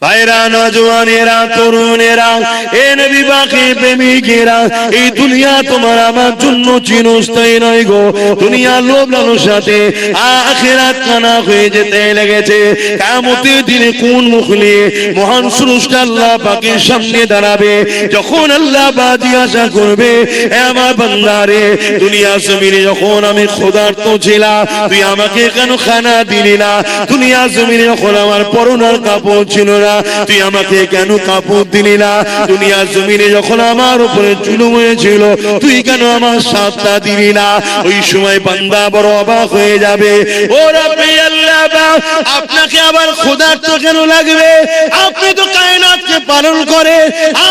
ভাইরা, নওজওয়ানেরা, তরুণেরা, এ নবী পাকে প্রেমিকেরা, এই দুনিয়া তোমার আমার জন্য চিরস্থায়ী নয় গো। দুনিয়ার লোভ লালসার সাথে আখিরাত কানা হয়ে যেতে লেগেছে। কিয়ামতের দিনে কোন মুখ নিয়ে মহান স্রষ্টা আল্লাহ পাকের সামনে দাঁড়াবে? যখন আল্লাহ পাক জিজ্ঞাসা করবে, হে আমার বান্দা রে, দুনিয়া জমিনে যখন আমি ক্ষুধার্ত ছিলাম, তুই আমাকে কেন খানা দিলি না? দুনিয়া জমিনে যখন আমার পরনার কাপড় ছিল না, তুই আমাকে কেন কাপড় দিলি না? দুনিয়া জমিনে যখন আমার উপরে জুলুম হয়েছিল, তুই কেন আমার সাথটা দিলি না? ওই সময় বান্দা বড় অবাক হয়ে যাবে। ও রাব্বি আল্লাহ পাক, আপনাকে আবার ক্ষুধার্ত কেন লাগবে? আপনি তো কায়নাতকে পালন করে,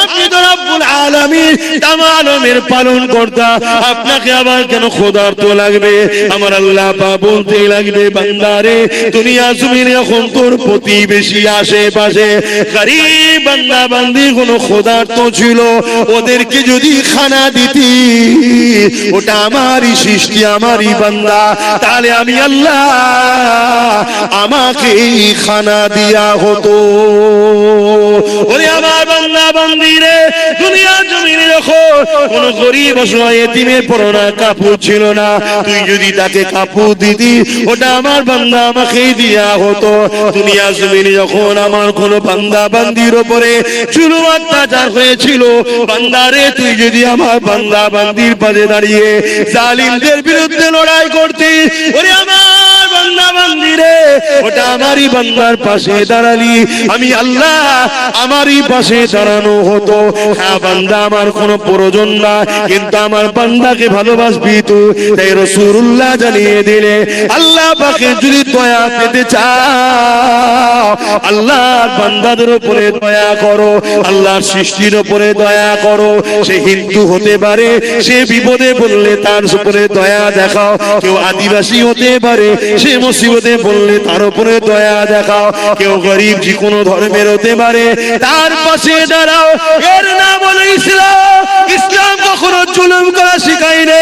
আপনি তো রব্বুল আলামিন, তাম আলমের পালন কর্তা, আপনাকে আবার কেন ক্ষুধার্ত লাগবে? আমার আল্লাহ পাক বলতে লাগবে, বান্দা রে, দুনিয়া জমিনে যখন তোর প্রতিবেশী আশেপাশে গরীব বান্দা বান্দি কোন ক্ষুধার্ত ছিল, ওদেরকে যদি খানা দিতি, ওটা আমারই সৃষ্টি, আমারই বান্দা, তাহলে আমি আল্লাহ আমাকে খানা দিয়া হতো। ওরে আমার বান্দা বান্দি রে, দুনিয়া জমিনে যখন কোন গরীব অসহায় এতিমের পরনে কাপড় ছিল না, তুই যদি তাকে কাপড় দিতি, ওটা আমার বান্দা আমাকেই দিয়া হতো। দুনিয়া জমিনে যখন আমার কোন বান্দা বান্দির উপরে জুলুম অত্যাচার হয়েছিল, বান্দারে, তুই যদি আমার বান্দা বান্দির পাশে দাঁড়িয়ে জালিমদের বিরুদ্ধে লড়াই করতি, ওরে আমার বান্দা বান্দিরে, ওটা আমারই বান্দার পাশে দাঁড়ালি, আমি আল্লাহ আমারই পাশে দাঁড়ানো হতো। হ্যাঁ বান্দা, আমার কোনো প্রয়োজন না, কিন্তু আমার বান্দাকে ভালোবাসবি তুই। তাই রাসূলুল্লাহ জানিয়ে দিলে, আল্লাহ পাকে যদি দয়া পেতে চাও, আল্লাহর বান্দাদের উপরে দয়া করো, আল্লাহর সৃষ্টির উপরে দয়া করো। সে হিন্দু হতে পারে, সে বিপদে বললে তার উপরে দয়া দেখাও। কেউ আদিবাসী হতে পারে, সে মুসিবতে বললে তার উপরে দয়া দেখাও। কেউ গরিব যে কোনো ধর্মের হতে পারে, তার পাশে দাঁড়াও। এর নাম হলো ইসলাম। ইসলাম কখনো জুলুম করা শিখায় না।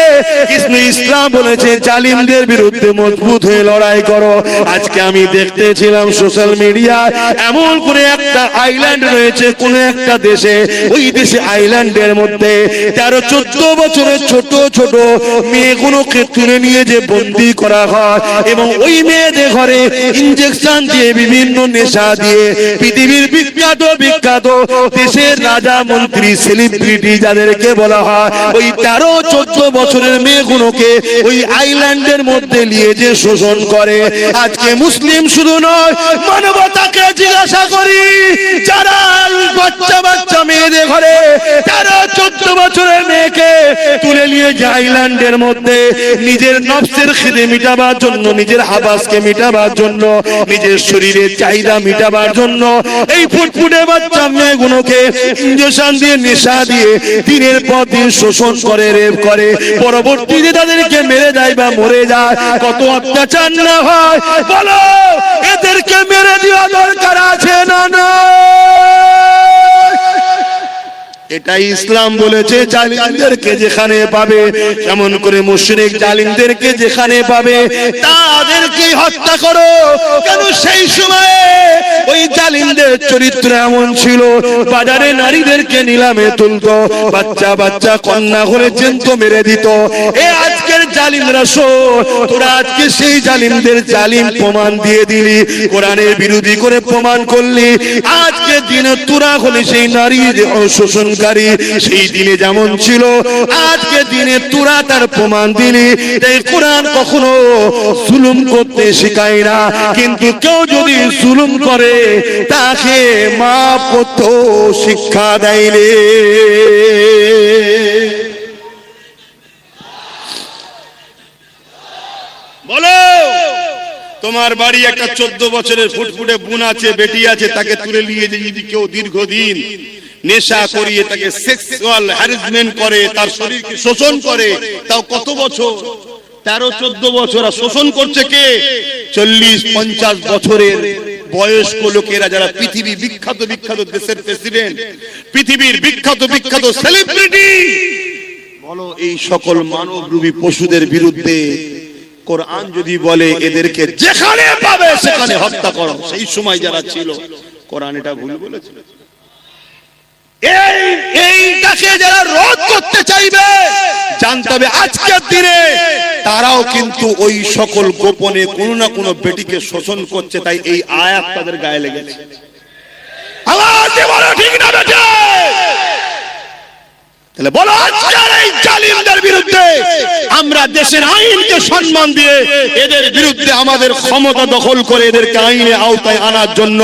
ইসলাম বলেছে জালিমদের বিরুদ্ধে মজবুত হয়ে লড়াই করো। আজকে আমি দেখতেছিলাম সোশ্যাল মিডিয়ায়, এমন করে একটা আইল্যান্ড রয়েছে কোন একটা দেশে, ওই দেশে আইল্যান্ডের মধ্যে 13-14 বছরের ছোট ছোট মেয়েগুলোকে তুলে নিয়ে যে বন্দী করা হয়, এবং ওই মেয়েদের ঘরে ইনজেকশন দিয়ে, বিভিন্ন নেশা দিয়ে, পৃথিবীর বিখ্যাত বিখ্যাত দেশের রাজা মন্ত্রী সেলিব্রিটি যাদেরকে বলা হয়, ওই 13-14 বছরের মেয়েগুলোকে ওই আইল্যান্ডের মধ্যে নিয়ে যে শোষণ করে। আজকে মুসলিম শুধু নয়, মানবতাকে জিজ্ঞাসা করি, যারা বাচ্চা বাচ্চা মেয়েদের ঘরে 13-14 বছরের মেয়েকে তুলে নিয়ে যে আইল্যান্ডের মধ্যে নিজের নফসের খিদে মিটাবার জন্য, নিজের হাবাসকে মিটাবার জন্য, নিজের শরীরের চাহিদা মিটাবার জন্য, এই ফুটফুটে বাচ্চা মেয়েগুলোকে ইনজেকশন দিয়ে, নেশা দিয়ে দিনের পর দিন শোষণ করে, রেপ করে, পরবর্তীতে তাদেরকে মেরে যায় বা মরে যায়। কত অত্যাচার না হয় বলো? এদেরকে মেরে দেওয়া দরকার আছে না? না, এটাই ইসলাম বলেছে। জালিমদেরকে যেখানে পাবে, যেমন করে মুশরিক জালিমদেরকে যেখানে পাবে তাদেরকে হত্যা করো। কেন? সেই সময়ে ওই জালিমদের চরিত্র এমন ছিল, বাজারে নারীদেরকে নিলামে তুলতো, বাচ্চা বাচ্চা কন্যা করে জ্যান্ত মেরে দিত। এ আজকের জালিমরা শোন, তোরা আজকে সেই জালিমদের জালিম প্রমাণ দিয়ে দিলি, কোরআনের বিরোধী করে প্রমাণ করলি। আজকে দিনে তোরা হলে সেই নারী শোষণ, সেই দিনে যেমন ছিল, আজকে দিনে তোরা তার প্রমাণ দিলি। তাই কোরআন কখনো জুলুম করতে শেখায় না, কিন্তু কেউ যদি জুলুম করে তাকে মাফ করতে শিক্ষা দেয়নি। বলো, তোমার বাড়ি একটা 14 বছরের ফুটফুটে বোন আছে, বেটি আছে, তাকে তুলে নিয়ে যদি কেউ দীর্ঘদিন নেশা করিয়ে তাকে সেক্সুয়াল হ্যারাসমেন্ট করে, তার শরীরকে শোষণ করে, তাও কত বছর? 13-14 বছর। শোষণ করছে কে? 40-50 বছরের বয়স্ক লোকেরা, যারা পৃথিবীর বিখ্যাত বিখ্যাত দেশের প্রেসিডেন্ট, পৃথিবীর বিখ্যাত বিখ্যাত সেলিব্রিটি। বলো, এই সকল মানবরূপী পশুদের বিরুদ্ধে কোরআন যদি বলে এদেরকে যেখানে পাবে সেখানে হত্যা করো, সেই সময় যারা ছিল কোরআন এটা ভুল বলেছে? এইটাকে যারা রোধ করতে চাইবে জানতে হবে আজকের দিনে তারাও কিন্তু ওই সকল গোপনে কোন না কোন বেটিকে শোষণ করছে, তাই এই আয়াত তাদের গায়ে লেগেছে। আওয়াজ দিয়ে বলো ঠিক না বেটা? তাহলে বলো আজকের এই জালিমদের বিরুদ্ধে আমরা দেশের আইনকে সম্মান দিয়ে এদের বিরুদ্ধে আমাদের ক্ষমতা দখল করে এদেরকে আইনের আওতায় আনার জন্য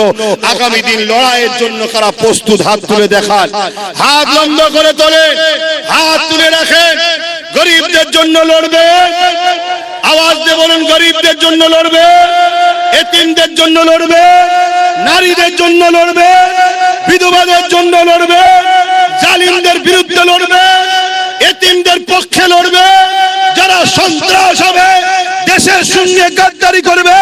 আগামী দিন লড়াইয়ের জন্য কারা প্রস্তুত? হাত তুলে দেখান, হাত লম্বা করে তোলে, হাত তুলে রাখেন। গরিবদের জন্য লড়বে, আওয়াজ দিয়ে বলুন গরিবদের জন্য লড়বে, এতিমদের জন্য লড়বে, নারীদের জন্য লড়বে, বিধবাদের জন্য লড়বে, জালিমদের বিরুদ্ধে লড়বে, এতিমদের পক্ষে লড়বে। যারা সন্ত্রাস হবে, দেশের সঙ্গে গাদ্দারি করবে,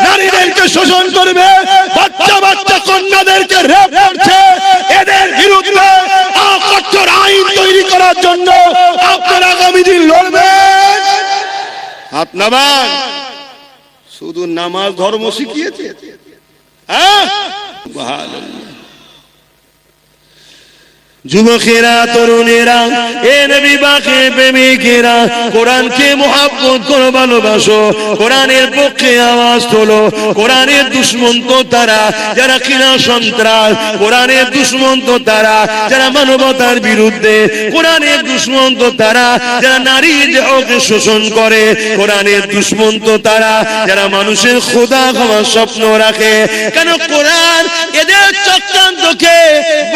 নারীদেরকে শোষণ করবে, বাচ্চা বাচ্চা কন্যাদেরকে রেপ করছে, এদের বিরুদ্ধে কঠোর আইন তৈরি করার জন্য আপনারা আগামী দিন লড়বেন। হাত নামান। শুধু নামাজ ধর্ম শিখিয়েছে? হ্যাঁ, যুবকেরা, তরুণেরা, এ নবী পাকের প্রেমিকেরা, কোরআনকে মহব্বত করে ভালোবাসো, কোরআনের পক্ষে আওয়াজ তোলো। কোরআনের দুশমন তো তারা যারা কিনা সন্ত্রাস, কোরআনের দুশমন তো তারা যারা মানবতার বিরুদ্ধে, কোরআনের দুশমন তো তারা যারা নারীর দেহকে শোষণ করে, কোরআনের দুশমন তো তারা যারা মানুষের খোদা হওয়ার স্বপ্ন রাখে। কেন কোরআন এদের চক্রান্তকে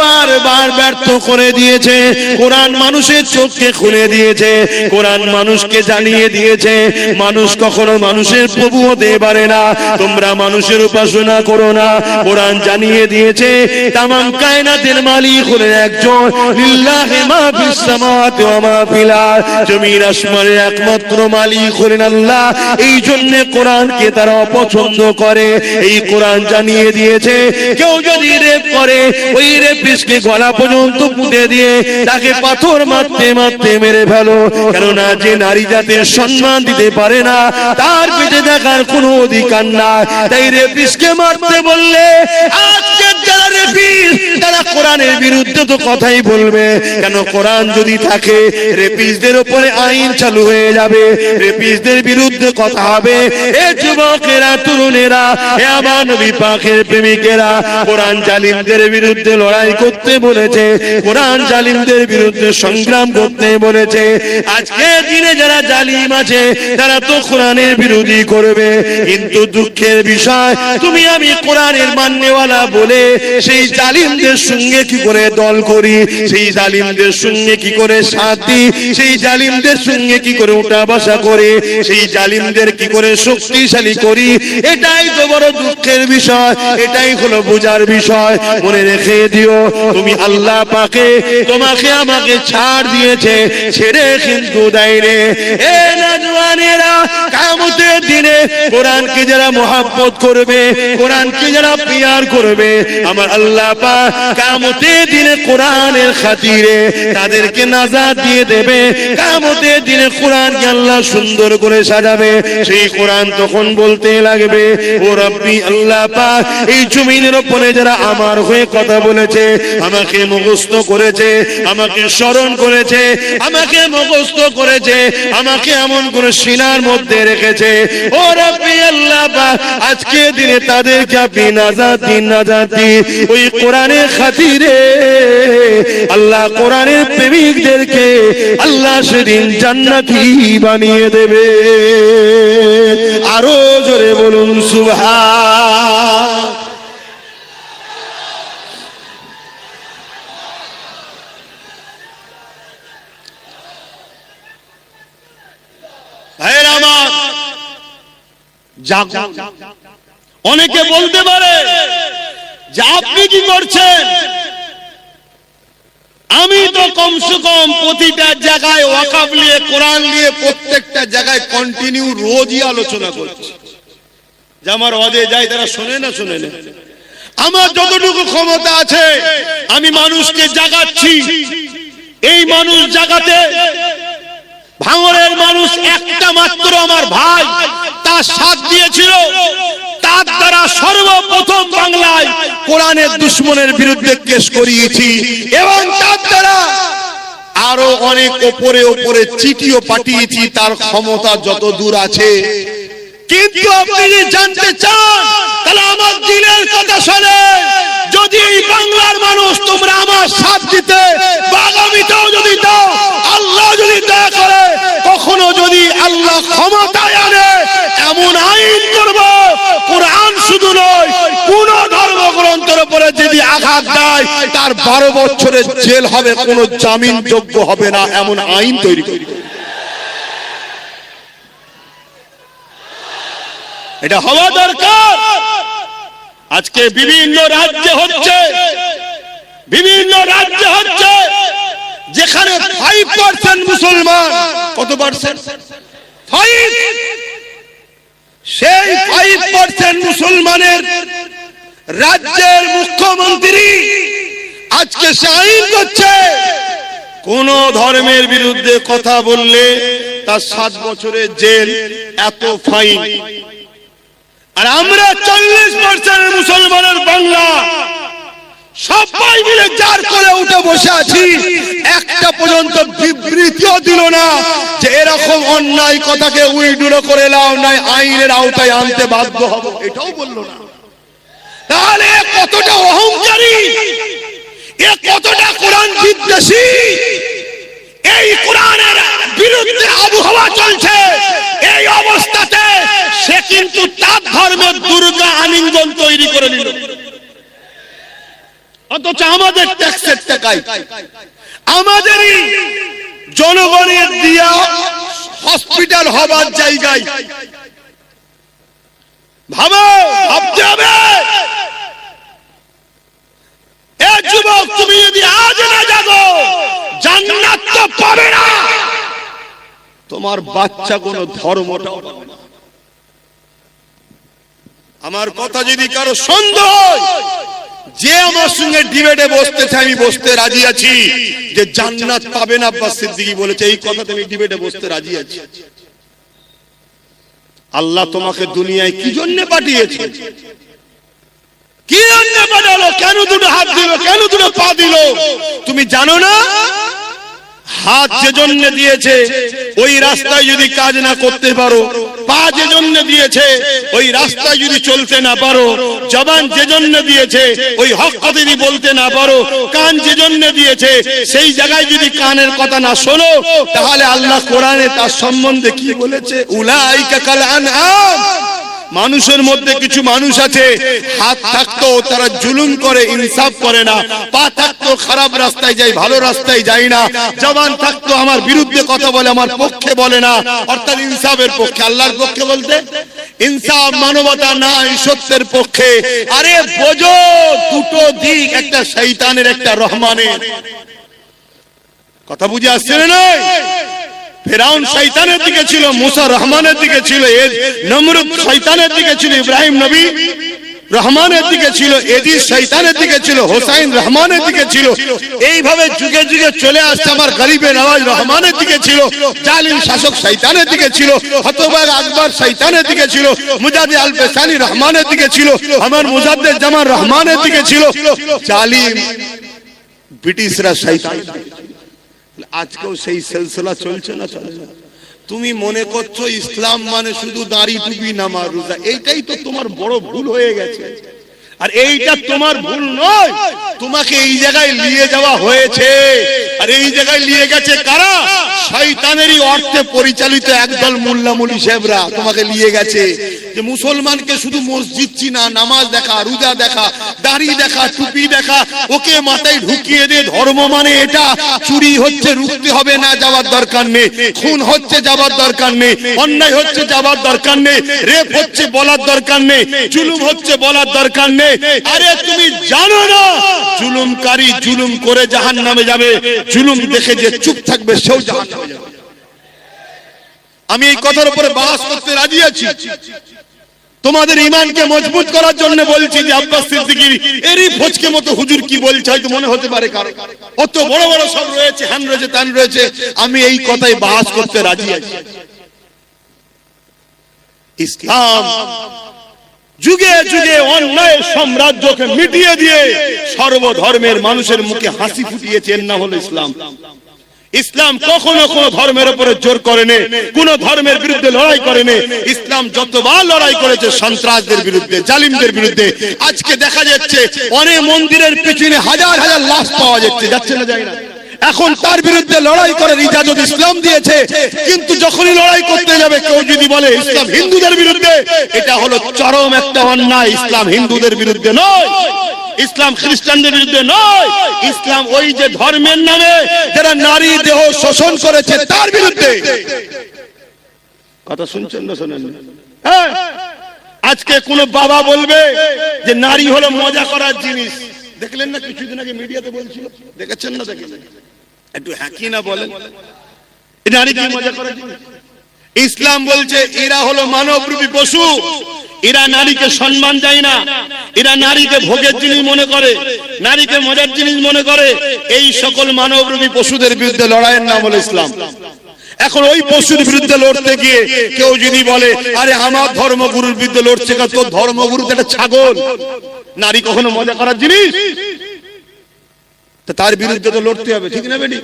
বারবার ব্যর্থ করে দিয়েছে। কোরআন মানুষের চোখকে খুলে দিয়েছে, কোরআন মানুষকে জানিয়ে দিয়েছে মানুষ কখনো মানুষের প্রভু হতে পারে না। তোমরা মানুষের উপাসনা করো না। কোরআন জানিয়ে দিয়েছে তামাম কায়নাতের মালিক হলেন একজন, লিল্লাহি মা ফিস সামাওয়াতি ওয়া মা ফিল আরদ, জমিন আসমানের একমাত্র মালিক হলেন আল্লাহ। এই জন্য কোরআনকে তারা অপছন্দ করে। এই কোরআন জানিয়ে দিয়েছে কেউ যদি রেপ করে, ওই রেপিস্টকে গলা পর্যন্ত পুঁতে দিয়ে তাকে পাথর মারতে মারতে মেরে ফেলো। কেননা যে নারী জাতির সম্মান দিতে পারে না, তার বেঁচে থাকার কোনো অধিকার নাই। তাই রেপিস্টকে মারতে বললে আজকে যারা রেপিস্ট তারা কোরআনের বিরুদ্ধে তো কথাই বলবে। কেন কোরআন যদি থাকে রেপিস্টদের উপরে আইন চালু হয়ে যাবে, রেপিস্টদের বিরুদ্ধে কথা হবে। এ যুবকেরা, তরুণেরা, এ আমার নবী পাকের প্রেমিকেরা, কোরআন জালিমদের বিরুদ্ধে লড়াই করতে বলেছে, কোরআন জালিমদের বিরুদ্ধে সংগ্রাম করতে বলেছে। আজকে দিনে যারা জালিম আছে তারা তো কোরআনের বিরোধী করবে, কিন্তু দুঃখের বিষয় তুমি আমি কোরআনের মাননেওয়ালা বলে সেই জালিমদের সঙ্গে কি করে দল করি, সেই জালিমদের সঙ্গে কি করে সাথ দিই, সেই জালিমদের সঙ্গে কি করে উঠা বসা করে, সেই জালিমদের কি করে শক্তিশালী করি। এটাই তো বড় দুঃখের বিষয়, এটাই হলো বোঝার বিষয়। মনে রেখে দিও তুমি আল্লাহ পাকে তোমাকে আমাকে ছাড় দিয়েছে, ছেড়ে কিন্তু দেয় রে। এ নওজওয়ানেরা, কিয়ামতের দিনে কোরআনকে যারা মহব্বত করবে, কোরআনকে যারা প্যার করবে, আমার আল্লাহ পাক কিয়ামতের দিনে কোরআনের খাতিরে তাদেরকে নাজাত দিয়ে দেবে। কিয়ামতের দিনে কোরআনকে আল্লাহ সুন্দর করে সাজাবে। সেই কোরআন তখন বলতে লাগবে, ও রব্বি আল্লাহ পাক, এই জমিনের উপরে যারা আমার হয়ে কথা বলেছে, আমাকে মুখস্থ করেছে, আমাকে স্মরণ করেছে, আমাকে মুখস্থ করেছে, আমাকে এমন করে সিনার মধ্যে রেখেছে, ও রব্বি আল্লাহ পাক, আজকে দিনে তাদেরকে আপনি নাজাত দিন, নাজাত দিন। ওই কোরআনের খাতিরে আল্লাহ কোরআনের প্রেমিকদেরকে আল্লাহ সেদিন জান্নাতি বানিয়ে দেবে। আরো জোরে বলুন সুবহান। অনেকে বলতে পারে যে আপনি কি করছেন? আমি তো কমসে কম প্রতিটা জায়গায় ওয়াকাফ নিয়ে, কোরআন নিয়ে প্রত্যেকটা জায়গায় কন্টিনিউ রোজই আলোচনা করছি। যে আমার ওয়াজে যাই তারা শোনে না, শোনে না। আমার যতটুকু ক্ষমতা আছে আমি মানুষকে জাগাচ্ছি। এই মানুষ জাগাতে ভাঙড়ের মানুষ একটা মাত্র আমার ভাই তার সাথ দিয়েছিল, তার দ্বারা সর্বপ্রথম বাংলায় কোরআনের দুশমনের বিরুদ্ধে কেস করিয়েছি এবং তার দ্বারা আরো অনেক উপরে উপরে চিঠিও পাঠিয়েছি, তার ক্ষমতা যত দূর আছে। কিন্তু আপনি যদি জানতে চান তাহলে আমার দিলের কথা শুনে, যদি বাংলার মানুষ তোমরা আমার সাথ দিতে বা আগামীতেও যদি দাও, আল্লাহ যদি দয়া করে কখনো যদি আল্লাহ ক্ষমতায় আনে, এমন আইন করব কোরআন শুধু নয় কোন ধর্মগ্রন্থের উপরে যদি আঘাত দেয় তার 12 বছরের জেল হবে, কোনো জামিন যোগ্য হবে না, এমন আইন তৈরি করব। এটা হওয়া দরকার। আজকে বিভিন্ন রাজ্যে হচ্ছে, যেখানে 5% মুসলমান, কত পার্সেন্ট? 5। সেই 5% মুসলমানের রাজ্যের মুখ্যমন্ত্রী আজকে সে আইন করছে, কোন ধর্মের বিরুদ্ধে কথা বললে তার 7 বছরের জেল, এত ফাইন। আর আমরা 40% মুসলমানের বাংলা সবাই মিলে জার করে উঠে বসে আছি, একটা পর্যন্ত বিবৃতিও দিল না যে এরকম অন্যায় কথাকে উইড্রো করে নাও, নাই আইনের আওতায় আনতে বাধ্য হব, এটাও বললো না। তাহলে কতটা অহংকারী, এ কতটা কোরআন বিদ্বেষী, এই কোরআনের বিরুদ্ধে আবহাওয়া চলছে। এই অবস্থাতে সে কিন্তু তার ধর্মের দুর্গা আলিঙ্গন তৈরি করে নিল, অথচ আমাদের ট্যাক্সের টাকায়, আমাদেরই জনগণের দিয়া হসপিটাল হবার জায়গায়। ভাবতে হবে, এ যুবক তুমি যদি আজ না জাগো জান্নাত তো পাবে না, তোমার বাচ্চা কোনো ধর্মটাও পাবে না। আমার কথা যদি কারো সন্দেহ হয়, যে আমার সঙ্গে ডিবেটে বসতেছে আমি বসতে রাজি আছি, যে জান্নাত পাবে না আব্বাস সিদ্দিকী বলেছে, এই কথাতে আমি ডিবেটে বসতে রাজি আছি। আল্লাহ তোমাকে দুনিয়ায় কি জন্য পাঠিয়েছে? কি জন্য পাঠালো? কেন দুটো হাত দিল, কেন দুটো পা দিল? তুমি জানো না? হাত যে জন্য দিয়েছে ওই রাস্তায় যদি কাজ না করতে পারো, পা যে জন্য দিয়েছে ওই রাস্তায় যদি চলতে না পারো, জবান যে জন্য দিয়েছে ওই হক কথা যদি বলতে না পারো, কান যে জন্য দিয়েছে সেই জায়গায় যদি কানের কথা না শোনো, তাহলে আল্লাহ কোরআনে তার সম্বন্ধে কি বলেছে? উলাইকা কাল আনআম। মানুষের মধ্যে কিছু মানুষ আছে, হাত থাকতো তারা জুলুম করে, ইনসাফ করে না, পা থাকতো খারাপ রাস্তায় যায়, ভালো রাস্তায় যায় না, জবান থাকতো আমার বিরুদ্ধে কথা বলে, আমার পক্ষে বলে না, অর্থাৎ ইনসাফের পক্ষে। আল্লাহর পক্ষে বলতে ইনসাফ, মানবতা নাই, সত্যের পক্ষে। আরে বোঝো, দুটো দিক, একটা শয়তানের একটা রহমানের। কথা বুঝে আসছে না? ফেরাউন শয়তানের দিকে ছিল, মুসা রহমানের দিকে ছিল, নমরুদ শয়তানের দিকে ছিল, ইব্রাহিম নবী রহমানের দিকে ছিল, এজিদ শয়তানের দিকে ছিল, হোসাইন রহমানের দিকে ছিল। এইভাবে যুগে যুগে চলে আসছে। আমার গরিবে নওয়াজ রহমানের দিকে ছিল, জালিম শাসক শয়তানের দিকে ছিল, হতবাগ আকবর শয়তানের দিকে ছিল, মুজাদ্দিদ আল বেসানি রহমানের দিকে ছিল, আমার মুজাদ্দিদ জামান রহমানের দিকে ছিল, জালিম ব্রিটিশরা শয়তান। আজকেও সেই সিলসিলা চলছে না? চলে না? তুমি মনে করছো ইসলাম মানে শুধু দাড়ি টুপি নামাজ রোজা, এইটাই তো তোমার বড় ভুল হয়ে গেছে। আর এইটা তোমার ভুল নয়, তোমাকে এই জায়গায় নিয়ে যাওয়া হয়েছে। আর এই জায়গায় নিয়ে গেছে কারা? শয়তানেরই অর্থে পরিচালিত একদল মোল্লা মুলি সাহেবরা তোমাকে নিয়ে গেছে, যে মুসলমানকে শুধু মসজিদ চিনা, নামাজ দেখা, রোজা দেখা, দাড়ি দেখা, টুপি দেখা, ওকে মাথায় ঢুকিয়ে দিয়ে ধর্ম মানে এটা, চুরি হচ্ছে রুখতে হবে না, যাওয়ার দরকার নেই, খুন হচ্ছে যাওয়ার দরকার নেই, অন্যায় হচ্ছে যাওয়ার দরকার নেই, রেপ হচ্ছে বলার দরকার নেই, জুলুম হচ্ছে বলার দরকার নেই। আরে তুমি জানো না জুলুমকারী জুলুম করে জাহান্নামে যাবে, জুলুম দেখে যে চুপ থাকবে সেও জাহান্নামে যাবে। আমি এই কথার উপরে বাস করতে রাজি আছি। তোমাদের ঈমানকে মজবুত করার জন্য বলছি যে আব্বাস সিদ্দিকী এরই ফজকে মতো হুজুর কি বলছে হয়তো মনে হতে পারে কারো, অত বড় বড় সব রয়েছে, হ্যান রয়েছে, তান রয়েছে, আমি এই কথাই বাস করতে রাজি আছি। ইসলাম যুগে যুগে অন্যায় সাম্রাজ্যকে মিটিয়ে দিয়ে সর্বধর্মের মানুষের মুখে হাসি ফুটিয়েছে, এর নাম হলো ইসলাম। ইসলাম কখনো কোন ধর্মের উপরে জোর করেনি, কোন ধর্মের বিরুদ্ধে লড়াই করেনি। ইসলাম যতবার লড়াই করেছে সন্ত্রাসদের বিরুদ্ধে, জালিমদের বিরুদ্ধে। আজকে দেখা যাচ্ছে অনেক মন্দিরের পিছনে হাজার হাজার লাশ পাওয়া যাচ্ছে না, যায় না। এখন তার বিরুদ্ধে লড়াই করার ইজাজত ইসলাম দিয়েছে। কিন্তু যখনই লড়াই করতে যাবে কেউ যদি বলে ইসলাম হিন্দুদের বিরুদ্ধে, এটা হলো চরম একটা অন্যায়। ইসলাম হিন্দুদের বিরুদ্ধে নয়, ইসলাম খ্রিস্টানদের বিরুদ্ধে নয়, ইসলাম ওই যে ধর্মের নামে যারা নারী দেহ শোষণ করেছে তার বিরুদ্ধে। কথা শুনছেন না শোনেন? হ্যাঁ, আজকে কোন বাবা বলবে যে নারী হলো মজা করার জিনিস। দেখলেন না কিছুদিন আগে মিডিয়াতে বলছিল, দেখেছেন না? দেখেন একটু হ্যাঁ কি না বলেন, নারী কি মজা করার জিনিস? ইসলাম বলছে এরা হলো মানবরূপী পশু, এরা নারীকে সম্মান দেয় না, এরা নারীকে ভোগের জিনিস মনে করে, নারীকে মজার জিনিস মনে করে। এই সকল মানবরূপী পশুদের বিরুদ্ধে লড়াইয়ের নাম হলো ইসলাম। এখন ওই পশুর বিরুদ্ধে লড়তে গিয়ে কেউ যদি বলে আরে আমার ধর্মগুরুর বিরুদ্ধে লড়ছে, তোর ধর্মগুরু তো একটা ছাগল, নারী কখনো মজা করার জিনিস, তার বিরুদ্ধে তো লড়তে হবে, ঠিক না বেটি?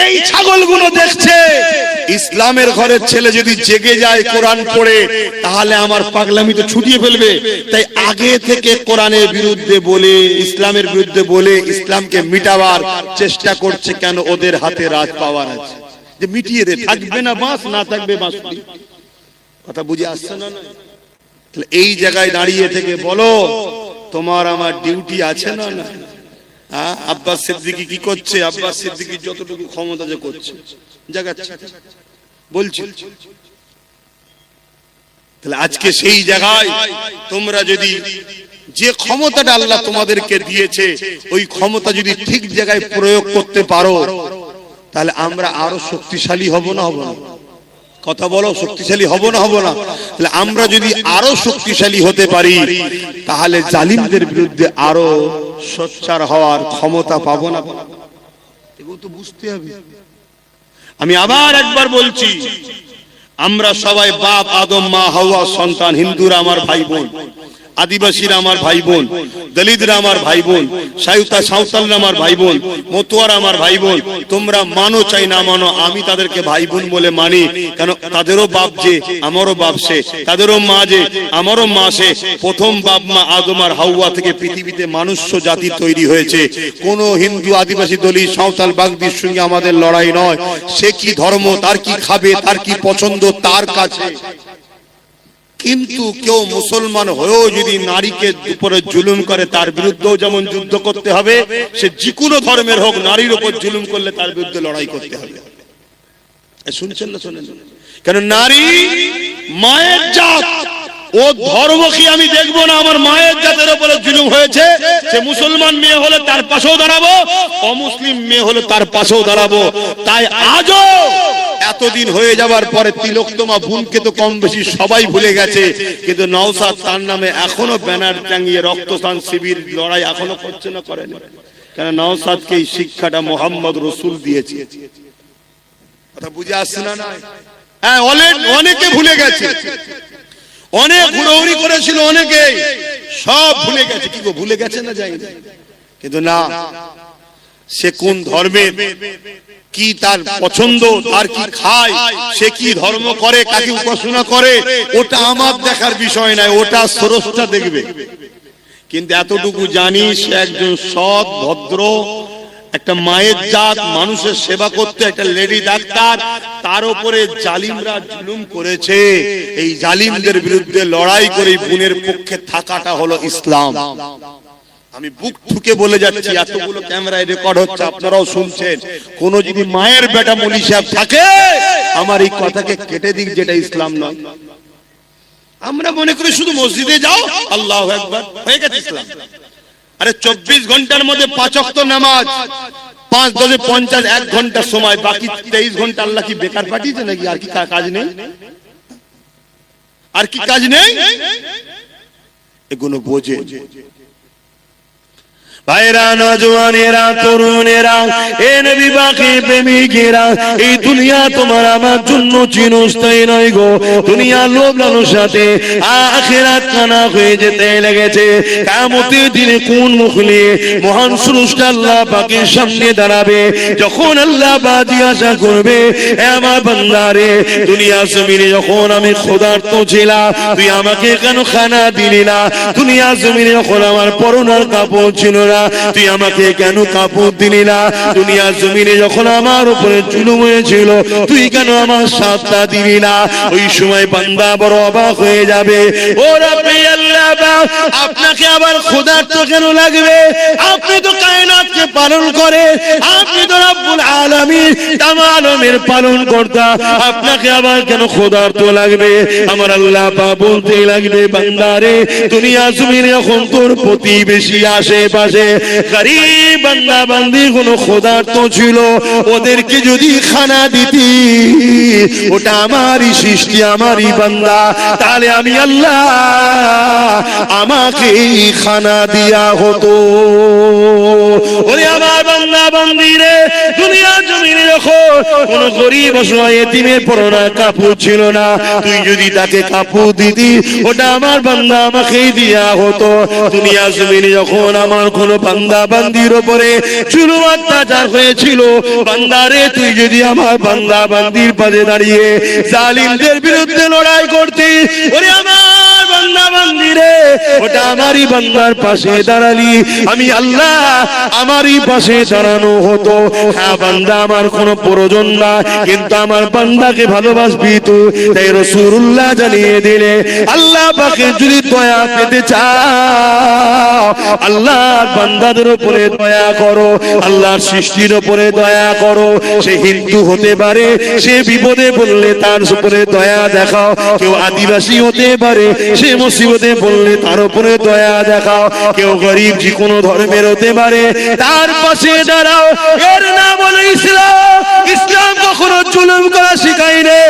এই ছাগলগুলো দেখছে ইসলামের ঘরের ছেলে যদি জেগে যায় কোরআন পড়ে, তাহলে আমার পাগলামি তো ছুটিয়ে ফেলবে। তাই আগে থেকে কোরআনের বিরুদ্ধে বলে, ইসলামের বিরুদ্ধে বলে ইসলামকে মিটাবার চেষ্টা করছে। কেন? ওদের হাতে রাজ পাওয়ার আছে, যে মিটিয়ে দে, থাকবে না বাঁশ, না থাকবে বাঁশ। কথা বুঝে আসছে না? এই জায়গায় দাঁড়িয়ে থেকে বলো তোমার আমার ডিউটি আছে না? না। আব্বাস সিদ্দিকী কি করছে? আব্বাস সিদ্দিকী যতটুকু ক্ষমতা যে করছে জাগাচ্ছে, বলছি। তাহলে আজকে সেই জায়গায় তোমরা যদি যে ক্ষমতাটা আল্লাহ তোমাদেরকে দিয়েছে ওই ক্ষমতা যদি ঠিক জায়গায় প্রয়োগ করতে পারো, তাহলে আমরা আরো শক্তিশালী হব না? হব না? কথা বলো, শক্তিশালী হব না? হব না? তাহলে আমরা যদি আরো শক্তিশালী হতে পারি, তাহলে জালিমদের বিরুদ্ধে আরো সোচ্চার হওয়ার ক্ষমতা পাবো না? এগুলো তো বুঝতে হবে। আমি আবার একবার বলছি, আমরা সবাই বাপ আদম মা হাওয়া সন্তান। হিন্দুরা আমার ভাই বোন, আদিবাসীরা আমার ভাই বোন, দলিতরা আমার ভাই বোন, সাঁওতালরা আমার ভাই বোন, মতুয়ারা আমার ভাই বোন। তোমরা মানো চাই না মানো, আমি তাদেরকে ভাই বোন বলে মানি। কেন? তাদেরও বাপ যে আমারও বাপ সে, তাদেরও মা যে আমারও মা সে। প্রথম বাপ মা আদম আর হাওয়া থেকে পৃথিবীতে মানুষ্য জাতি তৈরি হয়েছে। কোন হিন্দু, আদিবাসী, দলিত, সাঁওতাল, বাগদির সঙ্গে আমাদের লড়াই নয়। সে কি ধর্ম, তার কি খাবে, তার কি পছন্দ, তার কাছে। কিন্তু কেউ মুসলমান হয়েও যদি নারীকে উপরে জুলুম করে, তার বিরুদ্ধেও যেমন যুদ্ধ করতে হবে। সে যে কোনো ধর্মের হোক, নারীর উপর জুলুম করলে তার বিরুদ্ধে লড়াই করতে হবে। শুনছেন না? শোনেন? কেন? নারী মায়ের জাত, ও ধর্ম কি আমি দেখবো না? আমার মায়ের জাতের উপরে জুলুম হয়েছে, সে মুসলমান মেয়ে হলে তার পাশেও দাঁড়াবো, অমুসলিম মেয়ে হলে তার পাশেও দাঁড়াবো। তাই আজও এতদিন হয়ে যাবার পরে তিলোত্তমা বোনকে তো কম বেশি সবাই ভুলে গেছে, কিন্তু নওশাদ তার নামে এখনো ব্যানার টাঙিয়ে রক্তদান শিবির লড়াই এখনো করছে না? করেন? কেন? নওশাদকে এই শিক্ষাটা মোহাম্মদ রসুল দিয়েছে। কথা বুঝে আসছে না? হ্যাঁ, অনেকে ভুলে গেছে, অনেক হুড়োহুড়ি করেছিল, অনেকে সব ভুলে গেছে। কি গো, ভুলে গেছে না? যাই, কিন্তু না, সে কোন ধর্মের, কি তার পছন্দ, তার কি খায়, সে কি ধর্ম করে, কাকে উপাসনা করে, ওটা আমার দেখার বিষয় নয়, ওটা স্রষ্টা দেখবে। কিন্তু এতটুকু জানি, সে একজন সৎ ভদ্র, একটা মায়ের জাত, মানুষের সেবা করতে, একটা লেডি ডাক্তার। তার উপরে জালিমরা জুলুম করেছে। এই জালিমদের বিরুদ্ধে লড়াই করে বোনের পক্ষে থাকাটা হলো ইসলাম। আমি বুক ঠুকে বলে যাচ্ছি, এতগুলো ক্যামেরায় রেকর্ড হচ্ছে, আপনারাও শুনছেন। কোন যদি মায়ের বেটা মলি সাহেব থাকে, আমার এই কথাকে কেটে দিক, যেটা ইসলাম নয়। আমরা মনে করি শুধু মসজিদে যাও, আল্লাহু আকবার, হয়ে গেছে ইসলাম। আরে 24 ঘন্টার মধ্যে 5 ওয়াক্ত নামাজ, 5 10 50, 1 ঘন্টা সময়, বাকি 23 ঘন্টা আল্লাহ কি বেকার পাঠিয়েছে নাকি? আর কি কাজ নেই? আর কি কাজ নেই? এগুলো বোঝে। ভাইরা, নওজওয়ানেরা, তরুণেরা, এ নবী পাকের প্রেমিকেরা, এই দুনিয়া তোমার আমার জন্য চিরস্থায়ী নয় গো। দুনিয়া লোভ লালসাতে আখিরাত কানা হয়ে যেতে লেগেছে। কিয়ামতের দিনে কোন মুখ নিয়ে মহান স্রষ্টা আল্লাহ পাকের সামনে দাঁড়াবে? যখন আল্লাহ পাক জিজ্ঞাসা করবে, হে আমার বান্দারে, দুনিয়া জমিনে যখন আমি ক্ষুধার্ত ছিলাম, তুই আমাকে কেন খানা দিলি না? দুনিয়া জমিনে যখন আমার পরনার কাপড় ছিল না, তুই আমাকে কেন কাপড় দিলি না? দুনিয়া জমিনে যখন আমার উপরে জুলুম হয়েছিল, তুই কেন আমার সাথটা দিলি না? ওই সময় বান্দা বড় অবাক হয়ে যাবে। ও রব্বি আল্লাহ, আপনাকে আবার ক্ষুধার্ত কেন লাগবে? আপনি তো কায়নাতকে পালন করে, আপনি তো রব্বুল আলামিন, তামাম আলমের পালন কর্তা, আপনাকে আবার কেন ক্ষুধার্ত লাগবে? আমার আল্লাহ পাক বলতে লাগবে, বান্দারে, দুনিয়া জমিনে যখন তোর প্রতিবেশী আশেপাশে গরীব বান্দা বান্দি কোনো ক্ষুধার্ত ছিল, ওদেরকে যদি খানা দিতি, ওটা আমারই সৃষ্টি, আমারই বান্দা, তাহলে আমি আল্লাহ আমাকে খানা দিয়া হতো। ওরে আমার বান্দা বান্দিরে, দুনিয়া জমিনে যখন কোন গরীব অসহায় এতিমের পরনে কাপড় ছিল না, তুই যদি তাকে কাপড় দিতি, ওটা আমার বান্দা আমাকেই দিয়া হতো। দুনিয়া জমিনে যখন আমার কোন বান্দা বান্দির উপরে জুলুম অত্যাচার হয়েছিল, বান্দারে, তুই যদি আমার বান্দা বান্দির পাশে দাঁড়িয়ে জালিমদের বিরুদ্ধে লড়াই করতি, ওরে আমার বান্দা বান্দিরে, ওটা আমারই বান্দার পাশে দাঁড়ালি, আমি আল্লাহ আমারই পাশে দাঁড়ানো হতো। হ্যাঁ বান্দা, আমার কোনো প্রয়োজন না, কিন্তু আমার বান্দাকে ভালোবাসবি তুই। তাই রাসূলুল্লাহ জানিয়ে দিলে, আল্লাহ পাকে যদি দয়া পেতে চাও, আল্লাহর বান্দাদের উপরে দয়া করো, আল্লাহর সৃষ্টির উপরে দয়া করো। সে হিন্দু হতে পারে, সে বিপদে বললে তার উপরে দয়া দেখাও। কেউ আদিবাসী হতে পারে, সে মুসিবতে বললে তার উপরে দয়া দেখাও। কেউ গরিব যে কোনো ধর্মের হতে পারে, তার পাশে দাঁড়াও। এর নাম হলো ইসলাম। ইসলাম কখনো জুলুম করা শেখায় রে।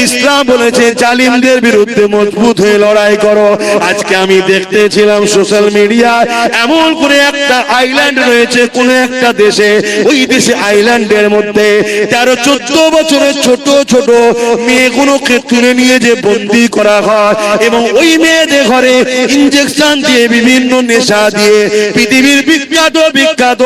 ইসলাম বলেছে জালিমদের বিরুদ্ধে মজবুত হয়ে লড়াই করো। আজকে আমি দেখতেছিলাম সোশ্যাল মিডিয়ায়, এমন করে একটা আইল্যান্ড রয়েছে কোন একটা দেশে, ওই দেশে আইল্যান্ডের মধ্যে 13-14 বছরের ছোট ছোট মেয়েগুলোকে তুলে নিয়ে যে বন্দি করা হয়, এবং ওই মেয়েদের ঘরে ইনজেকশন দিয়ে, বিভিন্ন নেশা দিয়ে, পৃথিবীর বিখ্যাত বিখ্যাত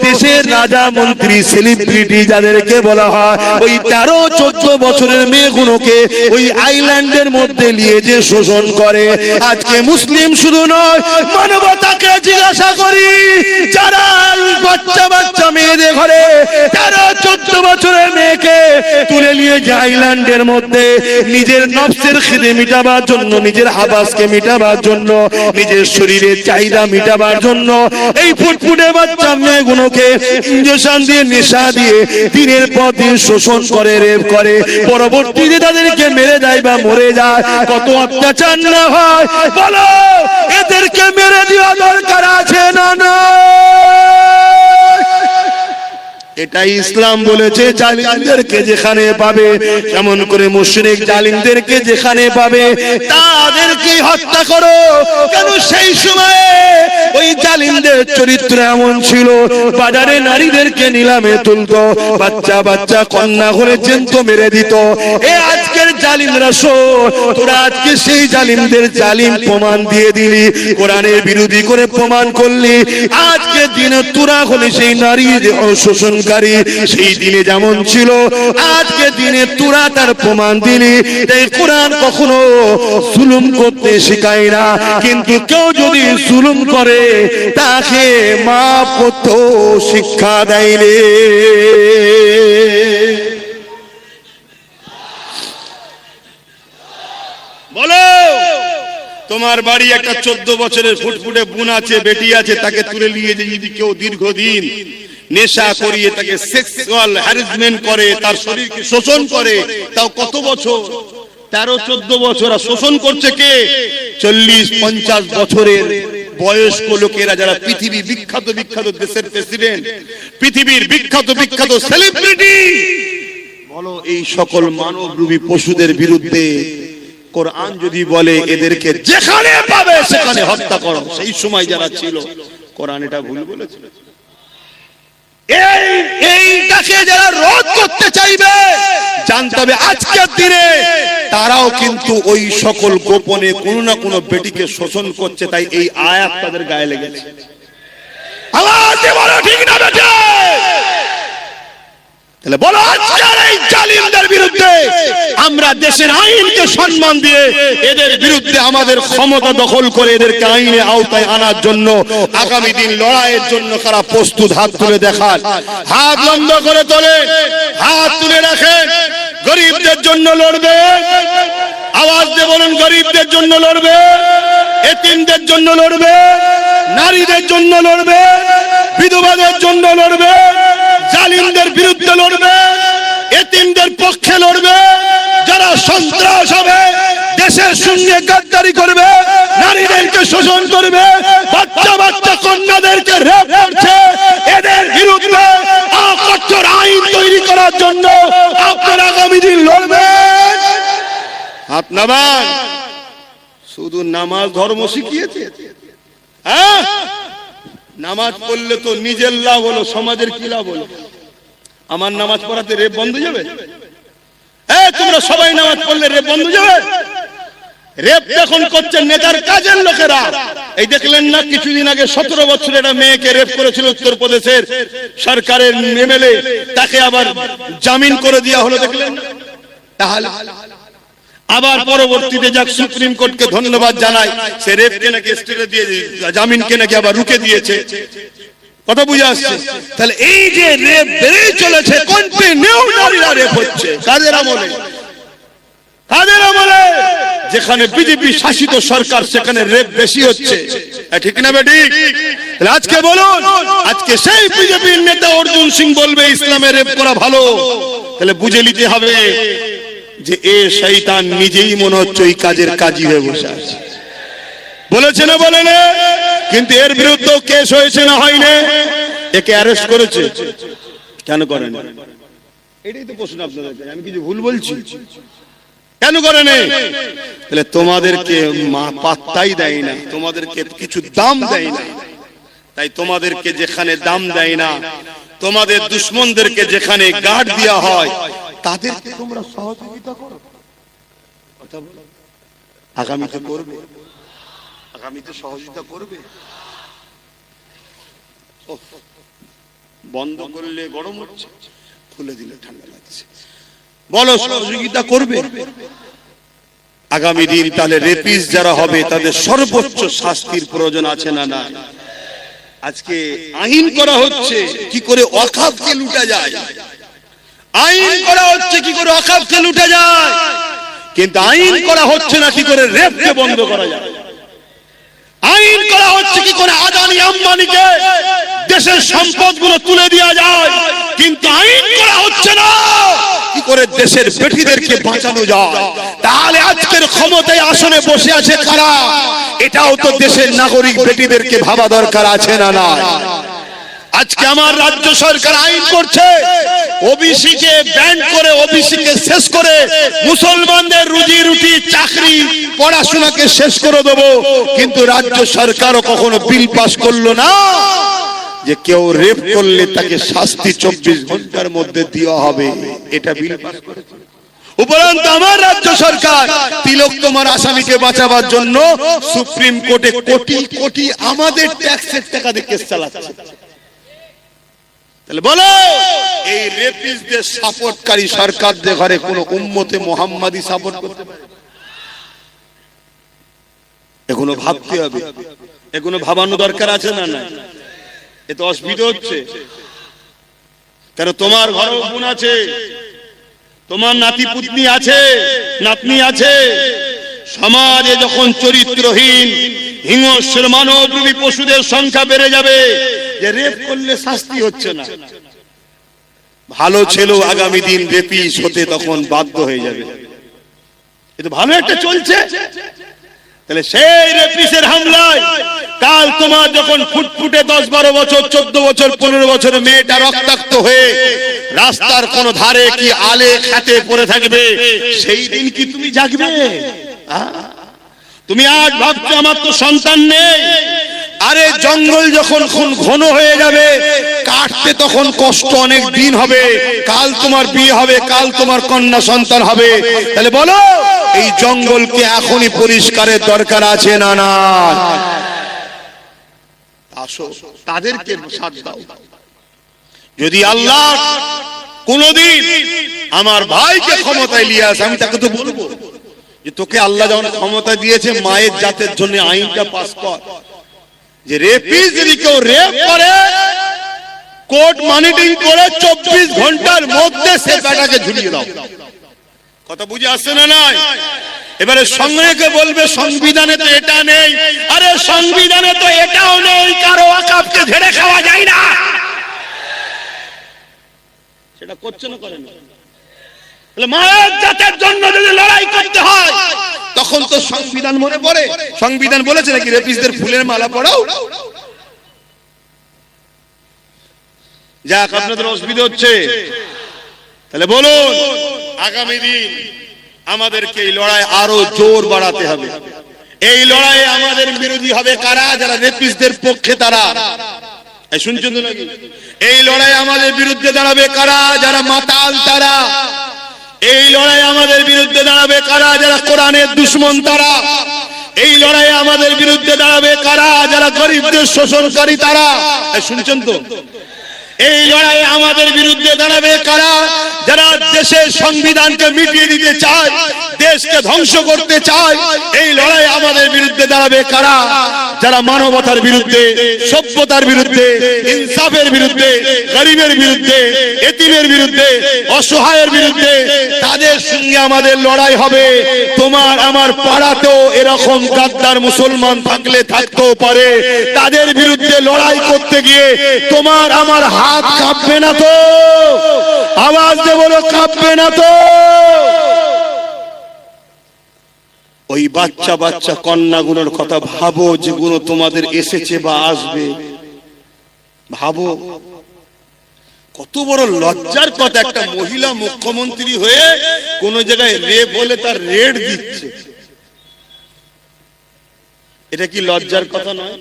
দেশের রাজা মন্ত্রী সেলিব্রিটি যাদেরকে বলা হয়, ওই 13-14 বছরের মেয়েগুলোকে ওই আইল্যান্ডের মধ্যে নিয়ে যে শোষণ করে। আজকে মুসলিম শুধু নয়, মানবতাকে জিজ্ঞাসা করি, যারা বাচ্চা বাচ্চা মেয়েদের ঘরে 13-14 বছরের মেয়েকে তুলে নিয়ে যে আইল্যান্ডের মধ্যে নিজের নফসের খিদে মিটাবার জন্য, নিজের হাবাসকে মিটাবার জন্য, নিজের শরীরের চাহিদা মিটাবার জন্য, এই ফুটফুটে বাচ্চা মেয়েগুলোকে ইনজেকশন দিয়ে, নেশা দিয়ে দিনের পর দিন শোষণ করে, রেপ করে, পরবর্তীতে তাদেরকে মেরে যায় বা মরে যায়। কত অত্যাচার না হয় বলো? এদেরকে মেরে দেওয়া দরকার আছে না? না, এটাই ইসলাম বলেছে। জালিমদেরকে যেখানে পাবে, যেমন করে মুশরিক জালিমদেরকে যেখানে পাবে, তাদেরকে হত্যা করো। কেন? সেই সময়ে ওই জালিমদের চরিত্র এমন ছিল, বাজারে নারীদেরকে নিলামে তুলতো, বাচ্চা বাচ্চা কন্যা করে জ্যান্ত মেরে দিত। এ আজকের জালিমরা শোন, তোরা আজকে সেই জালিমদের জালিম প্রমাণ দিয়ে দিলি, কোরআনের বিরোধী করে প্রমাণ করলি। আজকে দিনে তোরা হলে সেই নারী শোষণ, সেই দিনে যেমন ছিল, আজকে দিনে তোরা তার প্রমাণ দিলি। তাই কোরআন কখনো জুলুম করতে শেখায় না, কিন্তু কেউ যদি জুলুম করে তাকে মাফ করতে শিক্ষা দেয় রে। বলো, তোমার বাড়ি একটা 14 বছরের ফুটফুটে বোন আছে, বেটি আছে, তাকে তুলে নিয়ে যদি কেউ দীর্ঘদিন নেশা করিয়ে তাকে সেক্সুয়াল হ্যারাসমেন্ট করে, তার শরীরকে শোষণ করে, তাও কত বছর? 13-14 বছর। আর শোষণ করছে কে? 40-50 বছরের বয়স্ক লোকেরা, যারা পৃথিবী বিখ্যাত বিখ্যাত দেশের প্রেসিডেন্ট, পৃথিবীর বিখ্যাত বিখ্যাত সেলিব্রিটি। বলো, এই সকল মানবরূপী পশুদের বিরুদ্ধে কোরআন যদি বলে এদেরকে যেখানে পাবে সেখানে হত্যা করো, সেই সময় যারা ছিল কোরআন এটা ভুল বলেছে। এইটাকে যারা রোধ করতে চাইবে জানতে হবে আজকের দিনে তারাও কিন্তু ওই সকল গোপনে কোনো না কোনো বেটিকে শোষণ করছে, তাই এই আয়াত তাদের গায়ে লেগেছে। আওয়াজে বলো ঠিক না বেটা? তাহলে বলো আজকের এই জালিমদের বিরুদ্ধে আমরা দেশের আইনকে সম্মান দিয়ে এদের বিরুদ্ধে আমাদের ক্ষমতা দখল করে এদেরকে আইনের আওতায় আনার জন্য আগামী দিন লড়াইয়ের জন্য কারা প্রস্তুত? হাত তুলে দেখান, হাত লম্বা করে তোলে, হাত তুলে রাখেন। গরিবদের জন্য লড়বে, আওয়াজ দিয়ে বলুন গরিবদের জন্য লড়বে, এতিমদের জন্য লড়বে, নারীদের জন্য লড়বে, বিধবাদের জন্য লড়বে, জালিমদের বিরুদ্ধে লড়বে, এতিমদের পক্ষে লড়বে, যারা সন্ত্রাস হবে, দেশের সঙ্গে গাদ্দারি করবে, নারীদেরকে শোষণ করবে, বাচ্চা বাচ্চা কন্যাদেরকে রেপ করছে, এদের বিরুদ্ধে কঠোর আইন তৈরি করার জন্য আপনারা আগামী দিন লড়বেন। হাত নামান। শুধু নামাজ ধর্ম শিখিয়েছে? হ্যাঁ, নামাজ পড়লে তো নিজের লাভ হলো, সমাজের কি লাভ হলো? আমার নামাজ পড়াতে রেপ বন্ধ যাবে? তোমরা সবাই নামাজ পড়লে রেপ বন্ধ যাবে? রেপ যখন করছে নেতার কাজের লোকেরা। এই দেখলেন না কিছুদিন আগে 17 বছরের একটা মেয়েকে রেপ করেছিল উত্তরপ্রদেশের সরকারের এমএলএ, তাকে আবার জামিন করে দেওয়া হলো, দেখলেন? তাহলে আবার পরবর্তীতে যাক সুপ্রিম কোর্টকে ধন্যবাদ জানাই, সে রেপকে নাকি স্টেটে দিয়ে জামিনকে নাকি আবার রুখে দিয়েছে। কথা বুঝে আসছে? তাহলে এই যে রেপ বেড়ে চলেছে, কন্টিনিউ নারীরা রেপ হচ্ছে। কাদের আমলে? কাদের আমলে? যেখানে বিজেপি শাসিত সরকার সেখানে রেপ বেশি হচ্ছে, ঠিক না বেটি? তাহলে আজকে বলুন, আজকে সেই বিজেপির নেতা অর্জুন সিং বলবে ইসলামে রেপ করা ভালো, তাহলে বুঝে নিতে হবে যে এ শয়তান নিজেই মনে হচ্ছে ওই কাজের কাজী হয়ে বসে আছে। বলেছে না বলে না? কিন্তু এর বিরুদ্ধে কেস হয়েছে না হয়নি? একে অ্যারেস্ট করেছে, কেন করেন? এটাই তো প্রশ্ন আপনাদের। আমি কিছু ভুল বলছি? কেন করেন? তাহলে তোমাদেরকে পাত্তাই দেয় না, তোমাদেরকে কিছু দাম দেয় না, তাই তোমাদেরকে যেখানে দাম দেয় না, তোমাদের দুশ্মনদেরকে যেখানে গার্ড দেওয়া হয়, তাদেরকে তোমরা সহযোগিতা করো। কথা বলো, আগামীতে করবে, আগামীতে সহযোগিতা করবে। বন্ধ করলে গরম হচ্ছে, খুলে দিলে ঠান্ডা লাগছে। বলো সহযোগিতা করবে আগামী দিন? তাহলে রেপিস যারা হবে তাদের সর্বোচ্চ শাস্তির প্রয়োজন আছে না না? আজকে আইন করা হচ্ছে কি করে ওয়াকফকে লুটা যায়, আইন করা হচ্ছে কি করে ওয়াকফকে লুটা যায়, কিন্তু আইন করা হচ্ছে না কি করে রেপকে বন্ধ করা যায়। আইন করা হচ্ছে কি করে আদানি আম্বানিকে দেশের সম্পদগুলো তুলে দেওয়া যায়, কিন্তু আইন করা হচ্ছে না কি করে দেশের বেটিদেরকে বাঁচানো যায়। তাহলে আজকের ক্ষমতায় আসনে বসে আছে কারা? এটাও তো দেশের নাগরিক বেটিদেরকে ভাবা দরকার আছে না না? আজকে আমার রাজ্য সরকার আইন করছে ওবিসি কে ব্যান করে, ওবিসি কে শেষ করে মুসলমানদের রুজি রুটি চাকরি পড়াশোনাকে শেষ করে দেবো, কিন্তু রাজ্য সরকারও কখনো বিল পাস করলো না যে কেউ রেপ করলে তাকে শাস্তি 24 ঘন্টার মধ্যে দেওয়া হবে। এটা বিল পাস করেছে। উপরন্ত আমার রাজ্য সরকার তিলক তোমার আসামিকে বাঁচাবার জন্য সুপ্রিম কোর্টে কোটি কোটি আমাদের ট্যাক্সের টাকা দিয়ে কেস চালাচ্ছে। তাহলে বলো, এই রেপিস্টদের সাপোর্টকারী সরকারদের ঘরে কোন উম্মতে মুহাম্মাদি সাপোর্ট করতে পারে? এগুলো ভাবতে হবে, এগুলো ভাবানো দরকার আছে না না? এত অসুবিধা হচ্ছে কেন? তোমার ঘরেও বোন আছে, তোমার নাতি পুতনি আছে, নাতনি আছে। সমাজে যখন চরিত্রহীন হিংস্র মানবরূপী পশুদের সংখ্যা বেড়ে যাবে, যে রেপ করলে শাস্তি হচ্ছে না, ভালো ছেলেও আগামী দিন রেপিস হতে তখন বাধ্য হয়ে যাবে। এটা ভালো একটা চলছে। তাহলে সেই রেপিসের হামলায় কাল তোমার যখন ফুটফুটে 10-12 বছর 14 বছর 15 বছরের মেয়েটা রক্তাক্ত হয়ে রাস্তার কোন ধারে কি আলে খাতে পড়ে থাকবে, সেই দিন কি তুমি জাগবে? তুমি আজ ভাবছো আমার তো সন্তান নেই, আরে জঙ্গল যখন ঘন হয়ে যাবে, কাটতে তখন কষ্ট অনেক দিন হবে, কাল তোমার বিয়ে হবে, কাল তোমার কন্যা সন্তান হবে। তাহলে বলো এই জঙ্গলকে এখনই পরিষ্কারের দরকার আছে না না? আসো তাদেরকে সাথ দাও। যদি আল্লাহ কোনদিন আমার ভাইকে ক্ষমতায় নিয়ে আসে, আমি তাকে তো বলবো যে তোকে আল্লাহ যখন ক্ষমতা দিয়েছে মায়ের জাতের জন্য আইনটা পাস কর, যে রেপিস্ট যদি কেউ রেপ করে কোর্ট মনিটরিং করে 24 ঘন্টার মধ্যে সে বেটাকে ঝুলিয়ে দাও। কথা বুঝে আসছে না? নাই এবারে সঙ্গে বলবে সংবিধানে তো এটা নেই। আরে সংবিধানে তো এটাও নেই, কারো ওয়াকফকে ঝেড়ে খাওয়া যায় না। সেটা করছে না, করেন না? মায়ের জাতের জন্য যদি লড়াই করতে হয় তখন তো সংবিধান মনে পড়ে। সংবিধান বলেছে নাকি রেপিস্টদের ফুলের মালা পরাও? যাক, আপনাদের অসুবিধা হচ্ছে। তাহলে বলুন আগামী দিন আমাদেরকে এই লড়াই আরো জোর বাড়াতে হবে। এই লড়াইয়ে আমাদের বিরোধী হবে কারা? যারা রেপিস্টদের পক্ষে তারা। শুনছেন তো নাকি? এই লড়াই আমাদের বিরুদ্ধে দাঁড়াবে কারা? যারা মাতাল তারা। এই লড়াই আমাদের বিরুদ্ধে দাঁড়াবে কারা? যারা কোরআনের দুশমন তারা। এই লড়াই আমাদের বিরুদ্ধে দাঁড়াবে কারা? যারা গরিবদের শোষণকারী তারা। শুনছেন তো? এই লড়াই আমাদের বিরুদ্ধে দাঁড়াবে কারা? যারা দেশের সংবিধানকে মিটিয়ে দিতে চায়, দেশকে ধ্বংস করতে চায়। এই লড়াই আমাদের বিরুদ্ধে দাঁড়াবে কারা? যারা মানবতার বিরুদ্ধে, সভ্যতার বিরুদ্ধে, ইনসাফের বিরুদ্ধে, গরিবের বিরুদ্ধে, এতিমের বিরুদ্ধে, অসহায়ের বিরুদ্ধে। তাদের সঙ্গে আমাদের লড়াই হবে। তোমার আমার পাড়াতেও এরকম গাদ্দার মুসলমান থাকলে থাকতেও পারে। তাদের বিরুদ্ধে লড়াই করতে গিয়ে তোমার আমার হাত কাঁপবে না তো? আওয়াজ দিয়ে বলো, কাঁপবে না তো? ওই বাচ্চা বাচ্চা কন্যাগুলোর কথা ভাবো, যেগুলো তোমাদের এসেছে বা আসবে। ভাবো কত বড় লজ্জার কথা, একটা মহিলা মুখ্যমন্ত্রী হয়ে কোন জায়গায় রেপ হলে তার রেড দিচ্ছে। এটা কি লজ্জার কথা নয়?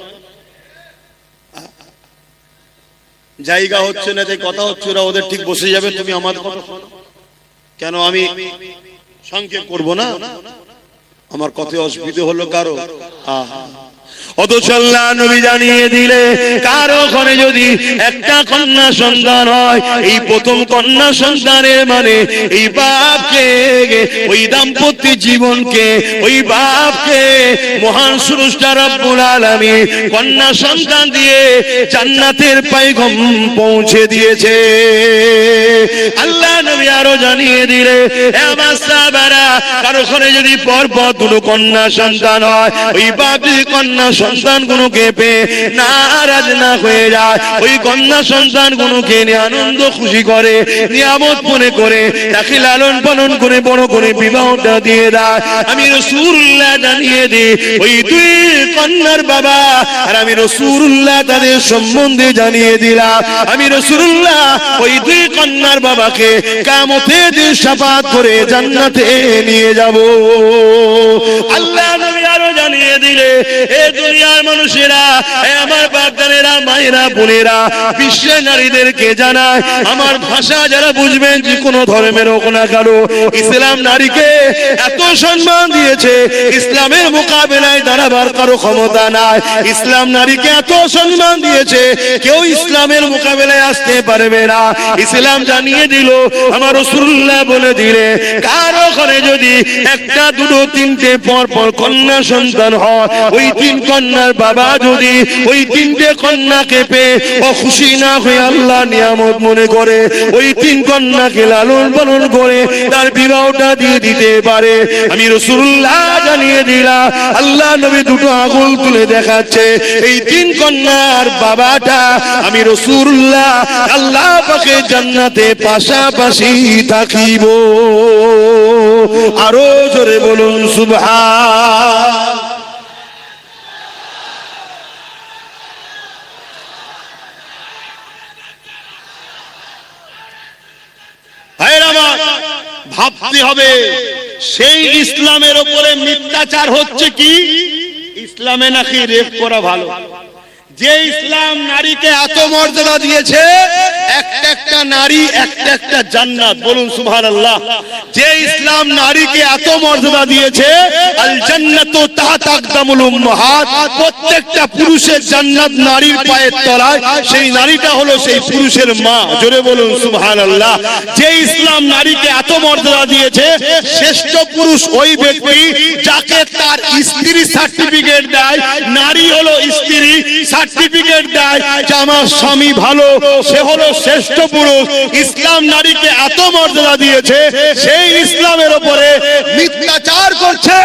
জায়গা হচ্ছে না, তাই কথা হচ্ছে, ওরা ওদের ঠিক বসে যাবে, তুমি আমার কথা শোনো। কেন আমি সংক্ষেপ করবো না? আমার কথা অসুবিধে হলো কারো? অথচ আল্লাহ নবী জানিয়ে দিলে কারো ঘরে যদি একটা কন্যা সন্তান হয়, এই প্রথম কন্যা সন্তানের মানে এই বাপকে, ওই দাম্পত্য জীবনকে, ওই বাপকে মহান স্রষ্টা রব্বুল আলামিন কন্যা সন্তান দিয়ে জান্নাতের পয়গাম পৌঁছে দিয়েছে। আল্লাহ নবী আরো জানিয়ে দিলে আমার সাহাবারা কারো ঘরে যদি পরপর দুটো কন্যা সন্তান হয়, ওই বাপ যদি কন্যা সন্তান গুলোকে পেয়ে নারাজ না হয়ে যায়, ওই কন্যা সন্তান গুলোকে নিয়ে আনন্দ খুশি করে, নিয়ামত মনে করে তাকে লালন পালন করে বড় করে বিবাহটা দিয়ে দেয়। আমি রাসূলুল্লাহ জানিয়ে দিই ওই দুই কন্যার বাবা আর আমি রাসূলুল্লাহ তাদের সম্বন্ধে জানিয়ে দিলাম। আমি রাসূলুল্লাহ ওই দুই কন্যার বাবাকে কিয়ামতের দিন শাফাআত করে জান্নাতে নিয়ে যাব। আল্লাহ নবী আরো জানিয়ে দিলে এ দুনিয়ার মানুষেরা, আমার বাপদানেরা, মায়েরা, বোনেরা, বিশ্বের নারীদেরকে জানায়, আমার ভাষা যারা বুঝবেন যে কোনো ধর্মের হোক না কেন, ইসলাম নারীকে এত সম্মান দিয়েছে, ইসলামের মোকাবেলায় দাঁড়াবার কারো ক্ষমতা নাই। ইসলাম নারীকে এত সম্মান দিয়েছে, কেউ ইসলামের মোকাবেলায় আসতে পারবে না। ইসলাম জানিয়ে দিল, আমার রাসূলুল্লাহ বলে দিলে কারো ঘরে যদি একটা দুটো তিনটে পর পর কন্যা সন্তান হয়, ওই তিন কন্যার বাবা যদি ওই তিনটে কন্যাকে পেয়ে ও খুশি না হয়ে আল্লাহ নিয়ামত মনে করে ওই তিন কন্যাকে লালন পালন করে তার বিবাহটা দিয়ে দিতে পারে। আমি রাসূলুল্লাহ জানিয়ে দিলাম, আল্লাহ নবী দুটো আঙুল তুলে দেখাচ্ছে, এই তিন কন্যার বাবাটা আমি রাসূলুল্লাহ আল্লাহ পাকের জান্নাতে পাশাপাশি থাকিব। আরো জোরে বলুন সুবহান। ভাবতে হবে সেই ইসলামের উপরে মিথ্যাচার হচ্ছে কি? ইসলামে নাকি রেপ করা ভালো, যে ইসলাম নারীকে এত মর্যাদা দিয়েছে, একটা একটা নারী একটা একটা জান্নাত, বলুন সুবহানাল্লাহ। যে ইসলাম নারীকে এত মর্যাদা দিয়েছে, আল জান্নাতু তাহতা আকদামুল উম্মাহাত, প্রত্যেকটা পুরুষের জান্নাত নারীর পায়ের তলায়, সেই নারীটা হলো সেই পুরুষের মা, জোরে বলুন সুবহানাল্লাহ। যে ইসলাম নারীকে এত মর্যাদা দিয়েছে, শ্রেষ্ঠ পুরুষ ওই ব্যক্তি যাকে তার স্ত্রী সার্টিফিকেট দেয়, নারী হলো স্ত্রী সার্টিফিকেট দেয় যে আমার স্বামী ভালো, সে হলো শ্রেষ্ঠ পুরুষ। ইসলাম নারীকে এত মর্যাদা দিয়েছে, সেই ইসলামের উপরে মিথ্যাচার করছে,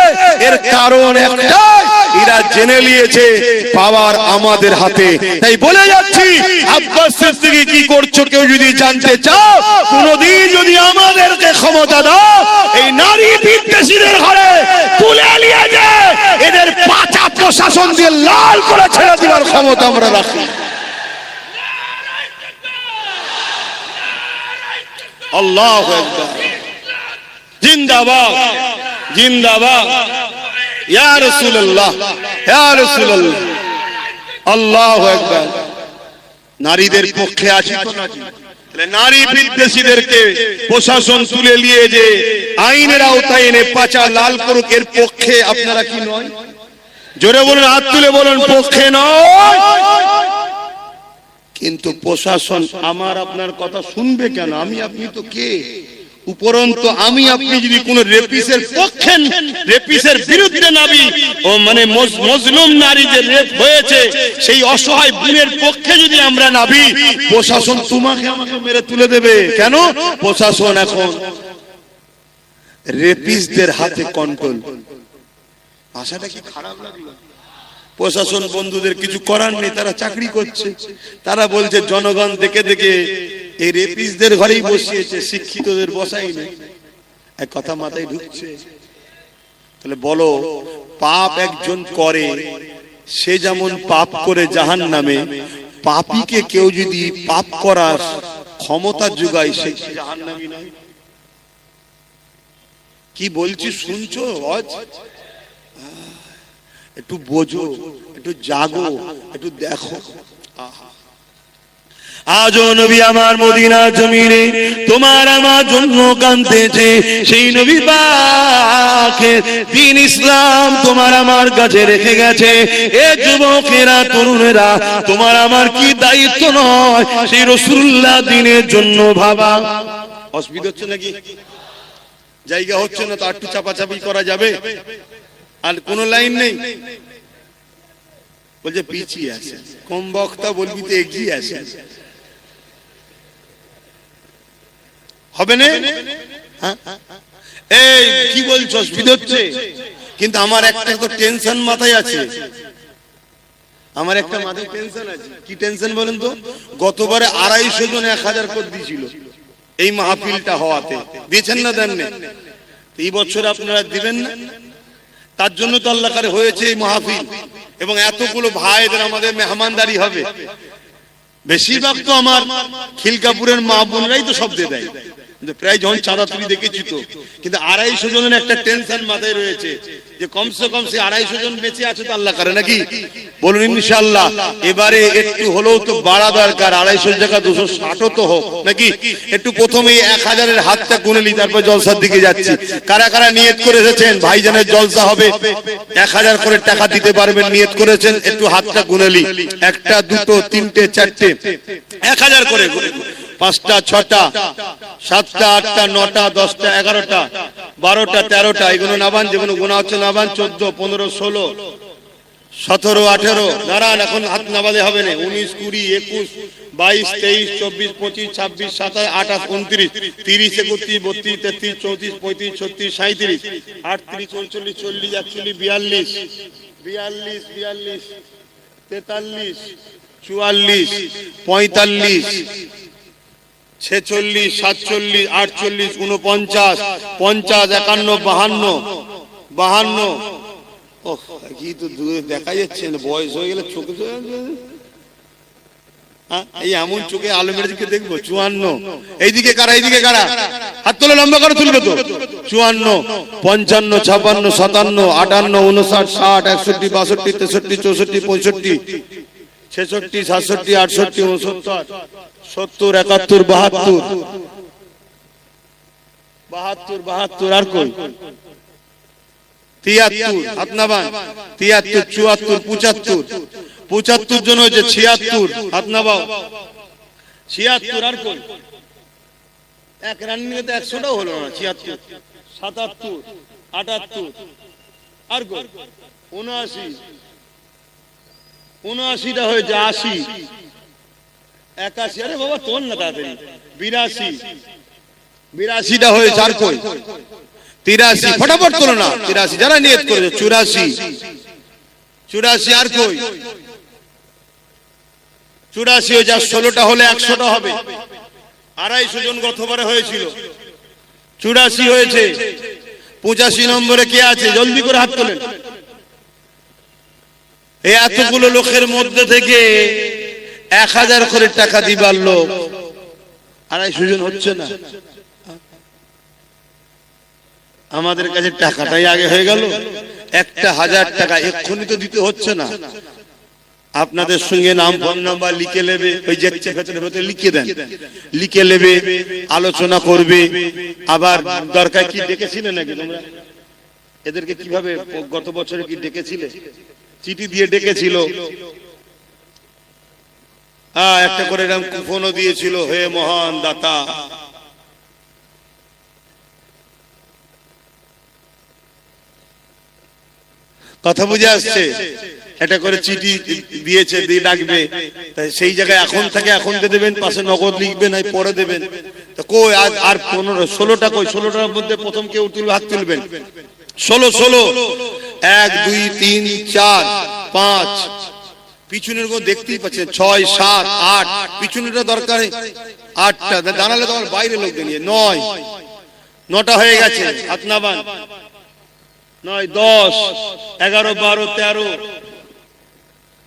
এর কারণ একটাই, এরা জেনে নিয়েছে পাওয়ার আমাদের হাতে। তাই বলে যাচ্ছি, আব্বাস সিদ্দিকী কি করছো কেউ যদি জানতে চাও, কোনদিন যদি আমাদেরকে ক্ষমতা দাও, এই নারী বিদ্বেষীদের ঘরে তুলে নিয়ে যায় এদের পাঁচা প্রশাসন দিয়ে লাল করে ছেড়ে দেওয়ার ক্ষমতা আমরা রাখি। আল্লাহু আকবার, জিন্দাবাদ জিন্দাবাদ, ইয়া রাসূলুল্লাহ ইয়া রাসূলুল্লাহ, আল্লাহু আকবার। নারীদের পক্ষে আছি তো নাকি? নারী বিদ্বেষীদেরকে প্রশাসন তুলে নিয়ে যে আইনের আওতায় এনে পাঁচা লাল করুক, এর পক্ষে আপনারা কি নয়? জোরে বলুন, হাত তুলে বলুন, পক্ষে নয়। কিন্তু প্রশাসন আমার আপনার কথা শুনবে কেন? আমি আপনি তো কে? উপরন্তু আমি আপনি যদি কোন রেপিসের পক্ষে, রেপিসের বিরুদ্ধে নাবি, ও মানে মজলুম নারী যে রেপ হয়েছে, সেই অসহায় বোনের পক্ষে যদি আমরা নাবি, প্রশাসন তোমাকে আমাকে মেরে তুলে দেবে। কেন? প্রশাসন এখন রেপিসদের হাতে কন্ট্রোল। আশাটা কি খারাপ লাগলো? প্রশাসন বন্ধুদের কিছু করার নেই, তারা চাকরি করছে। তারা বলছে জনগণ দেখে দেখে এই রেপিসদের ঘরেই বসিয়েছে, শিক্ষিতদের বসাই নেই। এক কথা মাথায় ঢুকছে? তাহলে বলো, পাপ একজন করে, সে যেমন পাপ করে জাহান্নামে, পাপীকে কেউ যদি পাপ করার ক্ষমতা যোগায়, সে জাহান্নামী নয়? কি বলছি শুনছো? একটু বোঝো, একটু জাগো, একটু দেখো। আজও নবী আমার মদিনা জমিনে তোমার আমার জন্য কাঁদতেছে। সেই নবী পাকের দ্বীন ইসলাম তোমার আমার কাছে রেখে গেছে। এ যুবকেরা, তরুণেরা, তোমার আমার কি দায়িত্ব নয় সেই রাসূলুল্লাহ দ্বীনের জন্য ভাবা? অসুবিধা হচ্ছে নাকি? জায়গা হচ্ছে না তো একটু চাপাচাপি করা যাবে? আর কোন লাইন নেই? বলছে পিছিয়ে আছে, কম বক্তা বলবি তো এগিয়ে আছে, হবে না? এই কি বলছো? অসুবিধা হচ্ছে? কিন্তু আমার একটা তো টেনশন মাথায় আছে, আমার একটা মাথায় টেনশন আছে। কি টেনশন বলেন তো? গতবারে 250 জন 1000 করে দিয়েছিল এই মাহফিলটা হওয়াতে, দিয়েছেন না দেন না? এই বছর আপনারা দিবেন না? তার জন্য তো আল্লাহ করে হয়েছে এই মাহফিল, এবং এতগুলো ভাইদের আমাদের মেহমানদারি হবে। বেশিরভাগ তো আমার খিলকাপুরের মা বোনরাই তো শব্দ দেয়, প্রায় যখন চাঁদা তুলি দেখেছি তো। কিন্তু 250 জনের একটা টেনশন মাথায় রয়েছে যে কমসে কম সে 250 জন বেঁচে আছে তো আল্লাহ করে নাকি? বলুন ইনশাআল্লাহ। এবারে একটু হলেও তো বাড়া দরকার, 250 জায়গা 260 তো হোক নাকি? একটু প্রথমেই 1000-এর হাতটা গুনে নি, তারপর জলসার দিকে যাচ্ছি। কারা কারা নিয়ত করে এসেছেন ভাইজানের জলসা হবে, 1000 করে টাকা দিতে পারবেন, নিয়ত করেছেন? একটু হাতটা গুনে নি। 1টা 2টো 3টে 4টে 1000 করে, 5টা 6টা 7টা 8টা 9টা 10টা 11টা 12টা 13টা, এগুলো নাবান, যেগুলো গোনা হচ্ছে নাবান। 14 15 16 17 18 দাঁড়ান, এখন হাত নাবালে হবে না। 19 20 21 22 23 24 25 26 27 28 29 30 31 32 33 34 35 36 37 38 39 40 41 42 42 43 43 44 45 46 47 48 49 50 51 52 ও কি তো দূরে দেখা যাচ্ছে না, বয়স হয়ে গেলে চোখে এই এমন চোখে আলো মেরে দিকে দেখবো। 54, এইদিকে কারা, এইদিকে কারা, হাত তোলো, লম্বা করে তুলবে তো। 54 55 56 57 58 59 60 61 62 63 64 65 66, 67, 68, 69, 70, 71, 72 আর কই 73 হাত নামান 73, 74, 75 জন হয়েছে 76 হাত নামাও 76 আর কই এক রানিং এ তো 100টাও হলো না 76, 77, 78 আর কই 79, 79টা হয়েছে 80, 81 আরে বাবা তোর না তাড়াতাড়ি 82, 82টা হয়েছে আর কই 83 ফটাফট তোলো না 83 যারা নিয়ত করেছে 84, 84 আর কই 84 হয়ে যা 16টা হলে 100টা হবে 250 জন গতবারে হয়েছিল 84 হয়েছে 85 নম্বরে কে আছে জলদি করে হাত তোলেন এই এতগুলো লোকের মধ্যে থেকে 1000 করে টাকা দিবার লোক 250 জন হচ্ছে না আমাদের কাছে টাকাটাই আগে হয়ে গেল 1000 টাকা এক্ষুনি তো দিতে হচ্ছে না আপনাদের সঙ্গে নাম ফোন নাম্বার লিখে নেবে ওই যে ভেতরে লিখে দেন লিখে নেবে আলোচনা করবে আবার দরকার কি ডেকেছিলে নাকি তোমরা এদেরকে কিভাবে গত বছরে কি ডেকেছিলে চিঠি দিয়ে ডেকেছিল একটা করে এরকম কুপনও দিয়েছিল হে মহান দাতা কথা বুঝে আসছে এটা করে চিঠি দিয়েছে দিয়ে ডাকবে তাই সেই জায়গায় এখন থেকে এখন দিয়ে দেবেন পাশে নগদ লিখবেন আর পরে দেবেন তো কই আজ আর 16টা কই 16টার মধ্যে প্রথম কেউ তুলবে হাত তুলবেন 16 1 2 3 4 5 পিছনের গো দেখতেই পাচ্ছেন 6 7 8 পিছনেরটা দরকার 8টা দাঁড়ালে তোমার বাইরে লোক নিয়ে 9টা হয়ে গেছে হাত নামান 9 10 11 12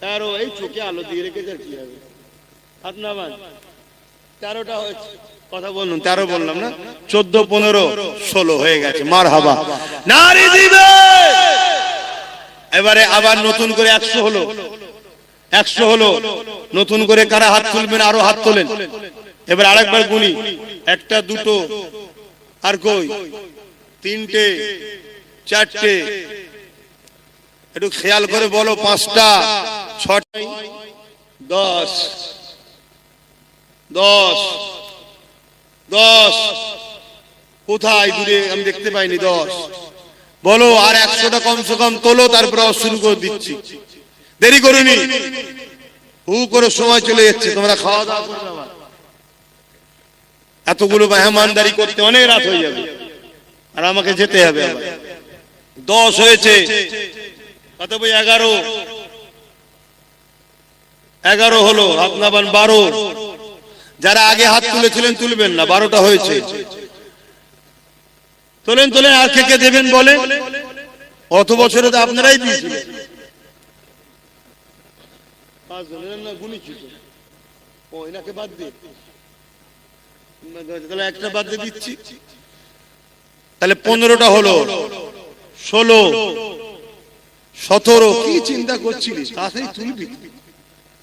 13 এই চোখে আলো দিয়ে রেখেছে কি হবে হাত নামান 13টা হয়েছে কথা বলুন 13 বললাম না 14 15 16 হয়ে গেছে মারহাবা নারী দিবে এবারে আবার নতুন করে 100 হলো 100 হলো নতুন করে কারা হাত তুলবেন আরো হাত তোলেন এবার আরেকবার গুনি একটা দুটো আর কই তিনটে চারটে একটু খেয়াল করে বলো 5টা 6টা 10 10 10 কোথায় দূরে আমি দেখতে পাইনি 10 বলো আর 100টা কমসে কম তোলো তারপর শুরু করে দিচ্ছি দেরি করুনি হু করে সময় চলে যাচ্ছে তোমরা খাওয়া দাওয়া করবে আবার এতগুলো মেহমানদারি করতে অনেক রাত হয়ে যাবে আর আমাকে যেতে হবে আবার 10 হয়েছে কত বই 11 হলো আপনার 12 যারা আগে হাত তুলেছিলেন তুলবেন না 12টা হয়েছে তোলেন আর কে দেবেন বলেন অত বছরে তো আপনারাই দিয়েছিলেন 5 জনের না গুনিছি তো ও এনাকে বাদ দিয়ে তাহলে একটা বাদ দিয়ে দিচ্ছি তাহলে 15টা হলো 16 17 কি চিন্তা করছিলিস তাতেই তুলবি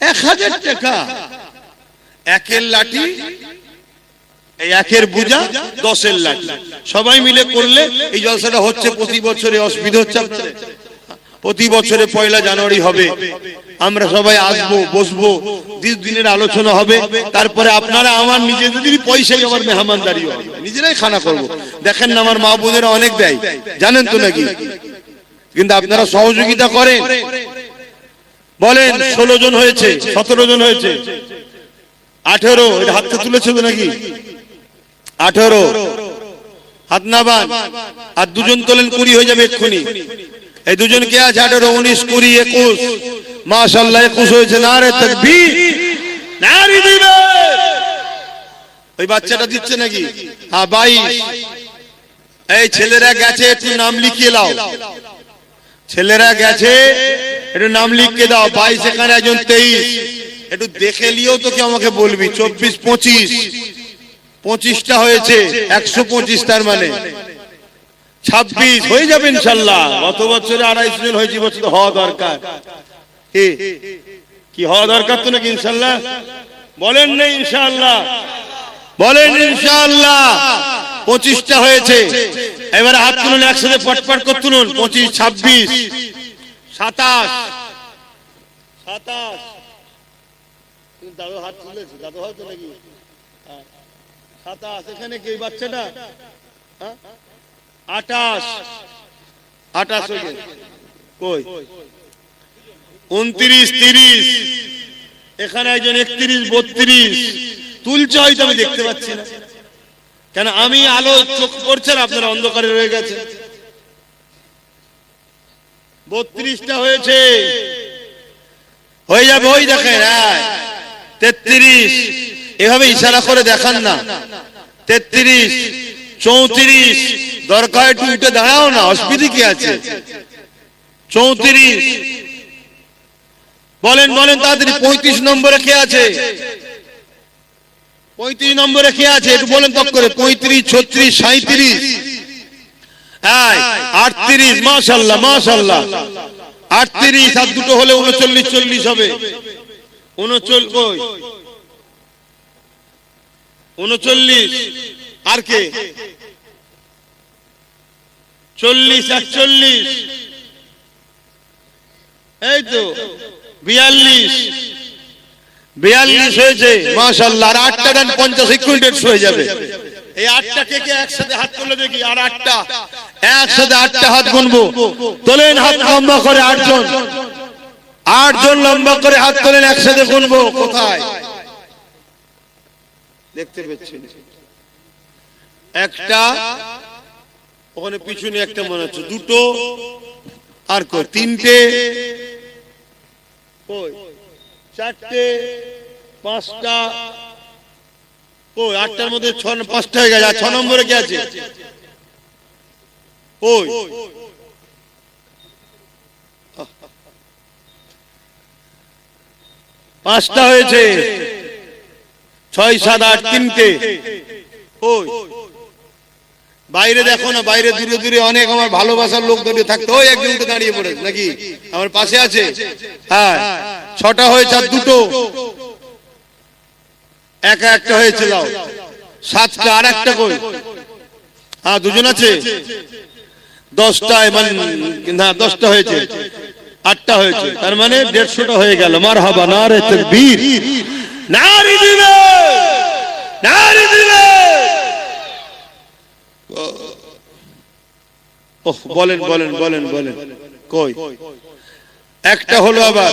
1000 টাকা একের লাঠি এই একের বুজা 10-এর লাঠি সবাই মিলে করলে এই জলসাটা হচ্ছে প্রতি বছরে অসুবিধা হচ্ছে প্রতি বছরে 1 জানুয়ারি হবে আমরা সবাই আসবো বসবো দিনের আলোচনা হবে তারপরে আপনারা আমার নিজেদের পয়সায় আমার মেহমানদারি হবে নিজেরাই খানা করব দেখেন না আমার মা বোনেরা অনেক দেয় জানেন তো নাকি কিন্তু আপনারা সহযোগিতা করেন বলেন 16 জন হয়েছে 17 জন হয়েছে 18 এটা হাতটা তুলেছে তো নাকি 18 হাত নাবান আর দুজন তোলেন 20 হয়ে যাবে এক্ষুনি এই দুজন কে আছে 18 19 20 21 মাশাআল্লাহ 21 হয়েছে নারে তাকবীর নারী দিবে ওই বাচ্চাটা দিচ্ছে নাকি হ্যাঁ 22 এই ছেলেরা গেছে একটু নাম লিখিয়ে দাও ছেলেরা গেছে একটু নাম লিখে দাও 22 এখানে একজন 23 একটু দেখে লিও তো কি আমাকে বলবি 24 25 25টা হয়েছে 125 তার মানে 26 হয়ে যাবে ইনশাআল্লাহ গত বছরে 250 জন হয়েছে বছর হওয়া দরকার কি হওয়া দরকার তো নাকি ইনশাআল্লাহ? বলেন না ইনশাআল্লাহ, বলেন ইনশাআল্লাহ। 25টা হয়েছে, এবারে হাত তুলুন একসাথে, পটপট করে তুলুন। 25, 26, 27, 27। দাদু হাত তুলেছে, দাদু হয়তো নাকি 27। এখানে কি বাচ্চাটা? 28, 28 হয়ে গেছে। কই 29, 30, এখানে একজন 31, 32 তুলছে, হয়তো আমি দেখতে পাচ্ছি না। কেন আমি আলো চোখ পড়ছে না, আপনারা অন্ধকারে রয়ে গেছে। 32টা হয়েছে, হয়ে যাবে। ওই দেখেন 33, এভাবে ইশারা করে দেখান না। 33, 34, দরকার একটু উঠে দাঁড়াও না, অসুবিধা কি আছে? 34, বলেন বলেন তাড়াতাড়ি। 35 নম্বরে কে আছে? 35 নম্বরে কে আছে একটু বলেন তক করে। 35, 36, 37, 38, মাশাআল্লাহ মাশাআল্লাহ। 38 আর দুটো হলে 39, 40 হবে। 39, আর কে? 40, 41, এই তো 42, 42 হয়েছে মাশাআল্লাহ। আর 8টা দেন, 50 ইকুইডেন্স হয়ে যাবে। এই 8টা কে কে একসাথে হাত তুলে দেখি। আর 8টা একসাথে, 8টা হাত গুনবো। তোলেন হাত লম্বা করে, 8 জন, 8 জন লম্বা করে হাত তোলেন, একসাথে গুনবো। কোথায় দেখতে পাচ্ছেন? একটা ওখানে পিছনে একটা মনে হচ্ছে, দুটো, আর কই 3টে, কই 4টে, 5টা, কই 8টার মধ্যে 5টা হয়ে গেছে। 6 নম্বরে কি আছে? কই 5টা হয়েছে। 6, 7, 8, 3টে। কই বাইরে দেখো না, বাইরে দূরে দূরে অনেক আমার ভালোবাসার লোক দাঁড়িয়ে থাকতো। ওই একজন উঠে দাঁড়িয়ে পড়েছে নাকি আমার পাশে আছে। হ্যাঁ 6টা হয়েছে, আর দুটো, একটা হয়েছে। লাও 7টা, আর একটা কই? হ্যাঁ 2জন আছে। 10টা, মানে না 10টা হয়েছে, 8টা হয়েছে। তার মানে 150টা হয়ে গেল। মারহাবা, নারে তাকবীর, নারে দিবে, নারে দিবে। ওহ বলেন বলেন বলেন বলেন। কই একটা হলো, আবার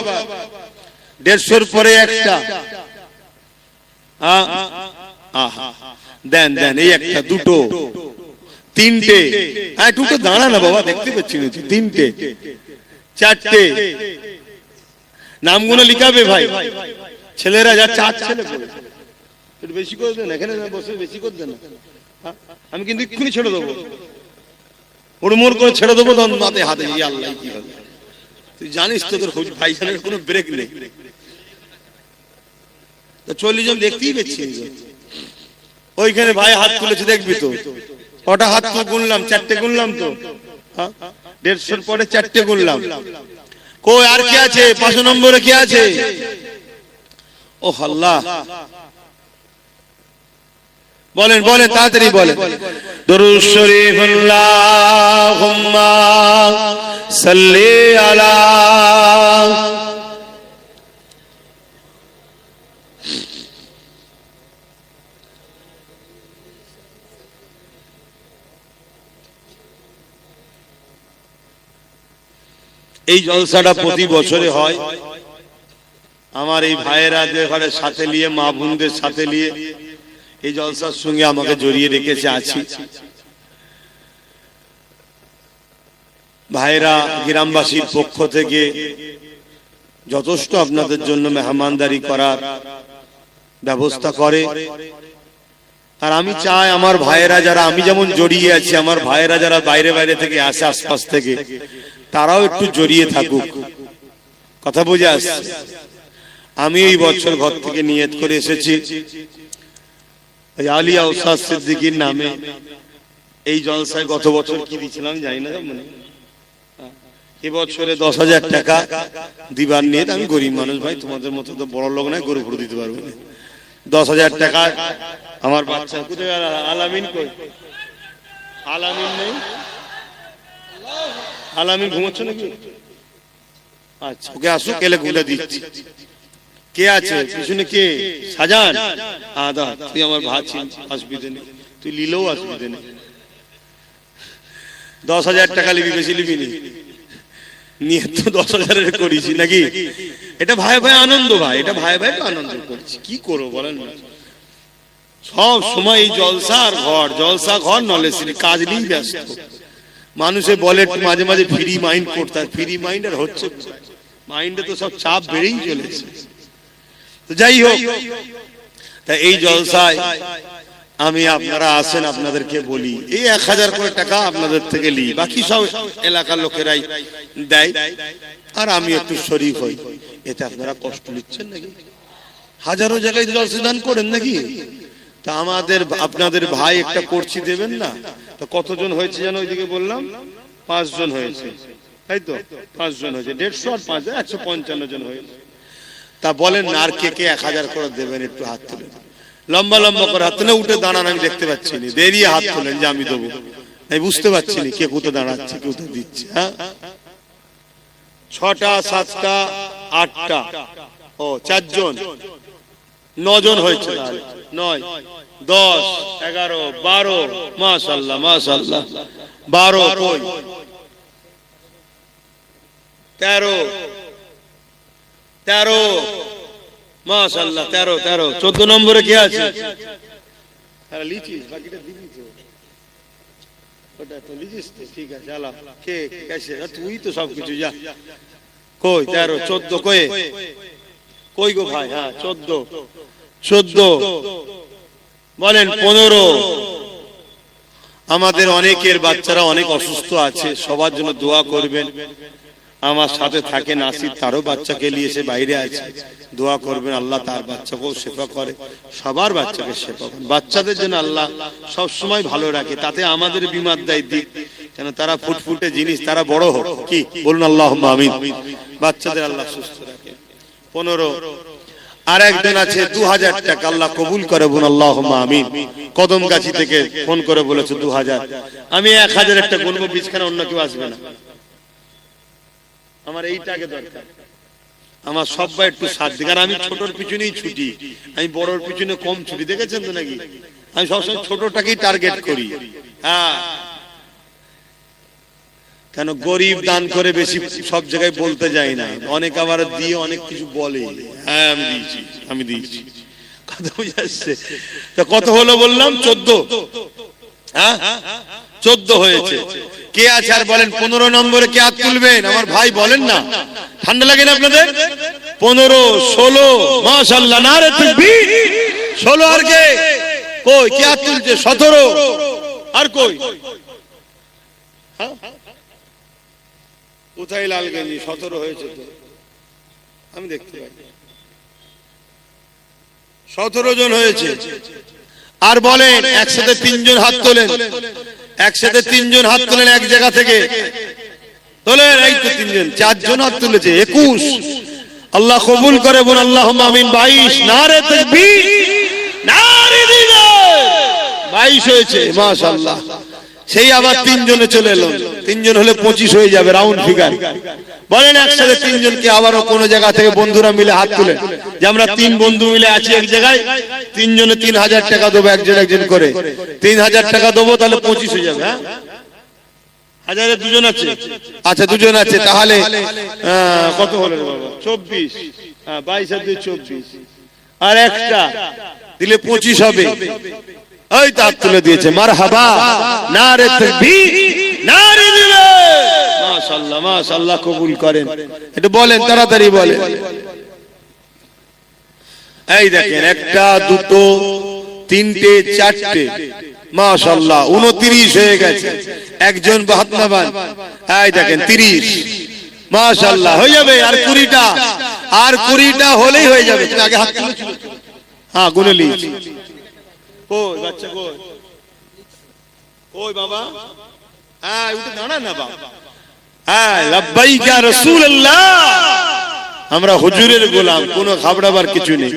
150-র পরে একটা। দেন দেন, এই একটা, দুটো, 3টে। হ্যাঁ দুটো দাঁড়া না বাবা, দেখতে পাচ্ছি না। 3টে, 4টে। নামগুলো লিখাবে ভাই, ছেলেরা যা 4 ছেলে একটু বেশি করে দেন। এখানে বসে বেশি করে দেন, আমি কিন্তু এক্ষুনি ছেড়ে দেবো, হুড়মুড় করে ছেড়ে দেবো। তখন মাথায় হাতে, আল্লাহ কি হবে। তুই জানিস তো তোর ভাইজানের কোনো ব্রেক নেই। 40 জন দেখতেই পেয়েছি। ওইখানে ভাই হাত তুলেছে, দেখবি তো কটা হাত তো গুনলাম, 4টে গুনলাম তো। 150-র পরে 4টে গুনলাম। কই আর কে আছে? 5 নম্বরে কে আছে? ও আল্লাহ, বলেন বলেন তাড়াতাড়ি বলেন। দরুদ শরীফ, আল্লাহুম্মা সাল্লি আলা। এই জলসাটা প্রতি বছরে হয়। আমার এই ভাইয়েরা যে ঘরে সাথে নিয়ে, মা বোনদের সাথে নিয়ে এই জলসার সঙ্গে আমাকে জড়িয়ে রেখেছে, আছি। ভাইরা গ্রামবাসীর পক্ষ থেকে যথেষ্ট আপনাদের জন্য মেহমানদারি করার ব্যবস্থা করে। আর আমি চাই আমার ভাইয়েরা যারা, আমি যেমন জড়িয়ে আছি, আমার ভাইয়েরা যারা বাইরে বাইরে থেকে আসে, আশপাশ থেকে, তারাও একটু জড়িয়ে থাকুক। কথা বুঝে আসছে? আমি এই বছর ঘর থেকে নিয়ত করে এসেছি, আলিয়া উস্তাদ সিদ্দিকীর নামে এই জলসায় গত বছর কি দিয়েছিলাম জানি না, মানে এবছরে 10,000 টাকা দিবার নিয়ে, আমি গরিব মানুষ ভাই, তোমাদের মতো তো বড় লোক নয়, গরু দিতে পারবো না। 10,000 টাকা আমার বাচ্চা কোথায়? আলামিন কই? আলামিন নেই? আলামিন ঘুমাচ্ছ নাকি? আচ্ছা, ওকে আসুক, এলে গুলে দিচ্ছি। কে আছে পিছনে? কে? সাজান। আদা, তুই আমার ভাই, অসুবিধা নেই, তুই লিলেও অসুবিধা নেই। 10,000 টাকা লিবি, বেশি লিবি নি, নিয়ে তো 10,000 করেছি নাকি? এটা ভাই ভাই আনন্দ, ভাই এটা ভাই ভাই আনন্দ করছি, কি করবো বলেন? সব সময় এই জলসার ঘর, জলসা ঘর, নলেজ কাজ নিয়েই ব্যস্ত। মানুষে বলে মাঝে মাঝে ফ্রি মাইন্ড করতে, ফ্রি মাইন্ড আর হচ্ছে, মাইন্ডে তো সব চাপ বেড়েই চলেছে। তো যাই হোক, তা এই জলসায় আমি, আপনারা আসেন, আপনাদেরকে বলি, এই 1,000 করে টাকা আপনাদের থেকে লি, বাকি সব এলাকার লোকেরাই দেয়, আর আমি একটু শরীফ হই। এতে আপনারা কষ্ট নিচ্ছেন নাকি? হাজারো জায়গায় জলসা দান করেন নাকি? তা আমাদের, আপনাদের ভাই একটা করছি দেবেন না? তো কতজন হয়েছে যেন ওইদিকে বললাম? 5 জন হয়েছে, তাই তো? 5 জন হয়েছে, 150 আর 5, 155 জন হয়েছে। তা বলেন না, আর কে কে 1,000 করে দেবেন? একটু হাত তুলেন, লম্বা লম্বা করে হাত তুলে, উঠে দাঁড়ান, আমি দেখতে পাচ্ছি না, দেরিয়ে হাত তোলেন যে আমি দেবো, আমি বুঝতে পারছি না কে কোথায় দাঁড়াচ্ছে, কে কোথায় দিচ্ছে। হ্যাঁ, 6টা 7টা 8টা, ও 4 জন, 9 জন হয়েছে, 9 10 11 12, মাশাআল্লাহ মাশাআল্লাহ, 12 কই, 13 মাশাআল্লাহ, 13 14 নম্বরে কে আছে? আরে লিচিস, বাকিটা দিবি তো, ওটা তো লিচিস তো, ঠিক আছে। আলা কে কেসে? তুই তো সব কিছু যা। কই 13 14 কই? কই গো ভাই? হ্যাঁ 14 বলেন 15। আমাদের অনেকের বাচ্চারা অনেক অসুস্থ আছে, সবার জন্য দোয়া করবেন। আমার সাথে থাকে নাসির, তারও বাচ্চাকে নিয়ে সে বাইরে আছে, দোয়া করবেন আল্লাহ তার বাচ্চাকেও শেফা করে, সবার বাচ্চাকে শেফা করে। বাচ্চাদের জন্য আল্লাহ সব সময় ভালো রাখে, তাতে আমাদের বিমার দায় দিক, কেন তারা ফুটফুটে জিনিস, তারা বড় হোক, কি বলুন আল্লাহুম্মা আমিন। বাচ্চাদের আল্লাহ সুস্থ রাখে। 15। আর একজন আছে 2,000 টাকা, আল্লাহ কবুল করে, বলুন আল্লাহুম্মা আমিন। কদমগাছি থেকে ফোন করে বলেছে 2,000, আমি 1,000 একটা গুনবো, বিছখানা অন্য কেউ আসবে না, আমার এইটাকে দরকার। আমার সবাই একটু সাথ দিক, আর আমি ছোটর পিছনেই ছুটি, আমি বড়র পিছনে কম ছুটি, দেখেছেন তো নাকি? আমি সবসময় ছোটটাকেই টার্গেট করি। হ্যাঁ, কেন গরিব দান করে বেশি সব জায়গায় বলতে যাই না, অনেক আবার দিয়ে অনেক কিছু বলে, হ্যাঁ আমি দিয়েছি, কথা বুঝে আসছে? তা কত হলো বললাম? 14। হ্যাঁ 14 হয়েছে। কে আছে আর বলেন 15 নম্বরে কে হাত তুলবেন? আমার ভাই বলেন না, ঠান্ডা লাগে না আপনাদের? 15 16, মাশাআল্লাহ, নারে তাকবীর। 16 আর কে? কই কে হাত তুলছে? 17 আর কই? কোথায় লালগঞ্জি? 17 হয়েছে তো, আমি দেখতে পাই 17 জন হয়েছে। আর বলেন একসাথে 3 জন হাত তোলেন, একসাথে 3 জন হাত তোলেন এক জায়গা থেকে তোলেন, এই তো 3 জন, 4 জন হাত তুলেছে, 21। আল্লাহ কবুল করে, বলুন আল্লাহুম্মা আমিন। 22, নারে তাকবীর, নারে দিলার, 22 হয়েছে, মাশাআল্লাহ। সেই আবার 3 জনে চলে এলো, 3 জন হলে 25 হয়ে যাবে, রাউন্ড ফিগার। বলেন একসাথে 3 জনকে আবারও কোন জায়গা থেকে বন্ধুরা মিলে হাত তুলে, যে আমরা 3 বন্ধু মিলে আছি এক জায়গায়, 3 জনে 3,000 টাকা দেবো, একজন একজন করে 3,000 টাকা দেবো, তাহলে 25 হয়ে যাবে। হ্যাঁ, 1000-এ 2 জন আছে, আচ্ছা 2 জন আছে, তাহলে কত হলো বাবা? 24। হ্যাঁ 22 আর 2 24, আর একটা দিলে 25 হবে। ওই তো হাত তুলে দিয়েছে, মারহাবা, নারে তাকবীর, নারে দিলার, মাশাআল্লাহ মাশাআল্লাহ, কবুল করেন। এটা বলেন, তাড়াতাড়ি বলেন। এই দেখেন, 1 2 3 4, মাশাআল্লাহ 29 হয়ে গেছে। একজন বাহাত্তরবান, এই দেখেন 30, মাশাআল্লাহ হয়ে যাবে। আর 20টা, আর 20টা হলেই হয়ে যাবে। তুমি আগে হাত তুলে, হ্যাঁ গুনে নিয়েছি। কই বাচ্চা কই? কই বাবা? হ্যাঁ উঠে দাঁড়া না বাবা। হ্যাঁ, লাব্বাইক ইয়া রাসূলুল্লাহ, আমরা হুজুরের গোলাম, কোনো ঘাবড়াবার কিছু নেই।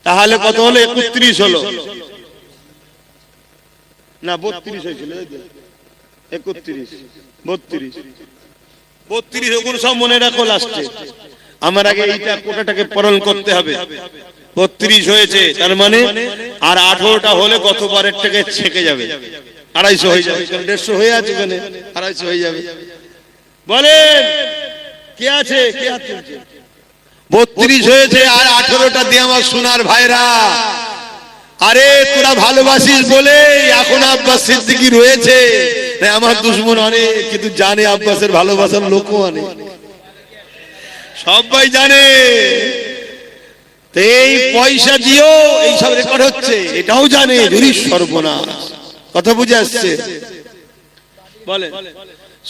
তাহলে কত হলো? 31 হলো না, 32 হয়েছিল, 31 32 32 ওগুলো সব মনে রাখো লাস্টে। আমার আগে এইটা কোটাটাকে পূরণ করতে হবে। 32 হয়েছে, তার মানে আর 18টা হলে কত বারের টাকা ছেকে যাবে, 250 হয়ে যাবে। 150 হয়ে আছে, ওখানে 250 হয়ে যাবে। বলেন কে আছে? কে আছে? 32 হয়েছে, আর 18টা দিয়ে আমার সোনার ভাইরা। আরে তোরা ভালোবাসিস বলে এখন আব্বাস সিদ্দিকী রয়েছে, আমার দুশমন অনেক, কিন্তু জানে আব্বাসের ভালোবাসার লোকও অনেক, সবাই জানে। এই পয়সা দিও এইসব রেকর্ড হচ্ছে, এটাও জানে। যদি সর্বনাশ, কথা বুঝে আসছে? বলে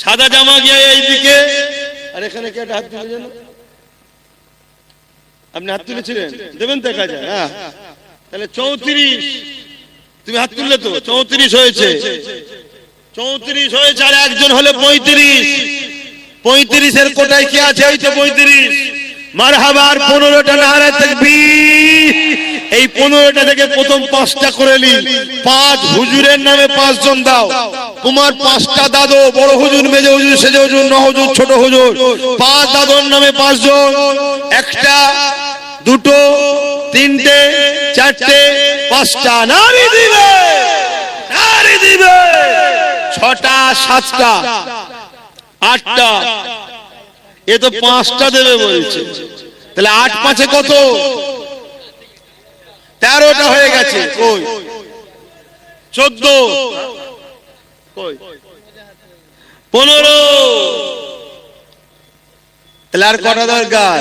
সাদা জামা গিয়ে এইদিকে, আর এখানে কে হাত তুলে? জানো আপনি হাত তুলেছিলেন, দেবেন দেখা যায়। হ্যাঁ, তাহলে 34, তুমি হাত তুললে তো 34 হয়েছে। 34 হয়েছে, আর একজন হলে 35। 35 এর কোটায় কি আছে? ওই তো 35। মারহাবার 15টা নারে তাকবীর। এই 15টা থেকে প্রথম 5টা করে নি। 5 হুজুরের নামে 5 জন দাও। তোমার 5টা দাদু, বড় হুজুর, মেজো হুজুর, সেজো হুজুর, ন হুজুর, ছোট হুজুর, 5 দাদুর নামে 5 জন। একটা, দুটো, তিনটে, চারটে, 5টা নারী দিবে, নারী দিবে। 6টা, 7টা, 8টা, এ তো 5টা দেবে বলছে। তাহলে 8 5 কত? 13টা হয়ে গেছে। কই 14, কই 15। তাহলে আর কটা দরকার?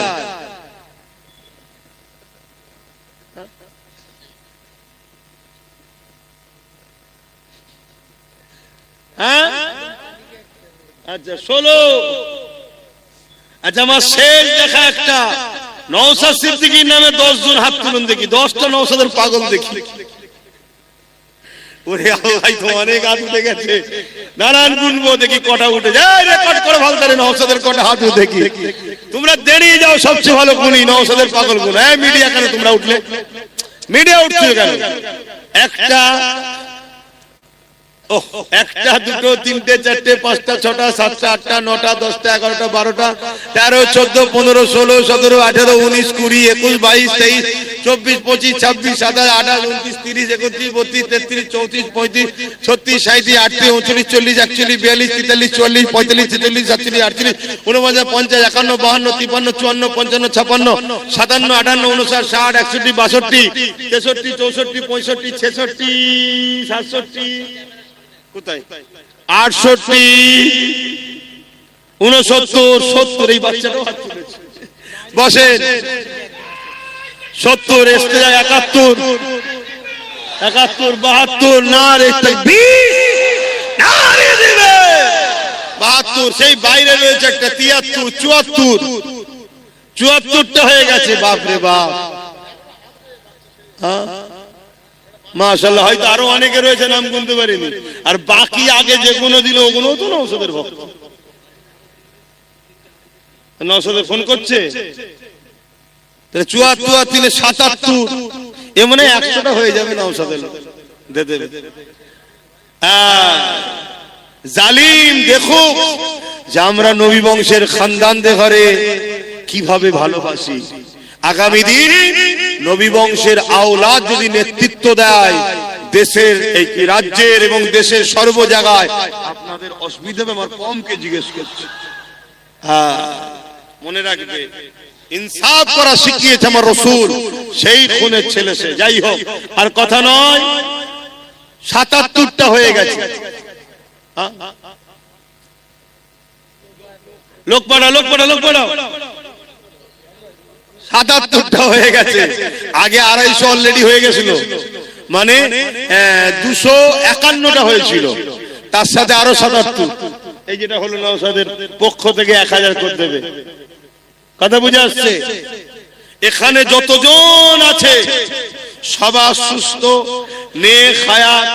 হ্যাঁ, আচ্ছা 16। আচ্ছা, আমার শেষ দেখা একটা, নওশাদ সিদ্দিকীর নামে 10 জন হাত তুলুন দেখি। 10টা নওশাদের পাগল দেখি। ওরে আল্লাহ, তো অনেক হাত উঠে গেছে। নারায়ণ গুনবো দেখি কটা উঠে যায়। রেকর্ড করে ভালো করে নওশাদের কটা হাত উঠে দেখি। তোমরা দেরিয়ে যাও, সবচেয়ে ভালো গুনি নওশাদের পাগল গুণ। হ্যাঁ, মিডিয়া কেন তোমরা উঠলে? মিডিয়া উঠছে কেন? একটা, একটা, দুটো, তিনটে, চারটে, 5টা, 6টা, 7টা, 8টা, 9টা, 10টা, 11টা, 12টা, 13, 14, 15, 16, 17, 18, 19, 20, 21, 22, 23, 24, 25, 26, 27, 28, 29, 30, 31, 32, 33, 34, 35, 36, 37, 38, 39, 40, 41, 42, 43, 44, 45, 46, 47, 48, 49, 50, 51, 52, 53, 54, 55, 56, 57, 58, 59, 60, 61, 62, 63, 64, 65, 66, 67, কোথায় 68, 69, 70। এই বাচ্চাটাও হাত তুলেছে। বসেন। 70, এসতে যায় 71, 72, নারে তাকবীর, নারে দিবে 72। সেই বাইরে রয়েছে একটা 73, 74, 74টা হয়ে গেছে। বাপ রে বাপ, হ্যাঁ মাশাআল্লাহ। হয়তো আরো অনেকে রয়েছে, নাম গুনতে পারিনি। আর বাকি আগে যেগুলো দিল ওগুলো তো নওশাদের ভক্ত। নওশাদের ফোন করছে। তাহলে 74, 3, 77, এ মানে 100টা হয়ে যাবে নওশাদের দে দেবে। জালিম দেখো যে আমরা নবী বংশের খানদানদের ঘরে কিভাবে ভালোবাসি। আগামী দিন নবী বংশের আওলাদ যদি নেতৃত্ব দেয় দেশের, এই রাজ্যের এবং দেশের সর্ব জায়গায়, আপনাদের অসুবিধা হবে? আমার কমকে জিজ্ঞেস করছে। হ্যাঁ, মনে রাখবে, ইনসাফ করা শিখিয়েছে আমার রাসূল, সেই খুনের ছেলে সে। যাই হোক, আর কথা নয়। 77টা হয়ে গেছে। লোক পাড়া, লোক পাড়া, লোক পাড়া। 77টা হয়ে গেছে। আগে 250 অলরেডি হয়ে গেছিল, মানে 251টা হয়েছিল, তার সাথে আরো 77। এই যেটা হলো নওশাদের পক্ষ থেকে 1000 করে দেবে। কথা বুঝে আসছে? এখানে যতজন আছে সবার সুস্থ, নেক হায়াত,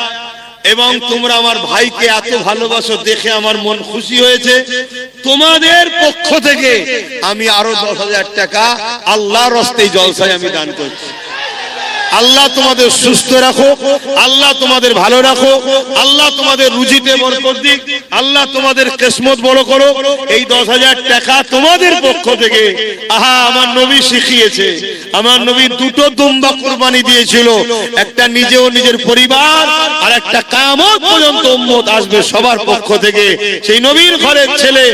এবং তোমরা আমার ভাইকে এত ভালোবাসো দেখে আমার মন খুশি হয়েছে। তোমাদের পক্ষ থেকে আমি আরো 10,000 টাকা আল্লাহর রাস্তায় জলসায় আমি দান করছি। আল্লাহ তোমাদের সুস্থ রাখো, আল্লাহ তোমাদের ভালো রাখো, আল্লাহ তোমাদের রুজিতে বরকত দিক, আল্লাহ তোমাদের কিসমত বড় করো। এই 10,000 টাকা তোমাদের পক্ষ থেকে। আহা, আমার নবী শিখিয়েছে, আমার নবী দুটো দুম্বা কুরবানি দিয়েছিল, একটা নিজে ও নিজের পরিবার, আর একটা কিয়ামত পর্যন্ত উম্মত আসবে সবার পক্ষ থেকে। সেই নবীর ঘরের ছেলে,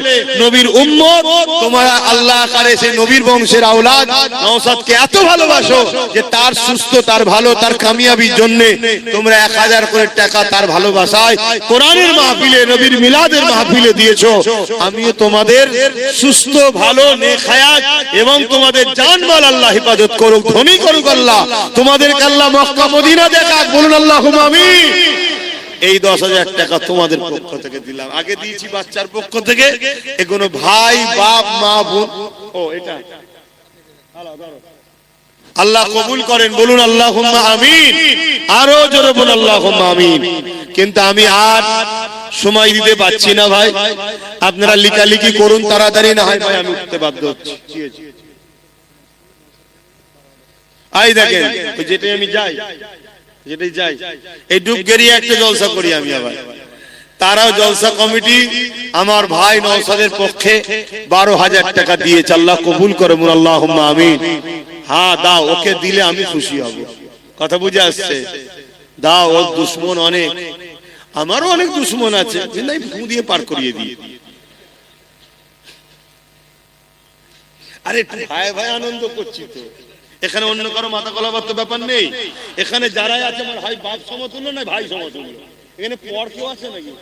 নবীর উম্মত, তোমরা আল্লাহ করে সেই নবীর বংশের আওলাদ নওশাদকে এত ভালোবাসো যে তার সুস্থ, তার ভালো, তার কামিয়াবির জন্য তোমরা 1000 করে টাকা তার ভালোবাসায় কোরআনের মাহফিলে, নবীর মিলাদের মাহফিলে দিয়েছো। আমিও তোমাদের সুস্থ, ভালো, নেক হায়াত এবং তোমাদের জানমাল আল্লাহ হেফাজত করুক, ধনী করুক আল্লাহ, তোমাদেরকে আল্লাহ মক্কা মদিনা দেখাক, বলুন আল্লাহুম্মা আমিন। এই 10,000 টাকা তোমাদের পক্ষ থেকে দিলাম। আগে দিয়েছি বাচ্চার পক্ষ থেকে, এগুলো ভাই, বাপ, মা, বোন। ও এটা আল্লাহ কবুল করেন, বলুন আল্লাহুম্মা আমিন। আরো জোরে বলুন আল্লাহুম্মা আমিন। কিন্তু আমি আর সময় দিতে পারছি না ভাই, আপনারা লিখালিখি করুন তাড়াতাড়ি, না হয় ভাই আমি উঠতে বাধ্য হচ্ছি। আই দেখেন যেটাই আমি যাই, যেটাই যাই, এই ডুবগেরিয়া একটা জলসা করি আমি। আবার তারাও জলসা কমিটি আমার ভাই নওশাদের পক্ষে 12,000 টাকা দিয়েছে। আল্লাহ কবুল করে, বলুন আল্লাহুম্মা আমিন। হ্যাঁ দাও, ওকে দিলে আমি খুশি হব। কথা বুঝে আসছে? দাও, ওর দুশ্মন অনেক, আমারও অনেক দুশ্মন আছে, কিন্তু আমি ফু দিয়ে পার করিয়ে দিই। আরে ভাই ভাই আনন্দ করছি তো, এখানে অন্য কারো মাথা গলাবার তো ব্যাপার নেই। এখানে যারাই আছে আমার ভাই বাপ সমতুল্য, না ভাই সমতুল্য। এখানে পর কেউ আছে নাকি?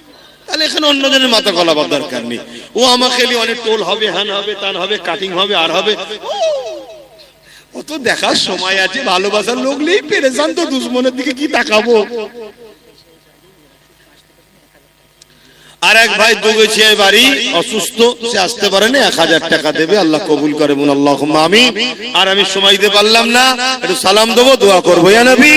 তাহলে এখানে অন্যজনের মাথা গলাবার দরকার নেই। ও আমাকে অনেক টোল হবে, হ্যান হবে, তান হবে, কাটিং হবে, আর হবে, ও তো দেখার সময় আছে। ভালোবাসার লোক নেই, পেরেশান তো, দুশ্মনের দিকে কি তাকাবো। আর এক ভাই দুগেছিয়া বাড়ি, অসুস্থ, সে আসতে পারে না, 1000 টাকা দেবে। আল্লাহ কবুল করে, বলুন আল্লাহুম্মা আমিন। আর আমি সময় দিতে পারলাম না, একটু সালাম দেবো, দোয়া করবো, ইয়া নবী।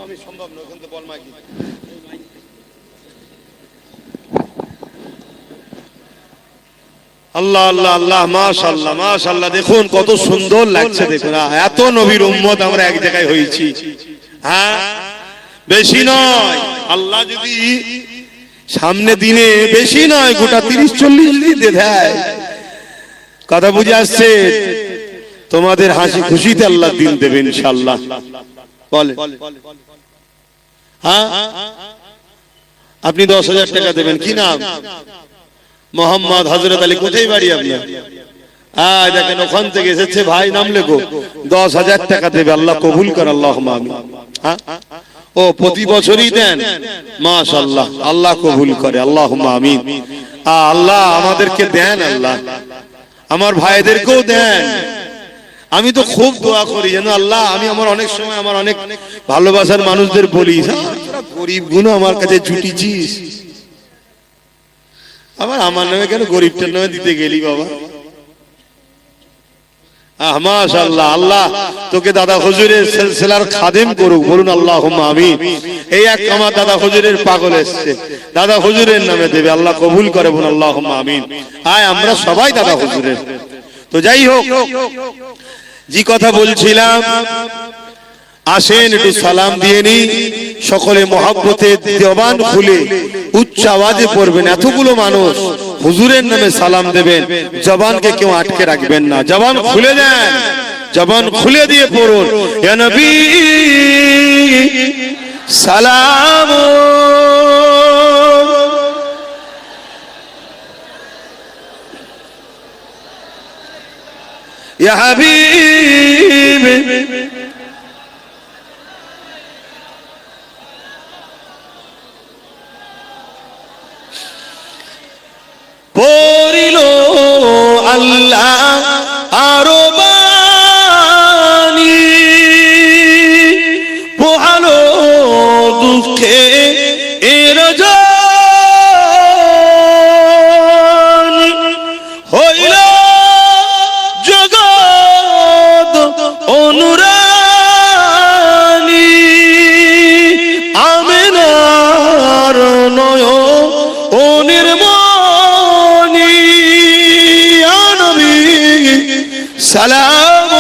আমি সম্ভব নয়, কিন্তু বল মাগি। আল্লাহ আল্লাহ আল্লাহ, মাশাআল্লাহ মাশাআল্লাহ, দেখুন কত সুন্দর লাগছে। দেখুন এত নবীর উম্মত আমরা এক জায়গায় হয়েছি। হ্যাঁ, বেশি নয়, আল্লাহ যদি সামনে দিনে বেশি নয়, গোটা 30-40 দিতে দেয়। কথা বুঝে আসছে? তোমাদের হাসি খুশিতে আল্লাহ দিন দেবে ইনশাআল্লাহ। বলে হ্যাঁ, আপনি 10,000 টাকা দেবেন। কি নাম? মোহাম্মদ হযরত আলী। কোথায় বাড়ি আপনার? দেখেন ওখান থেকে এসেছে ভাই, নাম লেখো, 10,000 টাকা দেবে। আল্লাহ কবুল করে, আল্লাহুম্মা আমিন। ও প্রতি বছরই দেন? মাশাআল্লাহ, আল্লাহ কবুল করে, আল্লাহুম্মা আমিন। আল্লাহ আমাদেরকে দেন, আল্লাহ আমার ভাইদেরকেও দেন। আমি তো খুব দোয়া করি যেন আল্লাহ, আমি আমার অনেক সময় আমার অনেক ভালোবাসার মানুষদের বলি, গরিব গুলো আমার কাছে জুটিছিস, আবার আমার নামে কেন গরিবটার নামে দিতে গেলি বাবা। মাশাআল্লাহ, আল্লাহ তোকে দাদা হুজুরের সিলসিলার খাদেম করুক, বলুন আল্লাহুম্মা আমিন। এই এক আমার দাদা হুজুরের পাগল এসেছে, দাদা হুজুরের নামে দেবে, আল্লাহ কবুল করে, বলুন আল্লাহুম্মা আমিন। আমরা সবাই দাদা হুজুরের। তো যাই হোক, যে কথা বলছিলাম, আসেন একটু সালাম দিয়ে নি, সকলে মহব্বতে জবান খুলে উচ্চ আওয়াজে পড়বেন। এতগুলো মানুষ হুজুরের নামে সালাম দেবেন, জবানকে কেউ আটকে রাখবেন না, জবান খুলে দেন, জবান খুলে দিয়ে পড়ুন, ইয়া নবী সালাম, ইয়া হাবিব পড়িল আল্লাহ আরো বাণী, পোহালো দুঃখে এর জনি, সালাম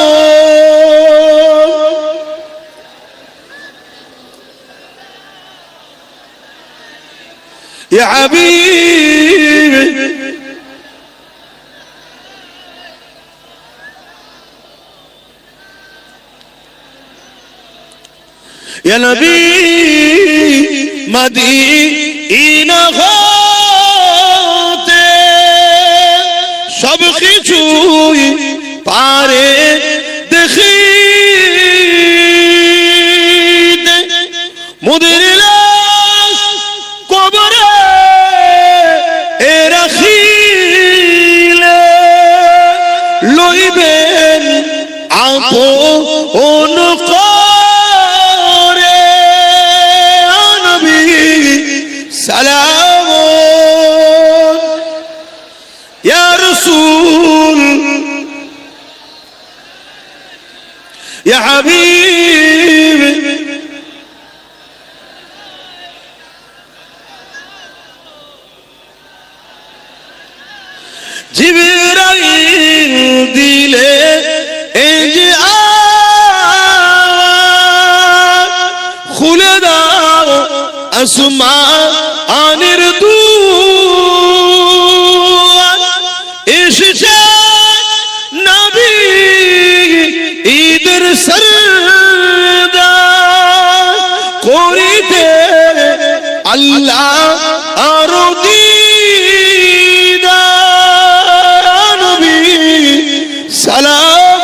ইয়া হাবিব ইয়া নবী মদিনা হতে সব কিছুই পারে দেখিতে মোদের লাশ কবরে রাখিলে লইবেন আপন করে নবী সালাম ইয়া রাসূল ইয়া হাবিব জিবরাইল দিলে এই যে খুলে দাও আসমানের দুয়ার এসেছে নবী ঈদের সরদার করিতে আল্লাহ আরো দিদার নবী সালাম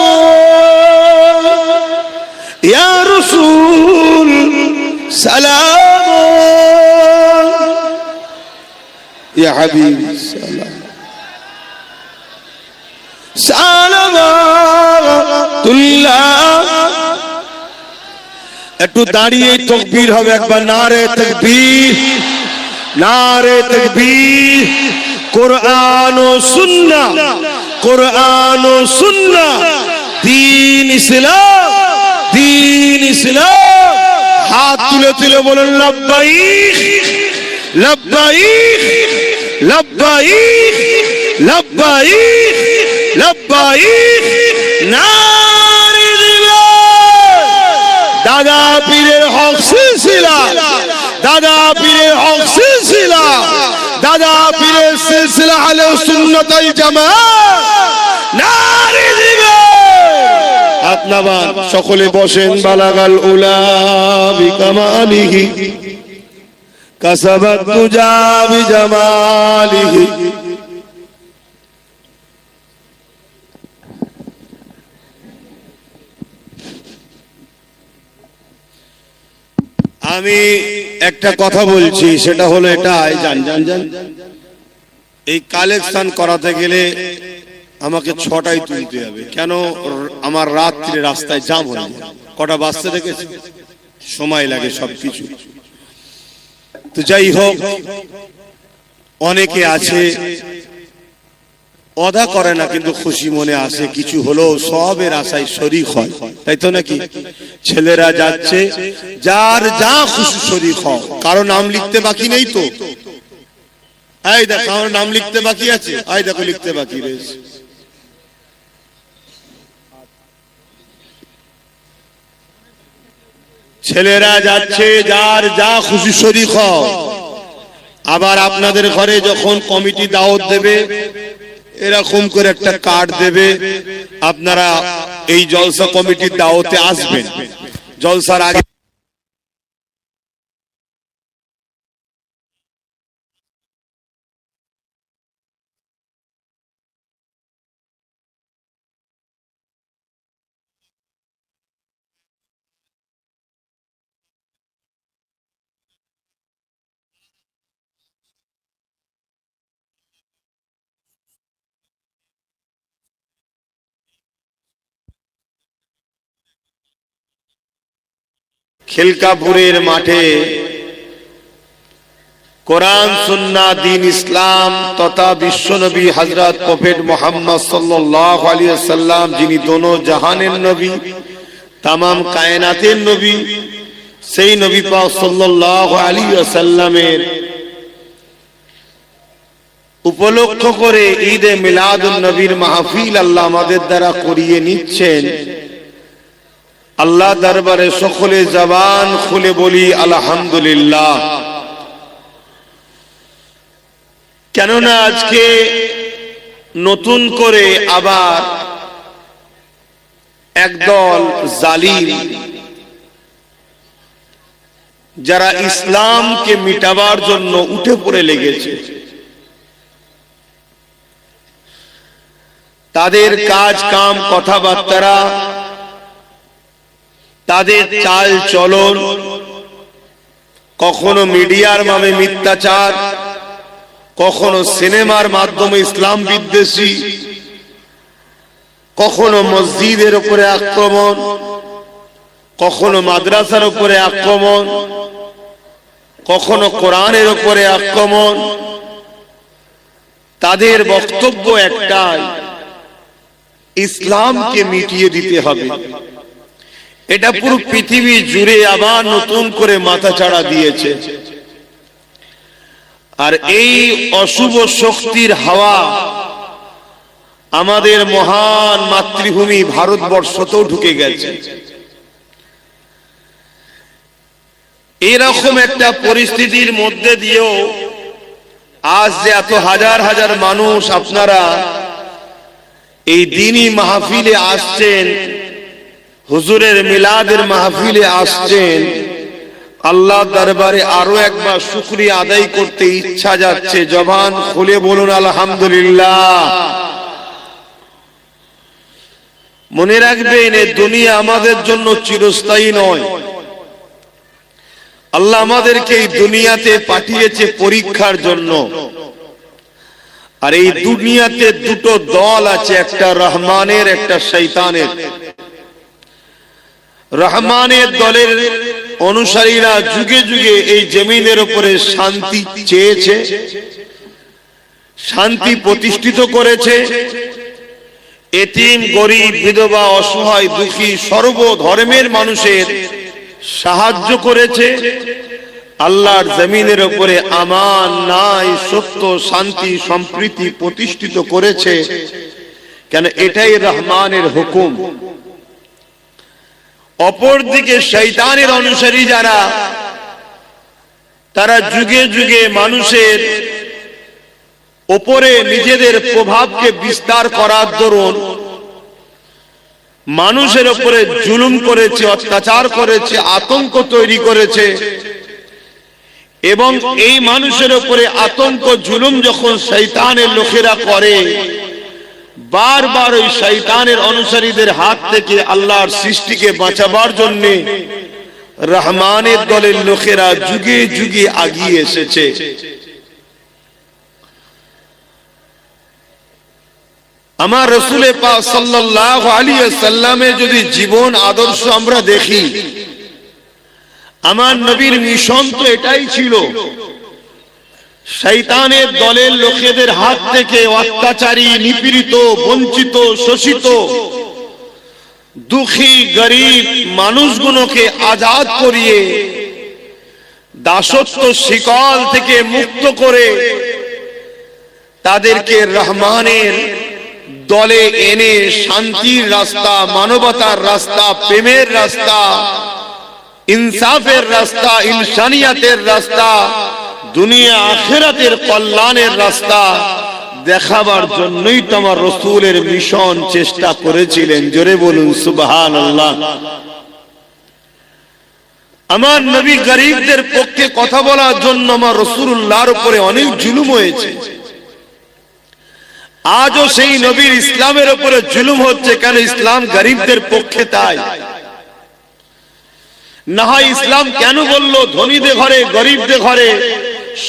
ইয়া রাসূল সালাম ইয়া হাবিব সালাম সালামাতুল্লাহ একটু দাঁড়িয়ে তাকবীর হবে একবার নারে তাকবীর নারে তাকবীর কুরআন ও সুন্নাহ কুরআন ও সুন্নাহ দ্বীন ইসলাম হাত তুলে তুলে বলেন লাব্বাইক লাব্বাইক লাব্বাইক লাব্বাইক লাব্বাইক নারে দিবে দাদা পীরের হক সিলসিলা দাদা পীরের হক সিলসিলা দাদা পীরের সিলসিলা আহলে সুন্নাত ওয়াল জামাত নারে দিবে আপনারা সকলে বসেন বালাগাল উলা বিকামালিহি কাসাবাত তুজা বিজামালিহি আমি একটা কথা বলছি সেটা হলো এটাই জান এই কালেকশন করাতে গেলে আমাকে 6টায় তুলতে হবে কেন আমার রাত্রে রাস্তায় জ্যাম হয়ে যায় কটা বাজতে দেখেছি সময় লাগে সবকিছু তো যাই হোক অনেকে আছে অদা করে না কিন্তু খুশি মনে আসে কিছু হলো সবের আশায় শরীক হয় তাই তো নাকি ছেলেরা যাচ্ছে যার যা খুশি শরীক হয় কারো নাম লিখতে বাকি নেই তো এই দেখ কারো নাম লিখতে বাকি আছে এই দেখো লিখতে বাকি রয়েছে ছেলেরা যাচ্ছে যার যা খুশি শরীক হয় আবার আপনাদের ঘরে যখন কমিটি দাওয়াত দেবে এরকম করে একটা কার্ড দেবে আপনারা এই জলসা কমিটির দাওয়াতে আসবেন জলসার আগে খিলকাপুরের মাঠে কোরআন সুন্নাহ দ্বীন ইসলাম তথা বিশ্বনবী হযরত প্রফেট মুহাম্মদ সাল্লাল্লাহু আলাইহি ওয়াসাল্লাম যিনি দোনো জাহানের নবী तमाम কায়নাতের নবী সেই নবী পাক সাল্লাল্লাহু আলাইহি ওয়াসাল্লামের উপলক্ষ করে ঈদে মিলাদুন নবীর মাহফিল আল্লাহ আমাদের দ্বারা করিয়ে নিচ্ছেন। আল্লাহ দরবারে সকলে জবান খুলে বলি আলহামদুলিল্লাহ। কেননা আজকে নতুন করে আবার একদল জালিম যারা ইসলামকে মিটাবার জন্য উঠে পড়ে লেগেছে, তাদের কাজ কাম কথাবার্তা, তাদের চাল চলন, কখনো মিডিয়ার নামে মিথ্যাচার, কখনো সিনেমার মাধ্যমে ইসলাম বিদ্বেষী, কখনো মসজিদের উপরে আক্রমণ, কখনো মাদ্রাসার উপরে আক্রমণ, কখনো কোরআনের উপরে আক্রমণ। তাদের বক্তব্য একটাই, ইসলামকে মিটিয়ে দিতে হবে। এটা পুরো পৃথিবী জুড়ে আবার নতুন করে মাথাচাড়া দিয়েছে। আর এই অশুভ শক্তির হাওয়া আমাদের মহান মাতৃভূমি ভারতবর্ষতেও ঢুকে গেছে। এরকম একটা পরিস্থিতির মধ্যে দিয়েও আজ যে এত হাজার হাজার মানুষ আপনারা এই দিনই মাহফিলে আসছেন, হুজুরের মিলাদের মাহফিলে আসছেন, আল্লাহ দরবারে আরো একবার শুকরিয়া আদায় করতে ইচ্ছা যাচ্ছে। জবান খুলে বলুন আলহামদুলিল্লাহ। মনে রাখবেন, এই দুনিয়া আমাদের জন্য চিরস্থায়ী নয়। আল্লাহ আমাদেরকে এই দুনিয়াতে পাঠিয়েছে পরীক্ষার জন্য। আর এই দুনিয়াতে দুটো দল আছে, একটা রহমানের, একটা শয়তানের। রহমানের দলের অনুসারীরা যুগে যুগে এই জমিনের উপরে শান্তি চেয়েছে, শান্তি প্রতিষ্ঠিত করেছে, এতিম গরিব বিধবা অসহায় দুঃখী সর্বধর্মের মানুষের সাহায্য করেছে। আল্লাহর জমিনের উপরে আমান, ন্যায়, সত্য, শান্তি, সম্প্রীতি প্রতিষ্ঠিত করেছে। কেন? এটাই রহমানের হুকুম। অপরদিকে শয়তানের অনুসারী যারা, তারা যুগে যুগে মানুষের উপরে নিজেদের প্রভাবকে বিস্তার করার দরুন মানুষের উপরে জুলুম করেছে, অত্যাচার করেছে, আতঙ্ক তৈরি করেছে। এবং এই মানুষের উপরে আতঙ্ক জুলুম যখন শয়তানের লোকেরা করে, বারবার ওই শয়তানের অনুসারীদের হাত থেকে আল্লাহর সৃষ্টিকে বাঁচাবার জন্য রহমানের দলের লোকেরা যুগে যুগে আগিয়ে এসেছে। আমার রাসূল পাক সাল্লাল্লাহু আলাইহি ওয়াসাল্লামের যদি জীবন আদর্শ আমরা দেখি, আমার নবীর মিশন তো এটাই ছিল, শয়তানের দলের লোকেদের হাত থেকে অত্যাচারী, নিপীড়িত, বঞ্চিত, শোষিত, দুঃখী গরিব মানুষগুলোকে আজাদ করিয়ে দাসত্ব শিকল থেকে মুক্ত করে তাদেরকে রহমানের দলে এনে শান্তির রাস্তা, মানবতার রাস্তা, প্রেমের রাস্তা, ইনসাফের রাস্তা, ইনসানিয়াতের রাস্তা, দুনিয়া আখিরাতের কল্যাণের রাস্তা দেখাবার জন্যই তো আমার রাসূলের মিশন চেষ্টা করেছিলেন। জোরে বলুন সুবহানাল্লাহ। আমার নবী গরিবদের পক্ষে কথা বলার জন্য আমার রাসূলুল্লাহর উপরে অনেক জুলুম হয়েছে। আজও সেই নবীর ইসলামের উপরে জুলুম হচ্ছে। কেন? ইসলাম গরিবদের পক্ষে। তাই না হয় ইসলাম কেন বলল ধনীদের ঘরে গরিবদের ঘরে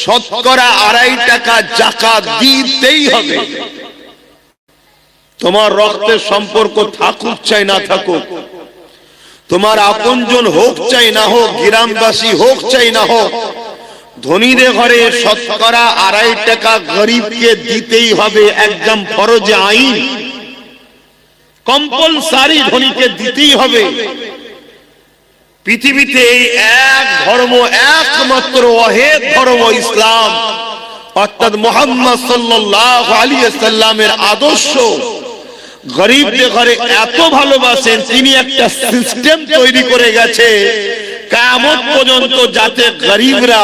শতকরা 2.5 টাকা যাকাত দিতেই হবে? তোমার রক্তের সম্পর্ক থাকুক চাই না থাকুক, তোমার আপনজন হোক চাই না হোক, গ্রামবাসী হোক চাই না হোক, ধনীদের ঘরে শতকরা 2.5 টাকা গরিবকে দিতেই হবে। একদম ফরজে আইন, কম্পালসারি ধনীকে দিতেই হবে। পৃথিবীতে এই এক ধর্ম, একমাত্র ওয়াহিদ ধর্ম ইসলাম, অর্থাৎ মুহাম্মদ সাল্লাল্লাহু আলাইহি সাল্লামের আদর্শ গরিবদের ঘরে এত ভালোবাসেন, তিনি একটা সিস্টেম তৈরি করে গেছে কিয়ামত পর্যন্ত, যাতে গরিবরা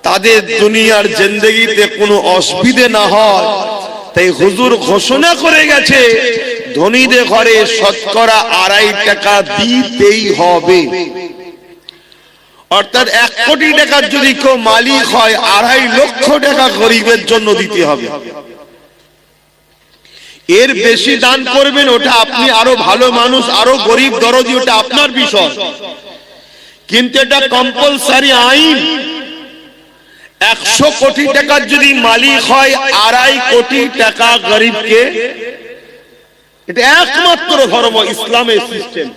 তাদের দুনিয়ার জিন্দেগিতে কোনো অসুবিধা না হয়। তাই হুজুর ঘোষণা করে গেছে ধনীদের ঘরে শতকরা 2.5 টাকা দিতেই হবে। অর্থাৎ 1 কোটি টাকার যদি কেউ মালিক হয়, 2.5 লক্ষ টাকা গরিবের জন্য দিতে হবে। এর বেশি দান করবেন, ওটা আপনি আরো ভালো মানুষ, আরো গরিব দরদি, ওটা আপনার বিষয়, কিন্তু এটা কম্পালসারি আইন। 100 কোটি টাকার যদি মালিক হয়, 2.5 কোটি টাকা গরিবকে, এটা একমাত্র ধর্ম ইসলামের সিস্টেম।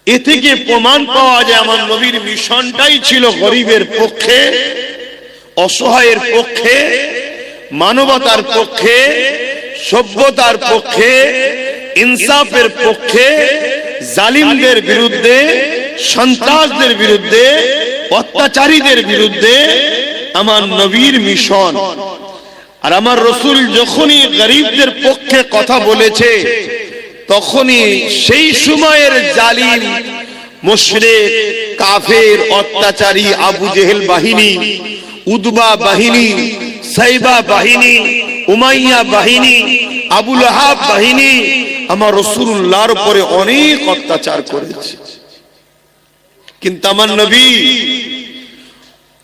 এ থেকে প্রমাণ পাওয়া যায় আমার নবীর মিশনটাই ছিল গরিবের পক্ষে, অসহায়ের পক্ষে, মানবতার পক্ষে, সভ্যতার পক্ষে, ইনসাফের পক্ষে, জালিমদের বিরুদ্ধে, সন্ত্রাসদের বিরুদ্ধে, অত্যাচারীদের বিরুদ্ধে আমার নবীর মিশন। আর আমার রাসূল যখনই গরিবদের পক্ষে কথা বলেছে, তখনই সেই সময়ের জালিম, মুশরিক, কাফের, অত্যাচারী আবু জেহেল বাহিনী, উদবা বাহিনী, সাইবা বাহিনী, উমাইয়া বাহিনী, আবু লাহাব বাহিনী আমার রাসূলুল্লাহর উপরে অনেক অত্যাচার করেছে। কিন্তু আমার নবী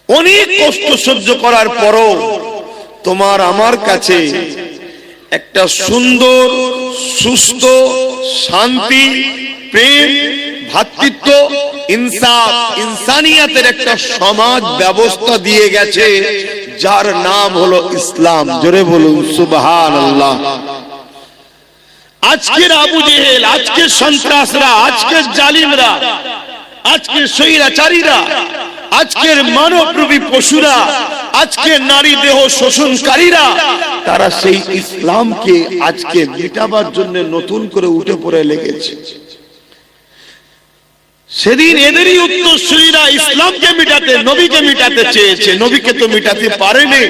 অনেক কষ্ট সহ্য করার পরও তোমার আমার কাছে একটা সুন্দর, সুস্থ, শান্তি, প্রেম, ভ্রাতৃত্ব, ইনসাফ, ইনসানিয়াতের একটা সমাজ ব্যবস্থা দিয়ে গেছে, যার নাম হলো ইসলাম। জোরে বলুন সুবহানাল্লাহ। আজকের আবু জেহেল, আজকের সন্ত্রাসরা, আজকের জালিমরা, আজকের স্বৈরাচারীরা, আজকের মানবরূপী পশুরা, আজকের নারী দেহ শোষণকারীরা, তারা সেই ইসলামকে আজকে মেটাবার জন্য নতুন করে উঠে পড়ে লেগেছে। সেদিন এদেরই উত্তরসূরিরা ইসলামকে মিটাতে, নবীকে মিটাতে চেয়েছে, নবীকে তো মিটাতে পারেনি।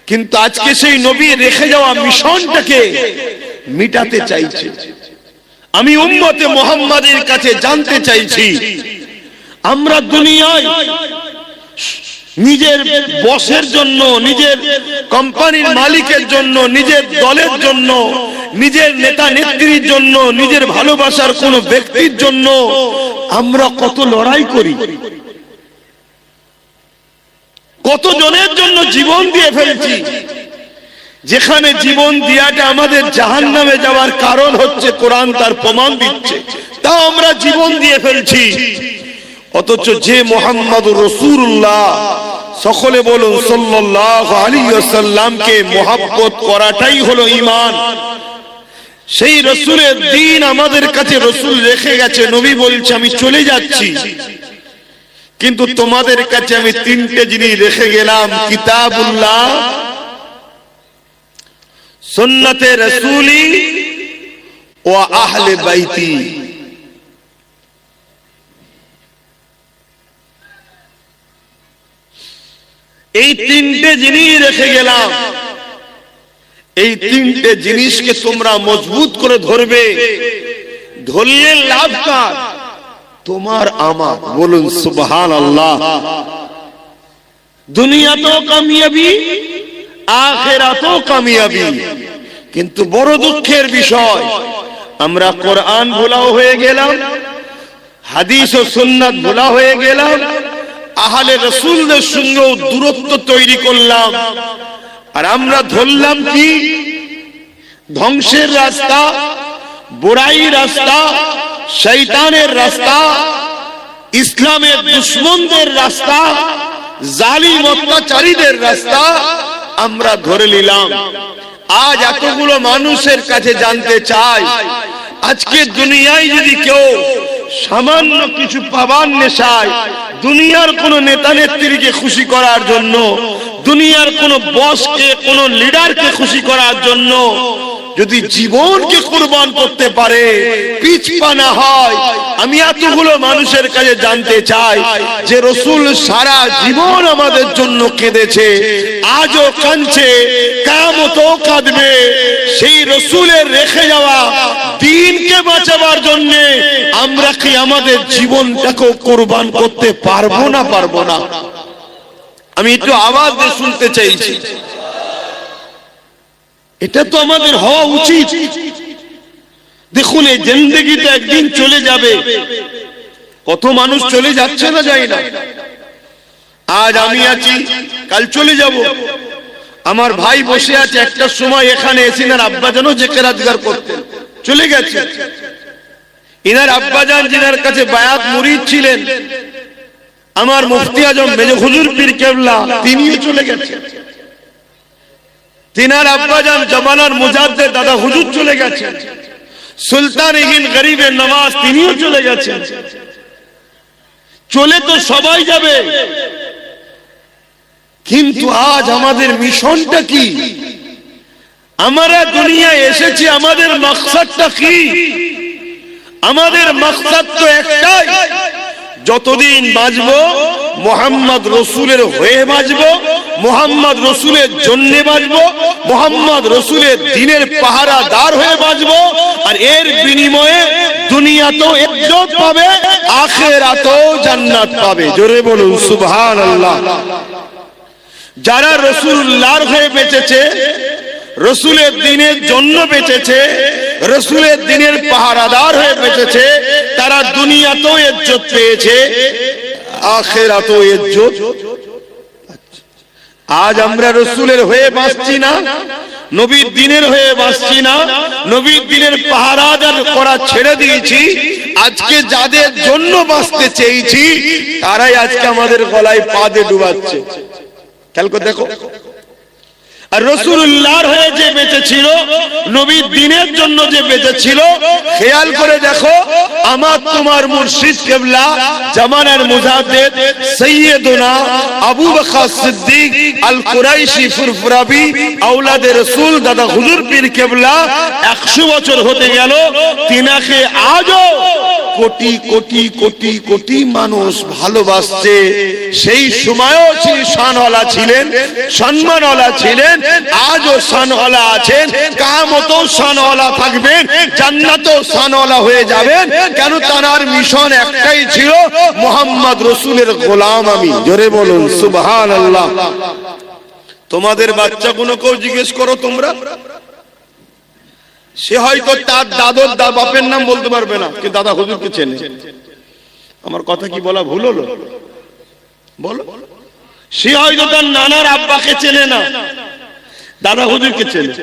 কিন্তু আজকে সেই নবী রেখে যাওয়া মিশনটাকে মিটাতে চাইছে। আমি উম্মতে মুহাম্মাদের কাছে জানতে চাইছি, আমরা দুনিয়ায় নিজের বসের জন্য, নিজের কোম্পানির মালিকের জন্য, নিজের দলের জন্য, নিজের নেতা নেত্রীর জন্য, নিজের ভালোবাসার কোন ব্যক্তির জন্য আমরা কত লড়াই করি, কত জনের জন্য জীবন দিয়ে ফেলছি, যেখানে জীবন দিয়াটা আমাদের জাহান্নামে যাওয়ার কারণ হচ্ছে, কোরআন তার প্রমাণ দিচ্ছে, তাও আমরা জীবন দিয়ে ফেলছি। অথচ যে মুহাম্মদুর রাসূলুল্লাহ, সকলে বলুন সাল্লাল্লাহু আলাইহি ওয়াসাল্লামকে মুহাব্বত করাটাই হলো ঈমান। সেই রাসূলের দ্বীন আমাদের কাছে রাসূল রেখে গেছে। নবী বলছে আমি চলে যাচ্ছি, কিন্তু তোমাদের কাছে আমি 3টে জিনিস রেখে গেলাম, কিতাবুল্লাহ, সুন্নতে রাসূলি ও আহলে বাইতি। এই 3টে জিনিস রেখে গেলাম। এই 3টে জিনিসকে তোমরা মজবুত করে ধরবে। ধরলে লাভ কার? তোমার আমার। বলুন সুবহানাল্লাহ। দুনিয়াতেও কামিয়াবি, আখিরাতেও কামিয়াবি। কিন্তু বড় দুঃখের বিষয়, আমরা কোরআন ভোলাও হয়ে গেলাম, হাদিস ও সুন্নাত ভোলা হয়ে গেলাম, আহলে রাসূলদের সঙ্গেও দূরত্ব তৈরি করলাম। আর আমরা ধরলাম কি? ধ্বংসের রাস্তা, বুরাইর রাস্তা, শয়তানের রাস্তা, ইসলামের দুশমনদের রাস্তা, জালিম অত্যাচারীদের রাস্তা আমরা ধরে নিলাম। আজ এতগুলো মানুষের কাছে জানতে চাই, আজকে দুনিয়ায় যদি কেউ সামান্য কিছু পাবার নেশায়, দুনিয়ার কোন নেতা নেত্রীকে খুশি করার জন্য, দুনিয়ার কোন বসকে, কোন লিডারকে খুশি করার জন্য যদি জীবনকে কুরবান করতে পারে পিছপা না হয়। আমি এতগুলো মানুষের কাছে জানতে চাই যে রাসূল সারা জীবন আমাদের জন্য কেঁদেছে, আজও কাঁদছে, কিয়ামতেও কাঁদবে। সেই রাসূলের রেখে যাওয়া দ্বীনকে বাঁচাবার জন্য আমরা কি আমাদের জীবনটাকে কুরবান করতে পারবো না পারবো না? আমি একটু আওয়াজ দিয়ে শুনতে চাইছি। এটা তো আমাদের হওয়া উচিত। দেখুন, এই জিন্দেগিটা একদিন চলে যাবে। কত মানুষ চলে যাচ্ছে না, যায় না। আজ আমি আছি, কাল চলে যাব। আমার ভাই বসে আছে, একটা সময় এখানে এসে ইনার আব্বাজানও যে কেরাতগার করতেন, চলে গেছে। ইনার আব্বাজান যিনার কাছে বায়াত মুরিদ ছিলেন, আমার মুফতি আজম মেজো হুজুর পীর কেবলা, তিনিও চলে গেছেন। তিনার আব্বাজান জামানার মুজাদ্দেদ দাদা হুজুর চলে গেছেন। সুলতান হিন্দ গরিবের নওয়াজ, তিনিও চলে গেছেন। চলে তো সবাই যাবে, কিন্তু আজ আমাদের মিশনটা কি? আমরা দুনিয়ায় এসেছি, আমাদের মাকসাদটা কি? আমাদের মাকসাদ তো একটাই, যতদিন বাঁচবো মুহাম্মদ রাসূলের হয়ে বাঁচবো, মুহাম্মদ রাসূলের জন্য বাঁচবো, মুহাম্মদ রাসূলের দ্বীনের পাহারাদার হয়ে বাঁচবো। আর এর বিনিময়ে দুনিয়াতেও ইজ্জত পাবে, আখিরাতেও জান্নাত পাবে। জোরে বলুন সুবহানাল্লাহ। যারা রাসূলুল্লাহর হয়ে বেঁচেছে, রাসূলের দ্বীনের জন্য বেঁচেছে, রাসূলের দ্বীনের পাহারাদার হয়ে বেঁচেছে, তারা দুনিয়াতেও ইজ্জত পেয়েছে, আখিরাতেও ইজ্জত। আজ আমরা রাসূলের হয়ে বাঁচছি না, নবীর দ্বীনের হয়ে বাঁচছি না, নবীর দ্বীনের পাহারাদার করা ছেড়ে দিয়েছি। আজকে যাদের জন্য বাঁচতে চেয়েছি, তারাই আজকে আমাদের গলায় পা দিয়ে ডুবাচ্ছে। খেয়াল করে দেখো। আর রাসূলুল্লাহর হয়ে যে বেঁচে ছিল, নবীর দ্বীনের জন্য যে বেঁচে ছিল, খেয়াল করে দেখো, আমার তোমার মুর্শিদ কেবলা জামানার মুজাদ্দেদ সাইয়্যিদুনা আবু বকর সিদ্দিক আল কুরাইশি ফুরফুরাবি আওলাদে রাসূল দাদা হুজুর পীর কেবলা 100 বছর হতে গেল, তিনাকে আজও কোটি কোটি কোটি কোটি মানুষ ভালোবাসছে। সেই সময়ও তিনি শানওয়ালা ছিলেন, সম্মানওয়ালা ছিলেন, আজও শানওয়ালা আছেন, কিয়ামতেও শানওয়ালা থাকবেন, জান্নাতেও শানওয়ালা হয়ে যাবেন। কেন? তার মিশন একটাই ছিল, মুহাম্মদ রাসূলের গোলাম আমি। জোরে বলুন সুবহানাল্লাহ। তোমাদের বাচ্চাগুলোকেও জিজ্ঞেস করো তোমরা, সে হয়তো তার দাদর বাপের নাম বলতে পারবে না, কিন্তু দাদা হুজুরকে চেনে। আমার কথা কি বলা ভুল হলো? বলো। সে হয়তো তার নানার আব্বাকে চেনে না, दादा हुजूर के चले।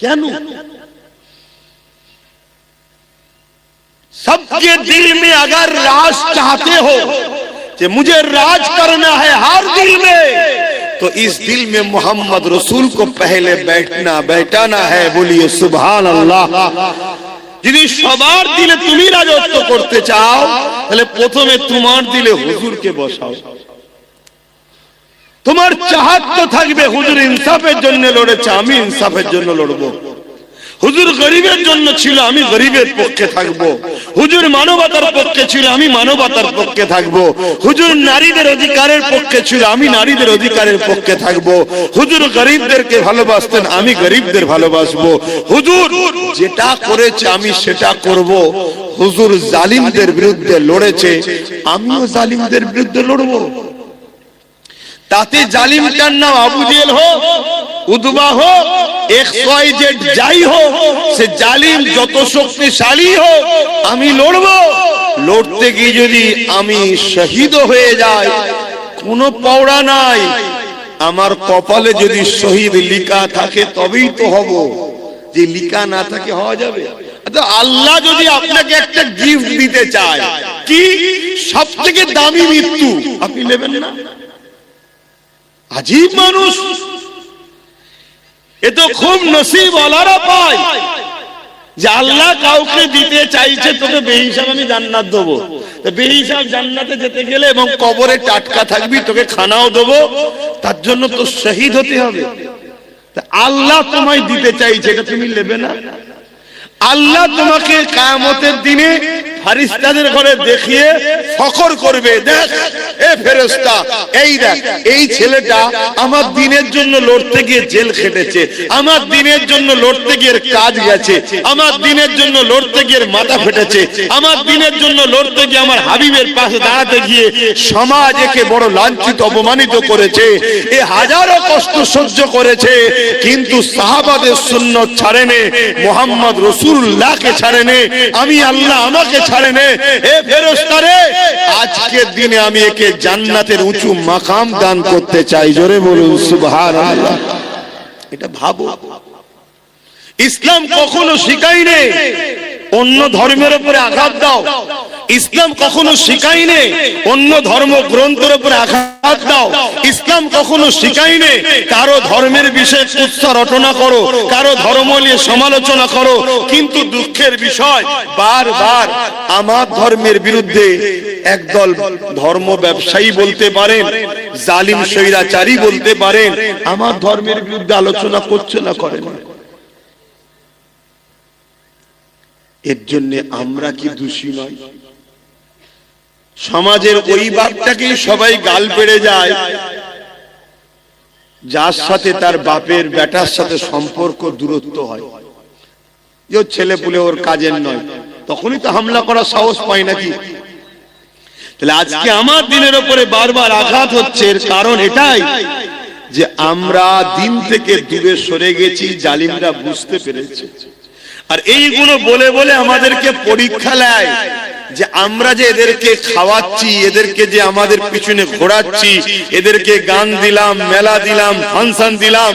क्या सबके दिल में अगर राज चाहते हो कि मुझे राज करना है हर दिल में, तो इस दिल में मोहम्मद रसूल को पहले बैठाना है। बोलिए सुभान अल्लाह। যদি সবার দিলে তুমি রাজত্ব করতে চাও, তাহলে প্রথমে তোমার দিলে হুজুরকে বসাও। তোমার চাহত তো থাকবে হুজুর ইনসাফের জন্য লড়েছে, আমি ইনসাফের জন্য লড়বো। হুজুর গরিবের জন্য ছিল, আমি গরিবের পক্ষে থাকবো। হুজুর মানবতার পক্ষে ছিল, আমি মানবতার পক্ষে থাকবো। হুজুর নারীদের অধিকারের পক্ষে ছিল, আমি নারীদের অধিকারের পক্ষে থাকবো। হুজুর গরিবদেরকে ভালোবাসতেন, আমি গরিবদের ভালোবাসবো। হুজুর যেটা করেছে আমি সেটা করব। হুজুর জালিমদের বিরুদ্ধে লড়েছে, আমিও জালিমদের বিরুদ্ধে লড়বো। তাতে জালিমটার নাম আবু জেহেল হোক, উতবা হোক, XYZ যাই হোক, সে জালিম যত শক্তিশালী হোক, আমি লড়বো। লড়তে গিয়ে যদি আমি শহীদ হয়ে যাই, কোনো পাওড়া নাই। আমার কপালে যদি শহীদ লিখা থাকে তবেই তো হব, যে লিখা না থাকে হওয়া যাবে? আল্লাহ যদি আপনাকে একটা গিফট দিতে চায়, কি সবথেকে দামি মৃত্যু, আপনি নেবেন না? अजीब मानुष, ये तो खूब नसीब वालारा पाय যে আল্লাহ কাউকে দিতে চাইছে তোকে বেহিসাব আমি জান্নাত দেব। তো বেহিসাব জান্নাতে যেতে গেলে এবং কবরে টাটকা থাকবি, তোকে খানাও দেব, তার জন্য তো শহীদ হতে হবে। আল্লাহ তোমায় দিতে চাইছে, এটা তুমি নেবে না? আল্লাহ তোমাকে কিয়ামতের দিনে ফেরেশতাদের ঘরে দেখিয়ে ফখর করবে, দেখ এ ফেরেশতা, এই দেখ এই ছেলেটা আমার দিনের জন্য লড়তে গিয়ে জেল খেটেছে, আমার দিনের জন্য লড়তে গিয়ে কাজ গেছে, আমার দিনের জন্য লড়তে গিয়ে মাথা ফেটেছে, আমার দিনের জন্য লড়তে গিয়ে আমার হাবিবের পাশে দাঁড়াতে গিয়ে সমাজ একে বড় লাঞ্ছিত অপমানিত করেছে, এ হাজারো কষ্ট সহ্য করেছে, কিন্তু সাহাবাদের সুন্নাত ছাড়েনি, মুহাম্মদ রাসূলুল্লাহকে ছাড়েনি, আমি আল্লাহ আমাকে ছাড়েনি। এ ফেরেশতারে, আজকের দিনে আমি একে জান্নাতের উঁচু মাকাম দান করতে চাই, জোরে বলুন সুবহানাল্লাহ। এটা ভাবো, ইসলাম কখনো শিখায়নি অন্য ধর্মের উপরে আঘাত দাও, ইসলাম কখনো শিখায়নি অন্য ধর্ম গ্রন্থের উপরে আঘাত দাও, ইসলাম কখনো শিখায়নি কারো ধর্মের বিষয়ে কুৎসা রটনা করো, কারো ধর্ম নিয়ে সমালোচনা করো। কিন্তু দুঃখের বিষয়, বারবার আমার ধর্মের বিরুদ্ধে একদল ধর্ম ব্যবসায়ী বলতে পারেন, জালিম স্বৈরাচারী বলতে পারেন, আমার ধর্মের বিরুদ্ধে আলোচনা করছে না, করে না। এর জন্য আমরা কি দোষী নয়? সমাজের ওই বাপটাকেই সবাই গাল পেড়ে যায় যার সাথে তার বাপের বেটার সাথে সম্পর্ক দূরত্ব হয়, যে ছেলে পুলে ওর কাজের নয়, তখনই তো হামলা করার সাহস পায় নাকি? তাহলে আজকে আমার দিনের উপরে বারবার আঘাত হচ্ছে, এর কারণ এটাই যে আমরা দিন থেকে দূরে সরে গেছি, জালিমরা বুঝতে পেরেছে। আর এইগুলো বলে বলে আমাদেরকে পরীক্ষা নেয় যে আমরা যে এদেরকে খাওয়াচ্ছি, এদেরকে যে আমাদের পিছনে ঘোরাচ্ছি, এদেরকে গান দিলাম, মেলা দিলাম, ফাংশন দিলাম,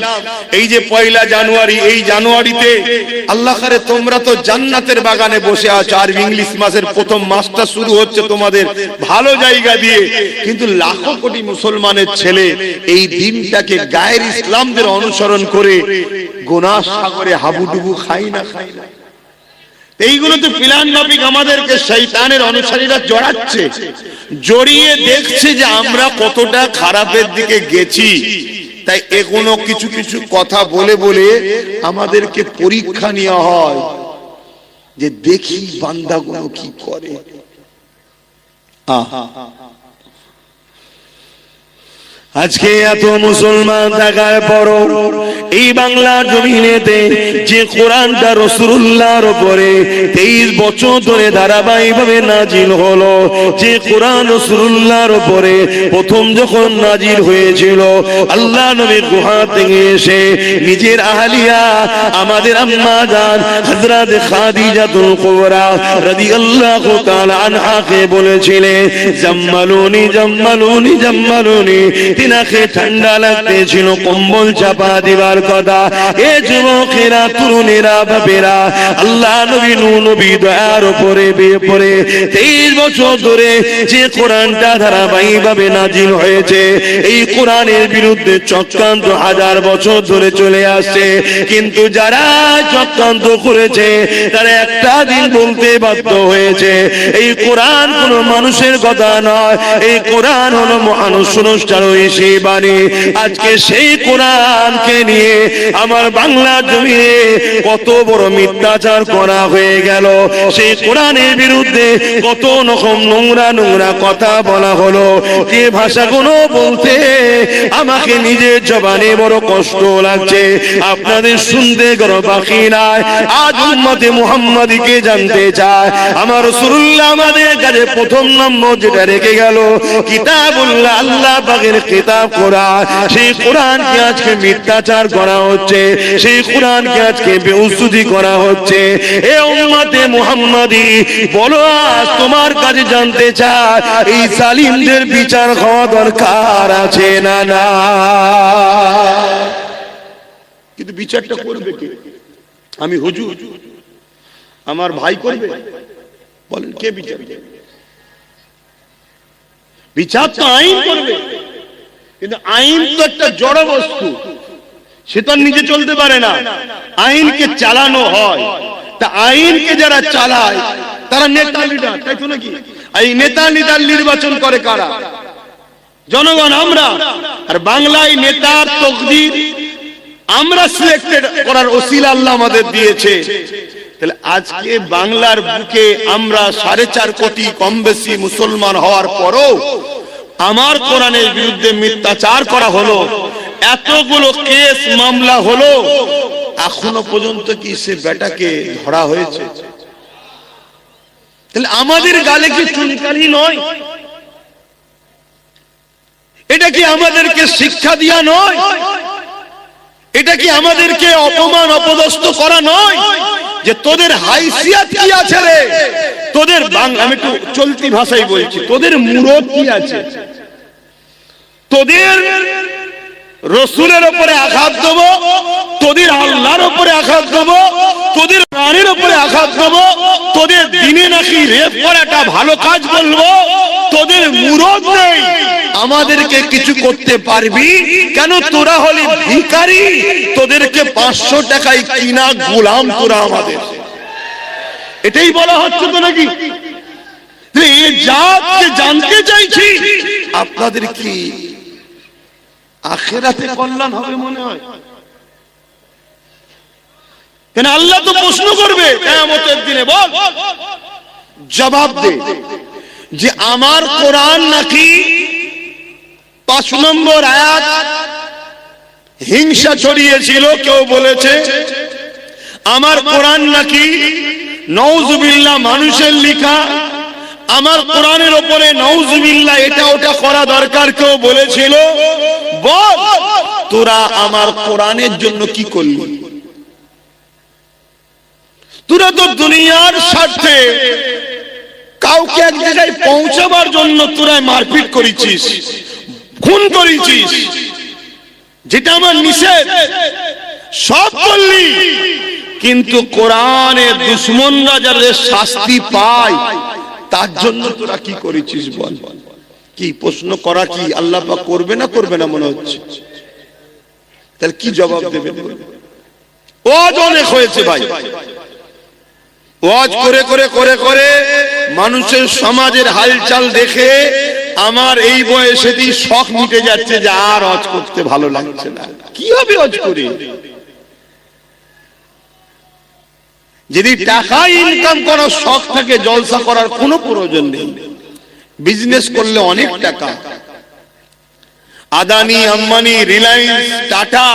এই যে 1 জানুয়ারি, এই জানুয়ারিতে আল্লাহ করে তোমরা তো জান্নাতের বাগানে বসে আছো, আর ইংলিশ মাসের প্রথম মাসটা শুরু হচ্ছে তোমাদের ভালো জায়গা দিয়ে, কিন্তু লাখো কোটি মুসলমানের ছেলে এই দিনটাকে গায়ের ইসলামদের অনুসরণ করে গুনাহ সাগরে হাবুডুবু খাই না। এইগুলো তো প্ল্যান মাফিক আমাদেরকে শয়তানের অনুসারীরা জড়াচ্ছে, জড়িয়ে দেখছে যে আমরা কতটা খারাপের দিকে গেছি। তাই এগুলো কিছু কিছু কথা বলে বলে আমাদেরকে পরীক্ষা নেওয়া হয় যে দেখি বান্দাগুলো কি করে। আজকে এত মুসলমান থাকার পরও এই বাংলা জমিনেতে যে কোরআনটা রাসূলুল্লাহর উপরে 23 বছর ধরে ধারাবাহিকভাবে নাজিল হলো, যে কোরআন রাসূলুল্লাহর উপরে প্রথম যখন নাজিল হয়েছিল, আল্লাহ নবী গুহা থেকে এসে নিজের আহলিয়া আমাদের আম্মা জান হযরত খাদিজাতুল কুবরা রাদিয়াল্লাহু তাআলা আনহাকে বলেছিলেন, জাম্মালুনি জাম্মালুনি জাম্মালুনি, তিনাকে ঠান্ডা লাগতেছিল, কম্বল চাপা দিবার কথা। এ যুবকেরা, তরুণেরা, বাপেরা, আল্লাহ নবী নবী দয়ার উপরে বেপরে 23 বছর ধরে যে কোরআনটা ধারাবাহিকভাবে নাজিল হয়েছে, এই কোরআনের বিরুদ্ধে চক্রান্ত 1000 বছর ধরে চলে আসছে। কিন্তু যারা চক্রান্ত করেছে তারা একটা দিন বলতে বাধ্য হয়েছে, এই কোরআন কোনো মানুষের কথা নয়, এই কোরআন হলো মহান স্রষ্টার সেই বাণী। আজকে সেই কোরআনকে নিয়ে আমার বাংলা জমিনে কত বড় মিথ্যাচার করা হয়ে গেল, সেই কোরআনের বিরুদ্ধে কত রকম নোংরা নোংরা কথা বলা হলো, যে ভাষাগুলো বলতে আমাকে নিজের জবানে বড় কষ্ট লাগছে, আপনাদের শুনতে কোনো বাকি নাই। আজ উম্মতে মুহাম্মাদীকে জানতে চায়, আমার রাসূলুল্লাহ আমাদের কাছে প্রথম নম্বর যেটা রেখে গেল কিতাবুল্লাহ, আল্লাহ পাকের কিতাব কোরআন, সেই কোরআনকে আজকে মিথ্যাচার করা হচ্ছে, সেই কোরআনকে আজকে বেউসুদি করা হচ্ছে। এ উম্মতে মুহাম্মাদী, বলো আজ তোমার কাছে জানতে চাই, এই জালিমদের বিচার হওয়া দরকার আছে না না? কিন্তু বিচারটা করবে কে? আমি হুজুর, আমার ভাই করবে? বলেন কে বিচার? বিচার তো আইন করবে, কিন্তু আইন তো একটা জড় বস্তু, সে তো নিজে চলতে পারে না, আইনকে চালানো হয়। তা আইনকে যারা চালায় তারা নেতা লিডার, তাই তো নাকি? এই নেতা লিডার নির্বাচন করে কারা? জনগণ, আমরা। আর বাংলায় নেতার তকদির আমরা সিলেক্টেড করার ওসিলা আল্লাহ আমাদের দিয়েছে। তাহলে আজকে বাংলার বুকে আমরা 4.5 কোটি কম বেশি মুসলমান হওয়ার পরও আমার কোরআনের বিরুদ্ধে মিথ্যাচার করা হলো, এতগুলো কেস মামলা হলো, এখনো পর্যন্ত কি সে বেটাকে ধরা হয়েছে? তাহলে আমাদের গালে কি চুনকালি নয়? এটা কি আমাদেরকে শিক্ষা দিয়া নয়? এটা কি আমাদেরকে অপমান অপদস্থ করা নয়? যে তোদের হাইসিয়াত কি আছে রে, তোদের আমি একটু চলতি ভাষায় বলছি, তোদের মুরত কি আছে? তোদের রসুলের উপরে আঘাত দেব, তোদের আল্লাহর উপরে আঘাত দেব, তোদের প্রাণের উপরে আঘাত দেব, তোদের দিনে নাকি রেপ করাটা ভালো কাজ বলবো, তোদের মুরত নেই, আমাদেরকে কিছু করতে পারবি কেন? তোরা হলি ভিখারি, তোদেরকে 500 টাকায় কিনা গোলাম তোরা আমাদের। এটাই বলা হচ্ছে তো নাকি? জানতে চাইছি আপনাদের কি আখিরাতে কল্যাণ হবে মনে হয়? কেন আল্লাহ তো প্রশ্ন করবে কিয়ামতের দিনে, বল জবাব দে যে আমার কোরআন নাকি 5 নম্বর আয়াত হিংসা ছড়িয়েছিল, কেউ বলেছে আমার কোরআন নাকি নাউজুবিল্লাহ মানুষের লেখা, আমার কোরআনের উপরে নাউজুবিল্লাহ এটা ওটা করা দরকার কেউ বলেছিল। বল তোরা আমার কোরআনের জন্য কি করলি? তোরা তো দুনিয়ার স্বার্থে কাউকে এক জায়গায় পৌঁছাবার জন্য তোরা মারপিট করেছিস, খুন করেছিস, যেটা আমার নিষেধ সব করলি, কিন্তু কোরআনের দুশমনরা যাদের শাস্তি পায় তার জন্য তোরা কি করেছিস বল? কি প্রশ্ন করা কি আল্লাহ পাক করবে না করবে না মনে হচ্ছে? তাহলে কি জবাব দেবে? ওয়াজ অনেক হয়েছে ভাই, ওয়াজ করে করে করে করে মানুষের সমাজের হালচাল দেখে আমার এই বয়সেই শখ মিটে যাচ্ছে যে আর ওয়াজ করতে ভালো লাগছে না। কি হবে ওয়াজ করে? যদি টাকা ইনকাম করার শখ থাকে, জলসা করার কোনো প্রয়োজন নেই। বিজনেস করলে অনেক টাকা, আদানি আম্বানি রিলায়েন্স টাটা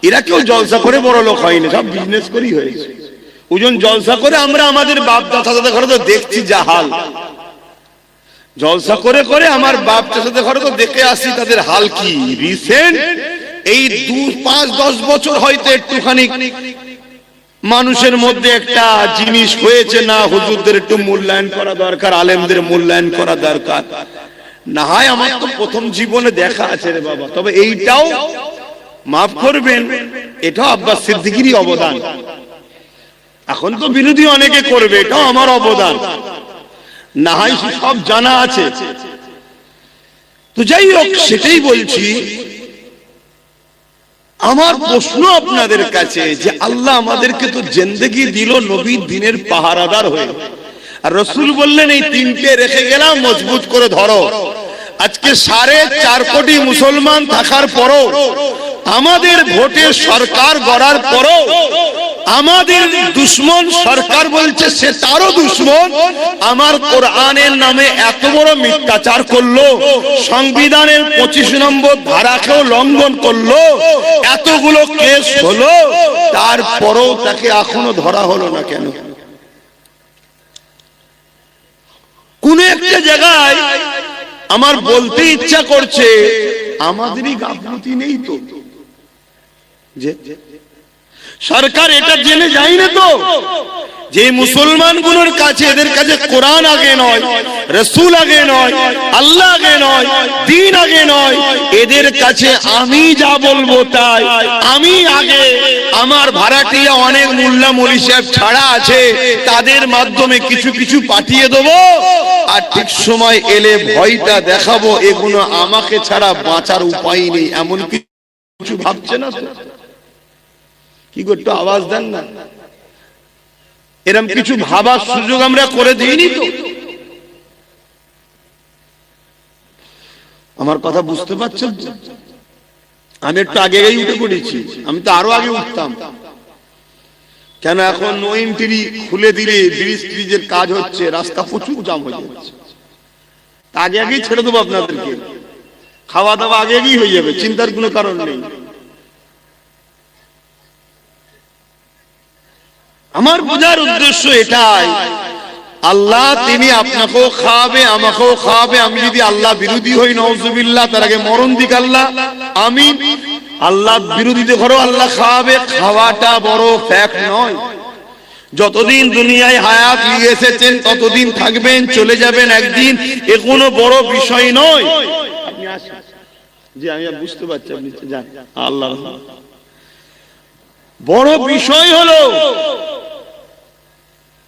এরা কেউ জলসা করে বড় লোক হয়নি, সব বিজনেস করেই হয়েছে। ওজন জলসা করে আমরা আমাদের বাপ দাদাদের ঘরে তো দেখছি যা হাল, জলসা করে করে আমার বাপ চাচাদের ঘরে তো দেখে আসি তাদের হাল কি। রিসেন্ট এই 2-5-10 বছর হয়তো একটুখানি মানুষের মধ্যে একটা জিনিস হয়েছে, না হুজুরদের একটু মূল্যায়ন করা দরকার, আলেমদের মূল্যায়ন করা দরকার। না হয় আমার তো প্রথম জীবনে দেখা আছে রে বাবা। তবে এইটাও মাফ করবেন, এটাও আব্বাস সিদ্দিকীরই অবদান। এখন তো বিরোধী অনেকে করবে, এটাও আমার অবদান। না হয় সব জানা আছে। তো যাই হোক, সেটাই বলছি। আমার প্রশ্ন আপনাদের কাছে যে আল্লাহ আমাদেরকে তো জিন্দেগি দিল নবীর দিনের পাহারাদার হয়ে, আর রাসূল বললেন এই 3টে রেখে গেলাম মজবুত করে ধরো। আজকে 4.5 কোটি মুসলমান থাকার পরও, আমাদের ভোটে সরকার গড়ার পরও আমাদের দুশ্মন সরকার বলছে সে তারও দুশ্মন, আমার কোরআনের নামে এত বড় মিথ্যাচার করলো, সংবিধানের 25 নম্বর ধারাকেও লঙ্ঘন করলো, এতগুলো কেস হলো, তারপরও তাকে এখনো ধরা হলো না কেন? কোন একটা জায়গায় আমার বলতে ইচ্ছা করছে আমাদেরই গাফলতি নেই তো, যে সরকার এটা জেনে যায় না তো যে মুসলমানগুলোর কাছে, এদের কাছে কোরআন আগে নয়, রাসূল আগে নয়, আল্লাহ আগে নয়, দ্বীন আগে নয়, এদের কাছে আমি যা বলবো তাই, আমি আগে। আমার ভাড়াটিয়া অনেক মোল্লা মৌলী সাহেব ছাড়া আছে, তাদের মাধ্যমে কিছু কিছু পাঠিয়ে দেবো, আর ঠিক সময় এলে ভয়টা দেখাবো, এগুলো আমাকে ছাড়া বাঁচার উপায় নেই, এমন কিছু ভাবছে না তো? কি করতে আওয়াজ দেন না? এরকম কিছু ভাবার সুযোগ আমরা করে দিইনি তো? আমার কথা বুঝতে পারছেন? আমি একটু আগেই উঠে পড়েছি, আমি তো আরো আগে উঠতাম। কেন এখন নো এন্ট্রি খুলে দিলে ব্রিজের কাজ হচ্ছে, রাস্তা প্রচুর জাম হয়ে যাচ্ছে। আগে আগেই ছেড়ে দেবো আপনাদেরকে, খাওয়া দাওয়া আগে আগেই হয়ে যাবে, চিন্তার কোনো কারণ নেই। আমার বোঝার উদ্দেশ্য এটাই, আল্লাহ তিনি আপনাকেও খাওয়াবে আমাকেও খাওয়াবে। আমি যদি আল্লাহ বিরোধী হই, নাউজুবিল্লাহ, তার আগে মরণ দিক আল্লাহ। আমি আল্লাহ বিরোধীতে করো, আল্লাহ খাওয়াবে। খাওয়াটা বড় ফ্যাক্ট নয়। যতদিন দুনিয়ায় হায়াত নিয়ে এসেছেন ততদিন থাকবেন, চলে যাবেন একদিন, এ কোনো বড় বিষয় নয়। আপনি আসেন, জি আমি বুঝতে পারছি, আপনি যান। আল্লাহ বড় বিষয় হলো,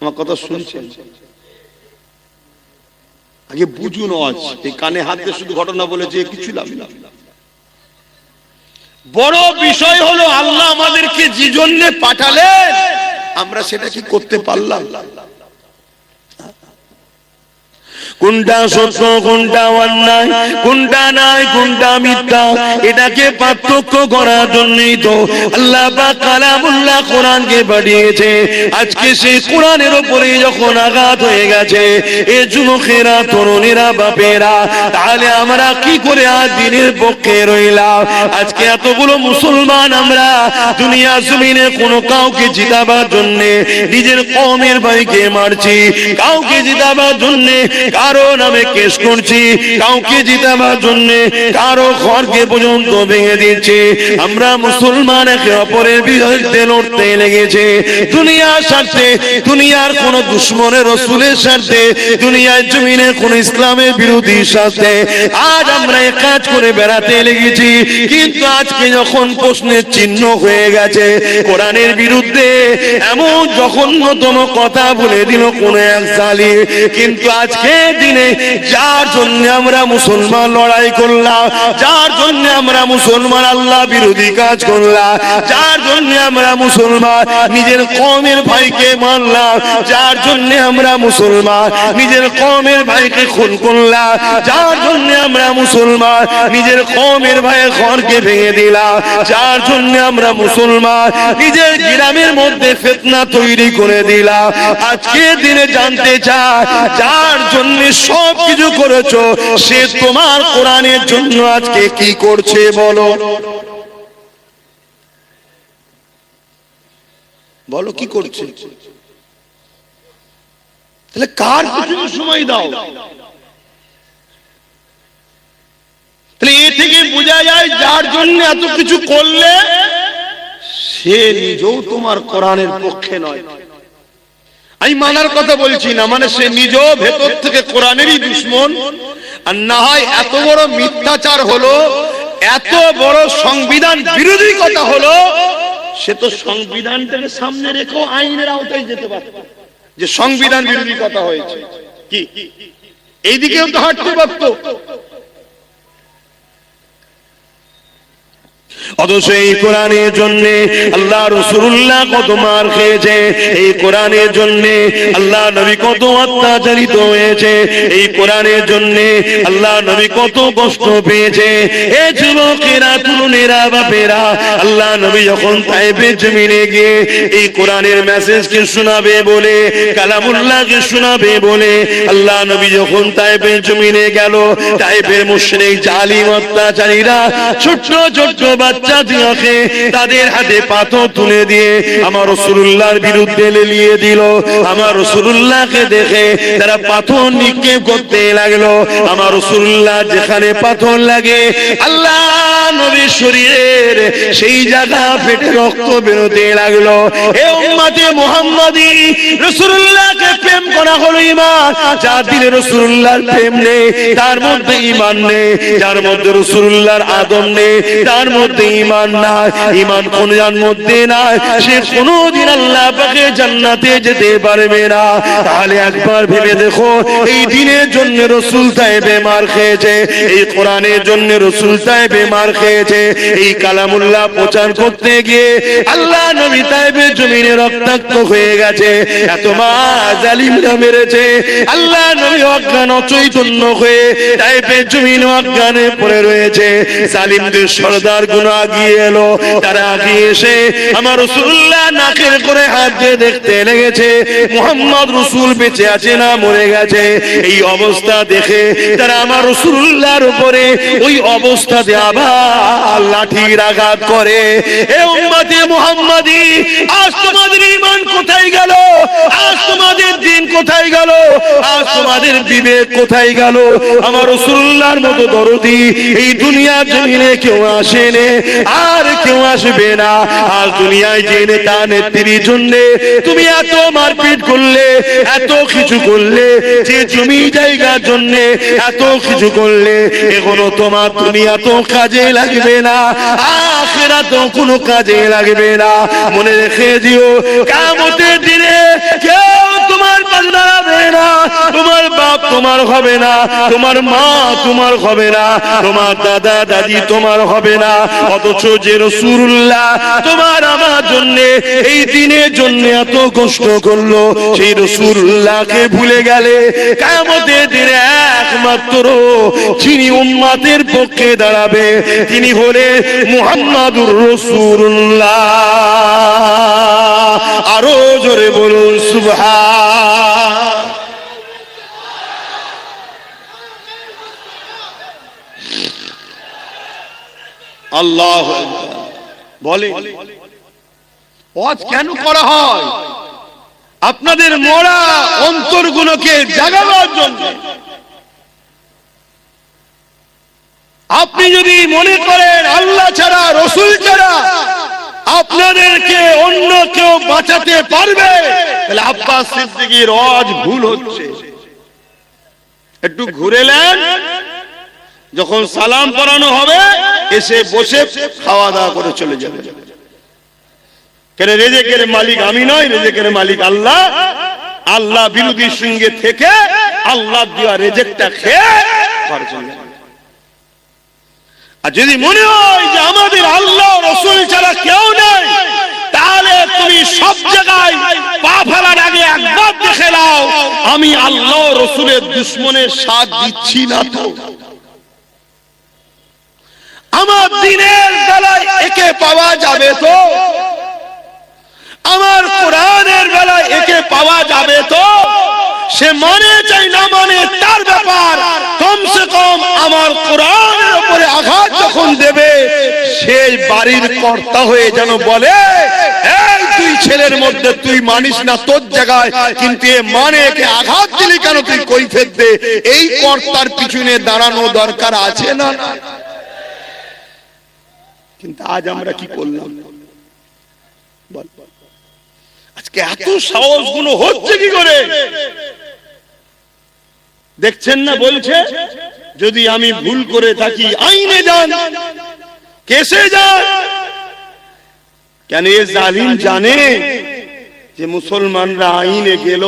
আমার কথা শুনছেন, আগে বুঝুন। আজ এই কানে হাতে শুধু ঘটনা বলেছে, কিছু লাভ না। বড় বিষয় হলো আল্লাহ আমাদেরকে যে জন্য পাঠালেন, আমরা সেটা কি করতে পারলাম? কোনটা সত্য, কোনটা অন্যায়, কোনটা নাই, কোনটা মিথ্যা, এটাকে পার্থক্য করার জন্যই তো আল্লাহ পাক কালামুল্লাহ কোরআনকে পাঠিয়েছে। আজকে সেই কোরআনের উপরে যখন আঘাত হয়ে গেছে, এ যুবকেরা, তরুণেরা, বাপেরা, তাহলে আমরা কি করে আজ দিনের পক্ষে রইলাম? আজকে এতগুলো মুসলমান আমরা দুনিয়া জমিনে কোনো কাউকে জিতাবার জন্য নিজের কওমের ভাইকে মারছি, কাউকে জিতাবার জন্য কারো নামে কেস করছি, কাউকে জিতাবার জন্য কারো ঘরকে পর্যন্ত ভেঙে দিচ্ছি। আমরা মুসলমান একে অপরের বিরুদ্ধে লড়তে লেগেছে, দুনিয়ার স্বার্থে, দুনিয়ার কোন দুশ্মনের রাসূলের স্বার্থে, দুনিয়ার জমিনে কোন ইসলামের বিরোধী স্বার্থে আজ আমরা এক কাজ করে বেড়াতে লেগেছি। কিন্তু আজকে যখন প্রশ্নের চিহ্ন হয়ে গেছে, কোরআনের বিরুদ্ধে এমন জঘন্যতম কথা বলে দিল কোন এক জালিম, কিন্তু আজকে দিনে যার জন্য আমরা মুসলমান লড়াই করলাম, যার জন্য আমরা মুসলমান আল্লাহ বিরোধী কাজ করলাম, যার জন্য আমরা মুসলমান নিজের কওমের ভাইকে মারলাম, যার জন্য আমরা মুসলমান নিজের কওমের ভাইকে খুন করলাম, যার জন্য আমরা মুসলমান নিজের কওমের ভাইয়ের ঘরকে ভেঙে দিলাম, যার জন্য আমরা মুসলমান নিজের গ্রামের মধ্যে ফিতনা তৈরি করে দিলাম, আজকে দিনে জানতে চাই যার জন্য সব কিছু করেছো, সে তোমার কোরআনের জন্য আজকে কি করছে বলো? বলো কি করছে? তাহলে কার পিছনে সময় দাও? তাহলে এ থেকে বোঝা যায় যার জন্য এত কিছু করলে সে নিজেও তোমার কোরআনের পক্ষে নয়। আমি মানার কথা বলছি না, মানে সে নিজেও ভেতর থেকে কোরআনেরই দুশমন। আর না হয় এত বড় মিথ্যাচার হলো, এত বড় সংবিধান বিরোধী কথা হলো, সে তো সংবিধানটাকে সামনে রেখেও আইনের আওতায় যেতে পারত, যে সংবিধান বিরোধী কথা হয়েছে, কি এইদিকেও তো হাঁটতে পারত। অথচ এই কোরআনের জন্য আল্লাহ রাসূলুল্লাহ কত মার খেয়েছে, এই কোরআনের জন্য আল্লাহ নবী কত অত্যাচারিত হয়েছে, এই কোরআনের জন্য আল্লাহ নবী কত কষ্ট পেয়েছে। এই যুবকেরা, তরুণেরা, বাপেরা, আল্লাহ নবী যখন তায়েফের জমিনে গিয়ে এই কোরআনের মেসেজকে শোনাবে বলে, কালামুল্লাহকে শোনাবে বলে আল্লাহ নবী যখন তায়েফের জমিনে গেল, তায়েফের মুশরিক জালিম অত্যাচারীরা ছোট ছোট বাচ্চা দিয়াকে তাদের হাতে পাথর তুলে দিয়ে আমার রাসূলুল্লাহর বিরুদ্ধে লেলিয়ে দিল। আমার রাসূলুল্লাহকে দেখে তারা পাথর নিক্ষেপ করতে লাগলো। আমার রাসূলুল্লাহ যেখানে পাথর লাগে আল্লাহ নবীর শরীরের সেই জায়গা ফেটে রক্ত বেরোতে লাগলো। হে উম্মতে মুহাম্মাদি, রাসূলুল্লাহকে প্রেম করা হলো ঈমান, যার দিলে রাসূলুল্লাহর প্রেম নেই তার মধ্যে ঈমান নেই, যার মধ্যে রাসূলুল্লাহর আদব নেই তার মধ্যে ঈমান নাই, ঈমান কোনটার মধ্যে নাই, সে কোনদিন আল্লাহ পাকের জান্নাতে যেতে পারবে না। তাহলে একবার ভেবে দেখো, এই দিনের জন্য রাসূল তায়েফে মার খেয়েছে, এই কোরআনের জন্য রাসূল তায়েফে মার খেয়েছে, এই কালাম কালামুল্লাহ প্রচার করতে গিয়ে আল্লাহ নবী তায়েফের জমিনে রক্তাক্ত হয়ে গেছে, এত মা জালিমরা মেরেছে। আল্লাহ নবী অজ্ঞান অচৈতন্য হয়ে তায়েফের জমিনে অজ্ঞানে পড়ে রয়েছে। জালিমদের সরদার গুলো আগিয়ে এলো, তারা আগিয়ে এসে আমার রাসূলুল্লাহ নাকের করে হাত দিয়ে দেখতে লেগেছে মুহাম্মদ রাসূল বেঁচে আছে না মরে গেছে। এই অবস্থা দেখে তারা আমার রাসূলুল্লাহর উপরে ওই অবস্থাতে আবার লাঠির আঘাত করে। এ উম্মতে মুহাম্মাদি, আজ তোমাদের ঈমান কোথায় গেল? আজ তোমাদের দ্বীন কোথায় গেল? আজ তোমাদের বিবেক কোথায় গেল? আমার রাসূলুল্লাহর মতো দরদি এই দুনিয়া জমিনে কেউ আসেনি, আর কেউ আসবে না। আজ দুনিয়ায় যে নেতা নেত্রীর জন্য তুমি এত মারপিট করলে, এত কিছু করলে, যে জমি জায়গার জন্য এত কিছু করলে, এগুলো তোমার দুনিয়া তো কাজে লাগবে না, আখিরাত তো কোনো কাজে লাগবে না। মনে রেখে দিও, কিয়ামতের দিনে কেউ তোমার পাশে দাঁড়াবে না। তোমার বাপ তোমার হবে না, তোমার মা তোমার হবে না, তোমার দাদা দাদি তোমার হবে না। অথচ যে রাসূলুল্লাহ তোমার আমার জন্য এই দিনের জন্য এত কষ্ট করলো, সেই রাসূলুল্লাহকে ভুলে গেলে কিয়ামতের দিনে একমাত্র যিনি উম্মতের পক্ষে দাঁড়াবে তিনি হলেন মুহাম্মাদুর রাসূলুল্লাহ। আরো জোরে বলুন সুবহান। আল্লাহু আকবার। বলে ওয়াজ কেন করা হয়? আপনাদের মরা অন্তরগুলোকে জাগাবার জন্য। আপনি যদি মনে করেন আল্লাহ ছাড়া, রাসূল ছাড়া আপনাদেরকে অন্য কেউ বাঁচাতে পারবে, তাহলে আব্বাস সিদ্দিকীর ওয়াজ ভুল হচ্ছে। একটু ঘুরে নেন, যখন সালাম পড়ানো হবে এসে বসে খাওয়া দাওয়া করে চলে যাবে। কেন রেজেকের মালিক আমি নয়, রেজেকের মালিক আল্লাহ। আল্লাহ বিরোধীর সঙ্গে থেকে আল্লাহ দেওয়া রেজেকটা খেয়ে ঘরে চলে যাবে। আর যদি মনে হয় যে আমাদের আল্লাহ রাসূল ছাড়া কেউ নেই, তাহলে তুমি সব জায়গায় পা ফেলার আগে একবার দেখে নাও আমি আল্লাহ রাসূলের দুশমনের সাথ দিচ্ছি না তো। আমার দ্বীনের বেলায় একে পাওয়া যাবে তো? আমার কোরআনের বেলায় একে পাওয়া যাবে তো? সে মানে চাই না মানে তার ব্যাপার, কমসে কম আমার কোরআনের উপরে আঘাত যখন দেবে সেই বাড়ির কর্তা হয়ে যেন বলে, এই তুই ছেলের মধ্যে তুই মানিস না তোর জায়গায়, কিন্তু এ মানে একে আঘাত দিলি কেন, তুই কৈফিয়ত দে। এই কর্তার পিছনে দাঁড়ানো দরকার আছে না? কিন্তু আজ আমরা কি করলাম? আজকে এত সাহস গুলো হচ্ছে কি করে? দেখছেন না, বলছে যদি আমি ভুল করে থাকি আইনে যান, কেসে যান। কেন এ জালিম জানে যে মুসলমানরা আইনে গেল,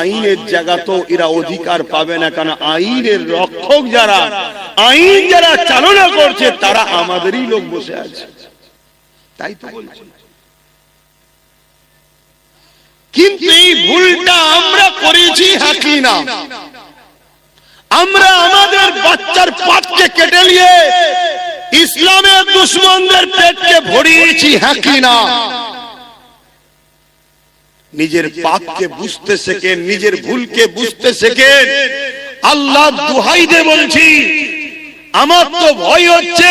আইনের জায়গা তো এরা অধিকার পাবে না, কারণ আইনের রক্ষক যারা, আইন যারা চালনা করছে তারা আমাদেরই লোক বসে আছে। তাই তো বলছি। কিন্তু এই ভুলটা আমরা করেছি হাকি না। আমরা আমাদের বাচ্চার পাতকে কেটে নিয়ে ইসলামের দুশমনদের পেটকে ভরিয়েছি হাকি না। নিজের পাপকে বুঝতে শেখেন, নিজের ভুলকে বুঝতে শেখেন। আল্লাহ দোহাই দিয়ে বলছি, আমার তো ভয় হচ্ছে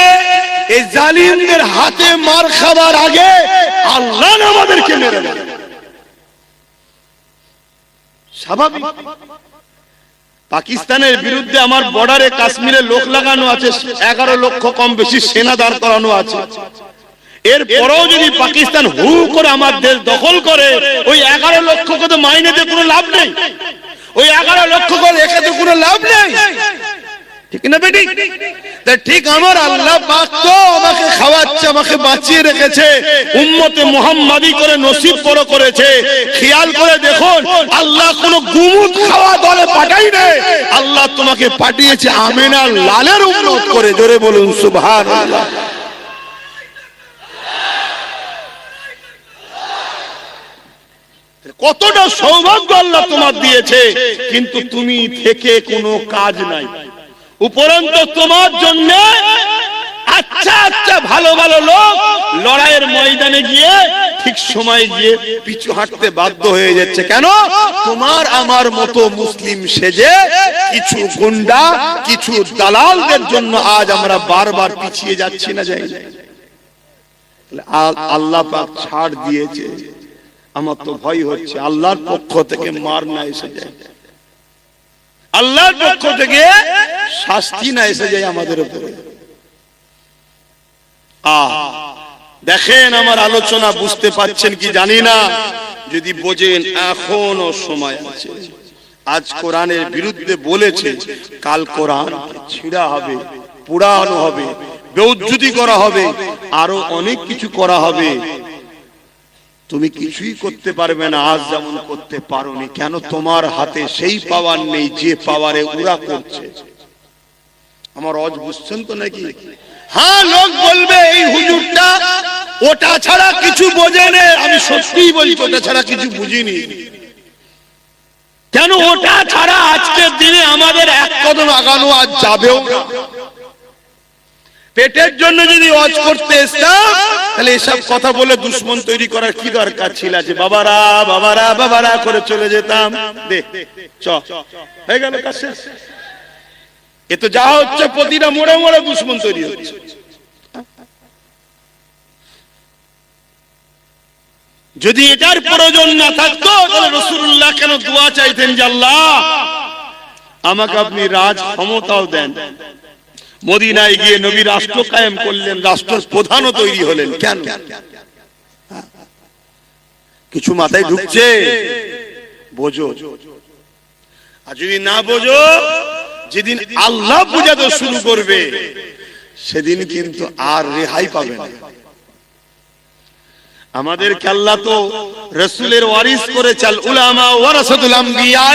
এই জালিমদের হাতে মার খাবার আগে আল্লাহ আমাদেরকে মেরে দেবে। স্বাভাবিক। পাকিস্তানের বিরুদ্ধে আমার বর্ডারে কাশ্মীরে লোক লাগানো আছে, 11 লক্ষ কম বেশি সেনা দাঁড় করানো আছে। এরপরেও যদি পাকিস্তান হু করে আমার দেশ দখল করে, ওই 11 লক্ষকে তো মাইনেতে কোনো লাভ নেই, ওই 11 লক্ষ করে এখানে কোনো লাভ নেই, ঠিক না বেটি? ঠিক আমার আল্লাহ পাক তো আমাকে খাওয়াচ্ছে, আমাকে বাঁচিয়ে রেখেছে, উম্মতে মুহাম্মাদি করে নসিব করেছে। খেয়াল করে দেখুন, আল্লাহ কোনো গুমুট খাওয়া দলে পাঠাই নাই, আল্লাহ তোমাকে পাঠিয়েছে আমিনার লালের উম্মত করে। জোরে বলুন সুবহানাল্লাহ। কতটা সৌভাগ্য আল্লাহ তোমার দিয়েছে, কিন্তু তুমি থেকে কোনো কাজ নাই। উপরন্তু তোমার জন্য আচ্ছা আচ্ছা ভালো ভালো লোক লড়াইয়ের ময়দানে গিয়ে ঠিক সময় গিয়ে পিছু হাঁটতে বাধ্য হয়ে যাচ্ছে। কেন? তোমার আমার মতো মুসলিম সেজে কিছু গুন্ডা, কিছু দালালদের জন্য আজ আমরা বারবার পিছিয়ে যাচ্ছি না, যাই না। আল্লাহ পাক ছাড় দিয়েছে। আমার তো ভয় হচ্ছে আল্লাহর পক্ষ থেকে মার না এসে যায়, আল্লাহর পক্ষ থেকে শাস্তি না এসে যায় আমাদের উপরে। দেখেন আমার আলোচনা বুঝতে পাচ্ছেন কি জানি না, যদি বোঝেন এখনো সময় আছে। আজ কোরআনের বিরুদ্ধে বলেছে, কাল কোরআন ছিঁড়া হবে, পোড়ানো হবে, বেউজ্জতি করা হবে, আরো অনেক কিছু করা হবে। তুমি কিছুই করতে পারবে না আজ যেমন করতে পারোনি। কেন? তোমার হাতে সেই পাওয়ার নেই যে পাওয়ারে ওরা করছে। আমার অজ বুঝছেন তো নাকি? হ্যাঁ, লোক বলবে এই হুজুরটা ওটা ছাড়া কিছু বোঝে না। আমি সত্যিই বলছি ওটা ছাড়া কিছু বুঝিনি। কেন? ওটা ছাড়া আজকের দিনে আমাদের এক কদম আগানো আজ যাবেও না। পেটের জন্য যদি ওয়াজ করতে এসতাম তাহলে এসব কথা বলে দুশ্মন তৈরি করার কি দরকার ছিল? যে বাবারা বাবারা বাবারা করে চলে যেতাম। দে চ হয়ে গেল কাজ শেষ। এ তো যা হচ্ছে প্রতিটা মোড়ে মোড়ে দুশ্মন তৈরি হচ্ছে। যদি এটার প্রয়োজন না থাকতো তাহলে রাসূলুল্লাহ কেন দোয়া চাইতেন যে আল্লাহ আমাকে আপনি রাজ ক্ষমতাও দেন? মদিনায় গিয়ে নবী রাষ্ট্র কায়েম করলেন, রাষ্ট্র প্রধানও তৈরি হলেন। কেন? কিছু মাথায় ঢুকছে? বোঝো। আর যদি না বোঝো, যেদিন আল্লাহ বুঝাতে শুরু করবে সেদিন কিন্তু আর রেহাই পাবে না। আমাদের আল্লাহ তো রাসূলের ওয়ারিস করেছে, আল উলামা ওয়ারাসাতুল আম্বিয়া,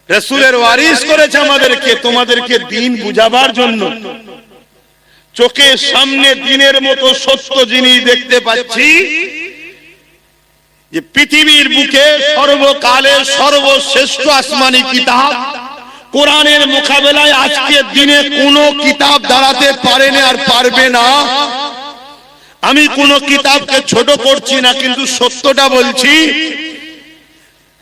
রাসূলের ওয়ারিস করেছে আমাদেরকে, তোমাদেরকে দ্বীন বুঝাবার জন্য। চোখের সামনে দ্বীনের মতো সত্য জিনিস দেখতে পাচ্ছি যে পৃথিবীর বুকে সর্বকালের সর্বশ্রেষ্ঠ আসমানি কিতাব কোরআনের মোকাবেলায় আজকের দিনে কোনো কিতাব দাঁড়াতে পারে না আর পারবে না। আমি কোন কিতাবকে ছোট করছি না, কিন্তু সত্যটা বলছি।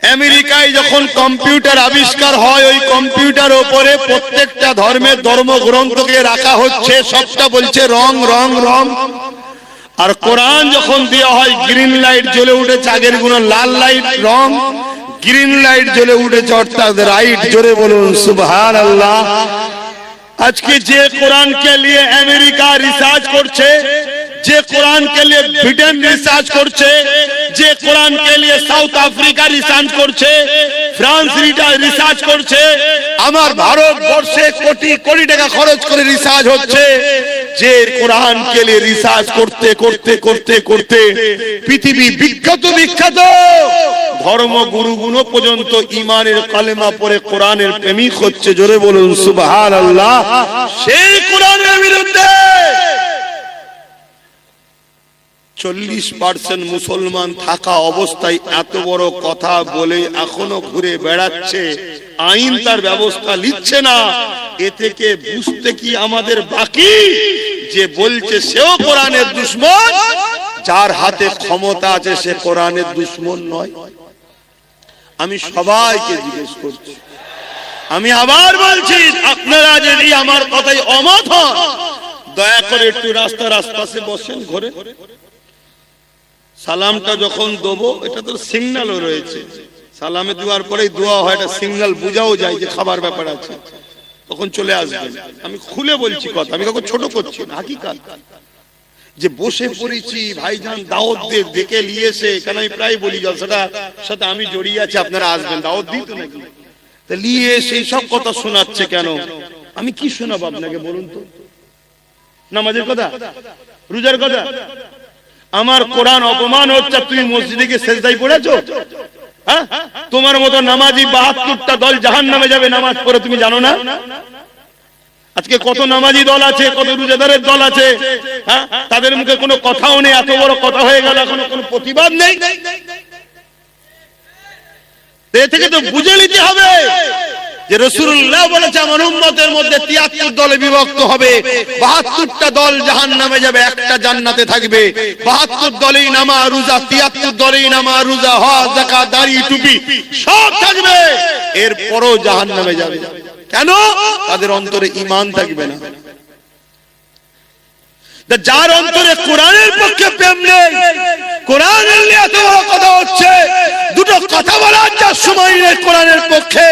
আমেরিকায় যখন কম্পিউটার আবিষ্কার হয়, ওই কম্পিউটার উপরে প্রত্যেকটা ধর্মের ধর্মগ্রন্থকে রাখা হচ্ছে, সবটা বলছে রং রং রং। আর কোরআন যখন দেওয়া হয়, গ্রিন লাইট জ্বলে উঠেছে, আগের গুলো লাল লাইট রং, গ্রিন লাইট জ্বলে উঠেছে অর্থাৎ রাইট। জোরে বলুন সুবহানাল্লাহ। আজকে যে কোরআনকে নিয়ে আমেরিকা রিসার্চ করছে, যে কোরআনকে নিয়ে ব্রিটেন রিসার্চ করছে, যে কোরআনকে নিয়ে সাউথ আফ্রিকা রিসার্চ করছে, ফ্রান্স রিসার্চ করছে, আমার ভারতবর্ষে কোটি কোটি টাকা খরচ করে রিসার্চ হচ্ছে। যে কোরআনকে নিয়ে রিসার্চ করতে করতে করতে করতে পৃথিবী বিখ্যাত বিখ্যাত ধর্মগুরুগুলো পর্যন্ত ইমানের কালেমা পড়ে কোরআনের প্রেমিক হচ্ছে। জোরে বলুন সুবহানাল্লাহ। সেই কোরআনের বিরুদ্ধে 40% মুসলমান থাকা অবস্থায় এত বড় কথা বলে এখনো ঘুরে বেড়াচ্ছে, আইন তার ব্যবস্থা নিচ্ছে না। এ থেকে বুঝতে কি আমাদের বাকি যে বলছে সেও কোরআনের দুশমন, যার হাতে ক্ষমতা আছে সে কোরআনের দুশমন নয়? আমি সবাইকে জিজ্ঞেস করছি, আমি আবার বলছি, আপনারা যদি আমার কথাই অমত হন, দয়া করে একটু রাস্তার আশপাশে বসেন, ঘরে সালামটা যখন দেবো, এটা তো সিগন্যালও রয়েছে, সালামে দেওয়ার পরেই দোয়া হয়, এটা সিগন্যাল বোঝাও যায় যে খাবার ব্যাপার আছে, তখন চলে আসবেন। আমি খুলে বলছি কথা, আমি কাউকে ছোট করছি না, হাকিকাত। যে বসে পড়েছি ভাইজান দাওয়াত দিয়ে ডেকে নিয়েছে, কেন আমি প্রায় বলি জলসাটা সাথে আমি জড়িয়ে আছি, আপনারা আসবেন, দাওয়াত দিই তো নাকি, তা নিয়ে সেই সব কথা শোনাচ্ছে কেন? আমি কি শোনাবো আপনাকে বলুন তো? নামাজের কথা, রোজার কথা? আমার কোরআন অপমান হচ্ছে, তুমি মসজিদে গিয়ে সেজদায় পড়েছো? হ্যাঁ, তোমার মতো নামাজি 72টা দল জাহান্নামে যাবে নামাজ পড়ে, তুমি জানো না? আজকে কত নামাজি দল আছে, কত রোজাদারের দল আছে, হ্যাঁ, তাদের মুখে কোনো কথাও নেই, এত বড় কথা হয়ে গেল, এখনো কোনো প্রতিবাদ নেই। এ থেকে তো বুঝে নিতে হবে যে রাসূলুল্লাহ বলেছে আমার উম্মতের মধ্যে ৭৩ দলে বিভক্ত হবে, ৭২টা দল জাহান্নামে যাবে, একটা জান্নাতে থাকবে। ৭২ দলেই নামাজ রোজা, ৭৩ দলেই নামাজ রোজা, হজ যাকাত দাড়ি টুপি সব থাকবে, এরপরও জাহান্নামে যাবে। কেন? তাদের অন্তরে ঈমান থাকবে না। যার অন্তরে কোরআনের পক্ষে প্রেম নেই, কোরআনের নিয়ে এত বড় কথা হচ্ছে, দুটো কথা বলার যার সময় নেই কোরআনের পক্ষে,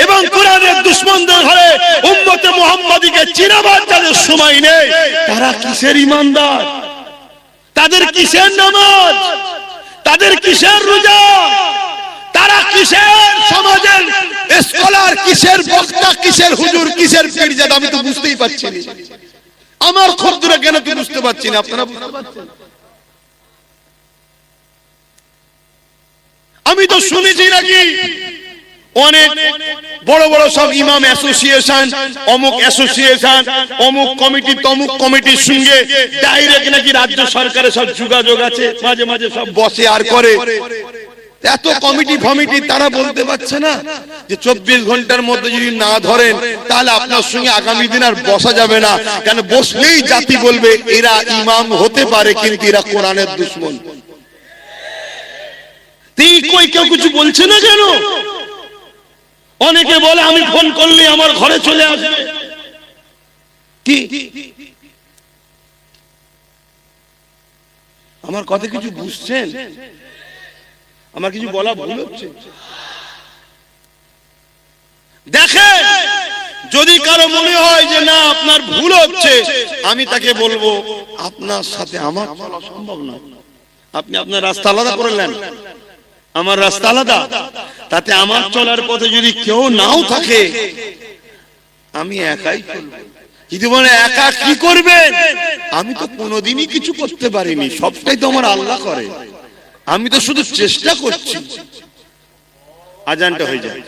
এবং কোরআনের দুশমনদের ঘরে উম্মতে মুহাম্মাদীকে চিনাবার যাদের সময় নেই, তারা কিসের ঈমানদার? তাদের কিসের নামাজ? তাদের কিসের রোজা? তারা কিসের সমাজের স্কলার? কিসের বক্তা? কিসের হুজুর? কিসের পীরজাদা? আমি তো বুঝতেই পারছি না। আমার খদ্দুরা কেন কি বুঝতে পারছি না? আপনারা বুঝতে পারছেন? আমি তো শুনেছি নাকি অনেক বড় বড় সব ইমাম অ্যাসোসিয়েশন, অমুক অ্যাসোসিয়েশন, অমুক কমিটি, তমুক কমিটির সঙ্গে ডাইরেক্ট নাকি রাজ্য সরকারের সব যোগাযোগ আছে, মাঝে মাঝে সব বসে আর করে। এত কমিটি ফমিটি তারা বলতে পারছে না যে ২৪ ঘন্টার মধ্যে যদি না ধরেন তাহলে আপনার সঙ্গে আগামী দিন আর বসা যাবে না। কেন? বসলেই জাতি বলবে এরা ইমাম হতে পারে কিন্তু এরা কোরআনের দুশমন। কই কেউ কিছু বলছে না কেন? অনেকে বলে আমি ফোন করলে আমার ঘরে চলে আসবে। কি আমার কথা কিছু বুঝছেন? আমার কিছু বলা ভুল হচ্ছে? দেখেন, যদি কারো মনে হয় যে না আপনার ভুল হচ্ছে, আমি তাকে বলবো আপনার সাথে আমার চলা সম্ভব না। আপনি আপনার রাস্তা আলাদা করে নেন, আমার রাস্তা আলাদা। তাতে আমার চলার পথে যদি কেউ নাও থাকে, আমি একাই চলবো। যদি বলে একা কি করবেন? আমি তো কোনোদিনই কিছু করতে পারিনি, সবটাই তো আমার আল্লাহ করে। আমি তো শুধু চেষ্টা করছি। আজানটা হয়ে যায়।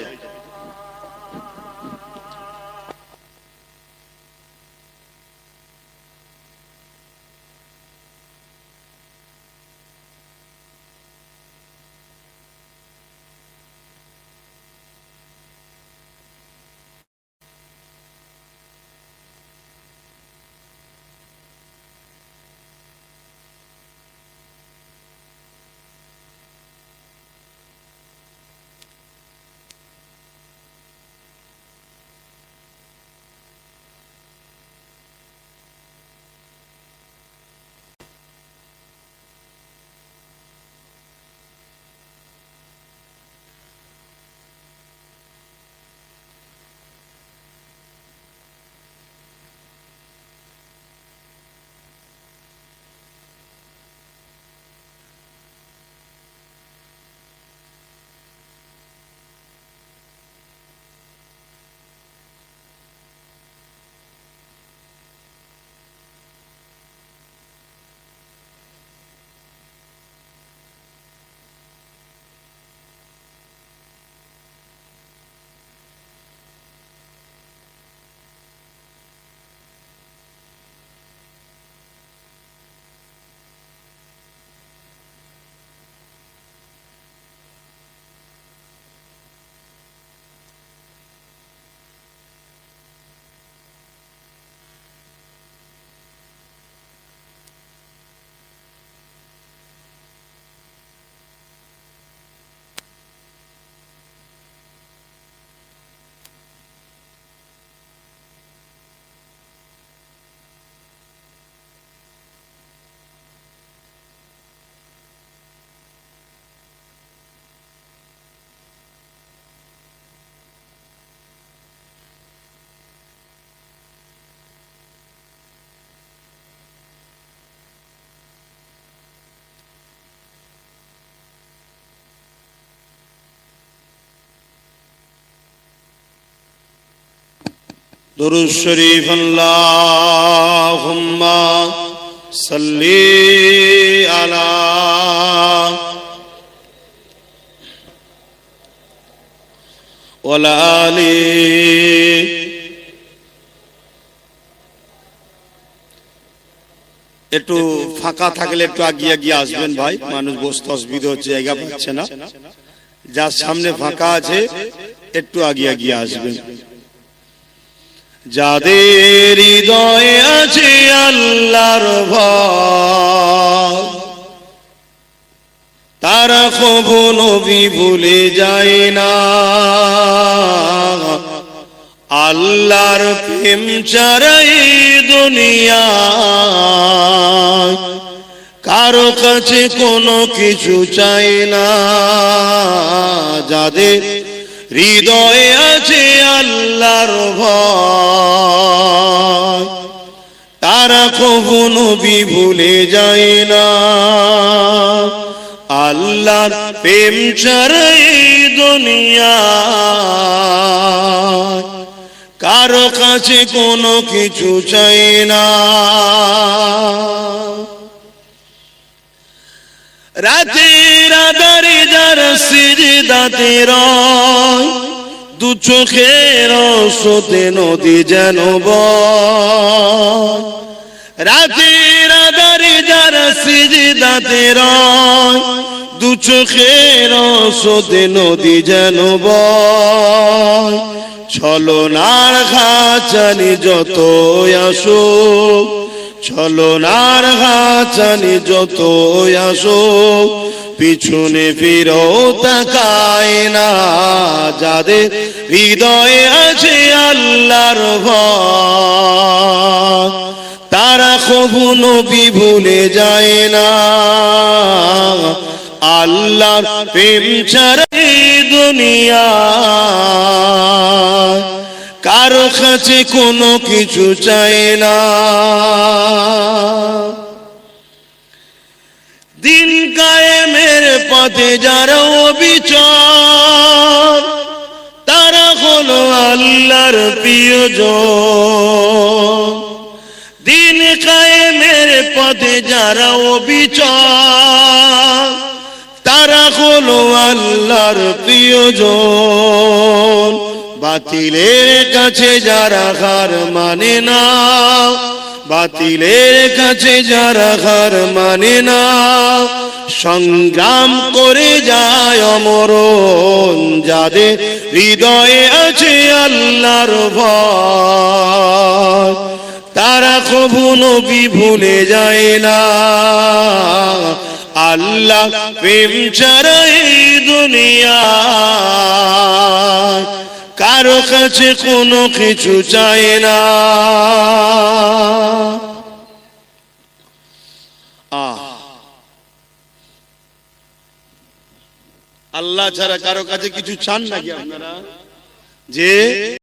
दुरूद शरीफ अल्लाहुम्मा सल्ली अला ওয়ালা আলি। একটু ফাঁকা থাকলে একটু আগিয়ে আগিয়ে আসবেন ভাই, মানুষ বসতে অসুবিধা হচ্ছে, জায়গা পাচ্ছে না। যার সামনে ফাঁকা আছে একটু আগিয়ে আগিয়ে আসবেন। যাদের হৃদয়ে আছে আল্লাহর ভয়, তারা কবু নবী ভুলে যায় না। আল্লাহর প্রেম ছাড়াই দুনিয়া কারো কাছে কোনো কিছু চাই না। যাদের হৃদয়ে আছে আল্লাহর ভয়, তারা কবু নবী ভুলে যায় না। আল্লাহর প্রেম ছাড়াই দুনিয়া কারো কাছে কোনো কিছু চাই না। রাতের আধারে যার সিজদাতে রয়, দু চোখের স্রোতে নদী যেন বয়। রাতের আধারে যার সিজদাতে রয়, দু চোখের স্রোতে নদী যেন বয়। ছলনার ঘাচানি যত আসুক, ছলনার ঘাচানি যত আসুক, পিছনে ফিরো তাকায় না। যাদের হৃদয়ে আছে আল্লাহর ভয়, তারা কবু নবী ভুলে যায় না। আল্লাহর প্রেম ছাড়া দুনিয়া কারো কাছে কোনো কিছু চাই না। দিন কায়েমের পথে যারা অবিচল, তারা হলো আল্লাহর প্রিয়জন। দিন কায়েমের পথে যারা অবিচল, তারা হলো আল্লাহর প্রিয়জন। বাতিলের কাছে যারা হার মানে না, বাতিলের কাছে যারা হার মানে না, সংগ্রাম করে যায় অমরণ। যাদের হৃদয়ে আছে আল্লাহর ভয়, তারা কবু নবী ভুলে যায় না। আল্লাহ প্রেম ছাড়াই দুনিয়া কারো কাছে কোনো কিছু চায় না। আল্লাহ ছাড়া কারো কাছে কিছু চান নাকি আপনারা? যে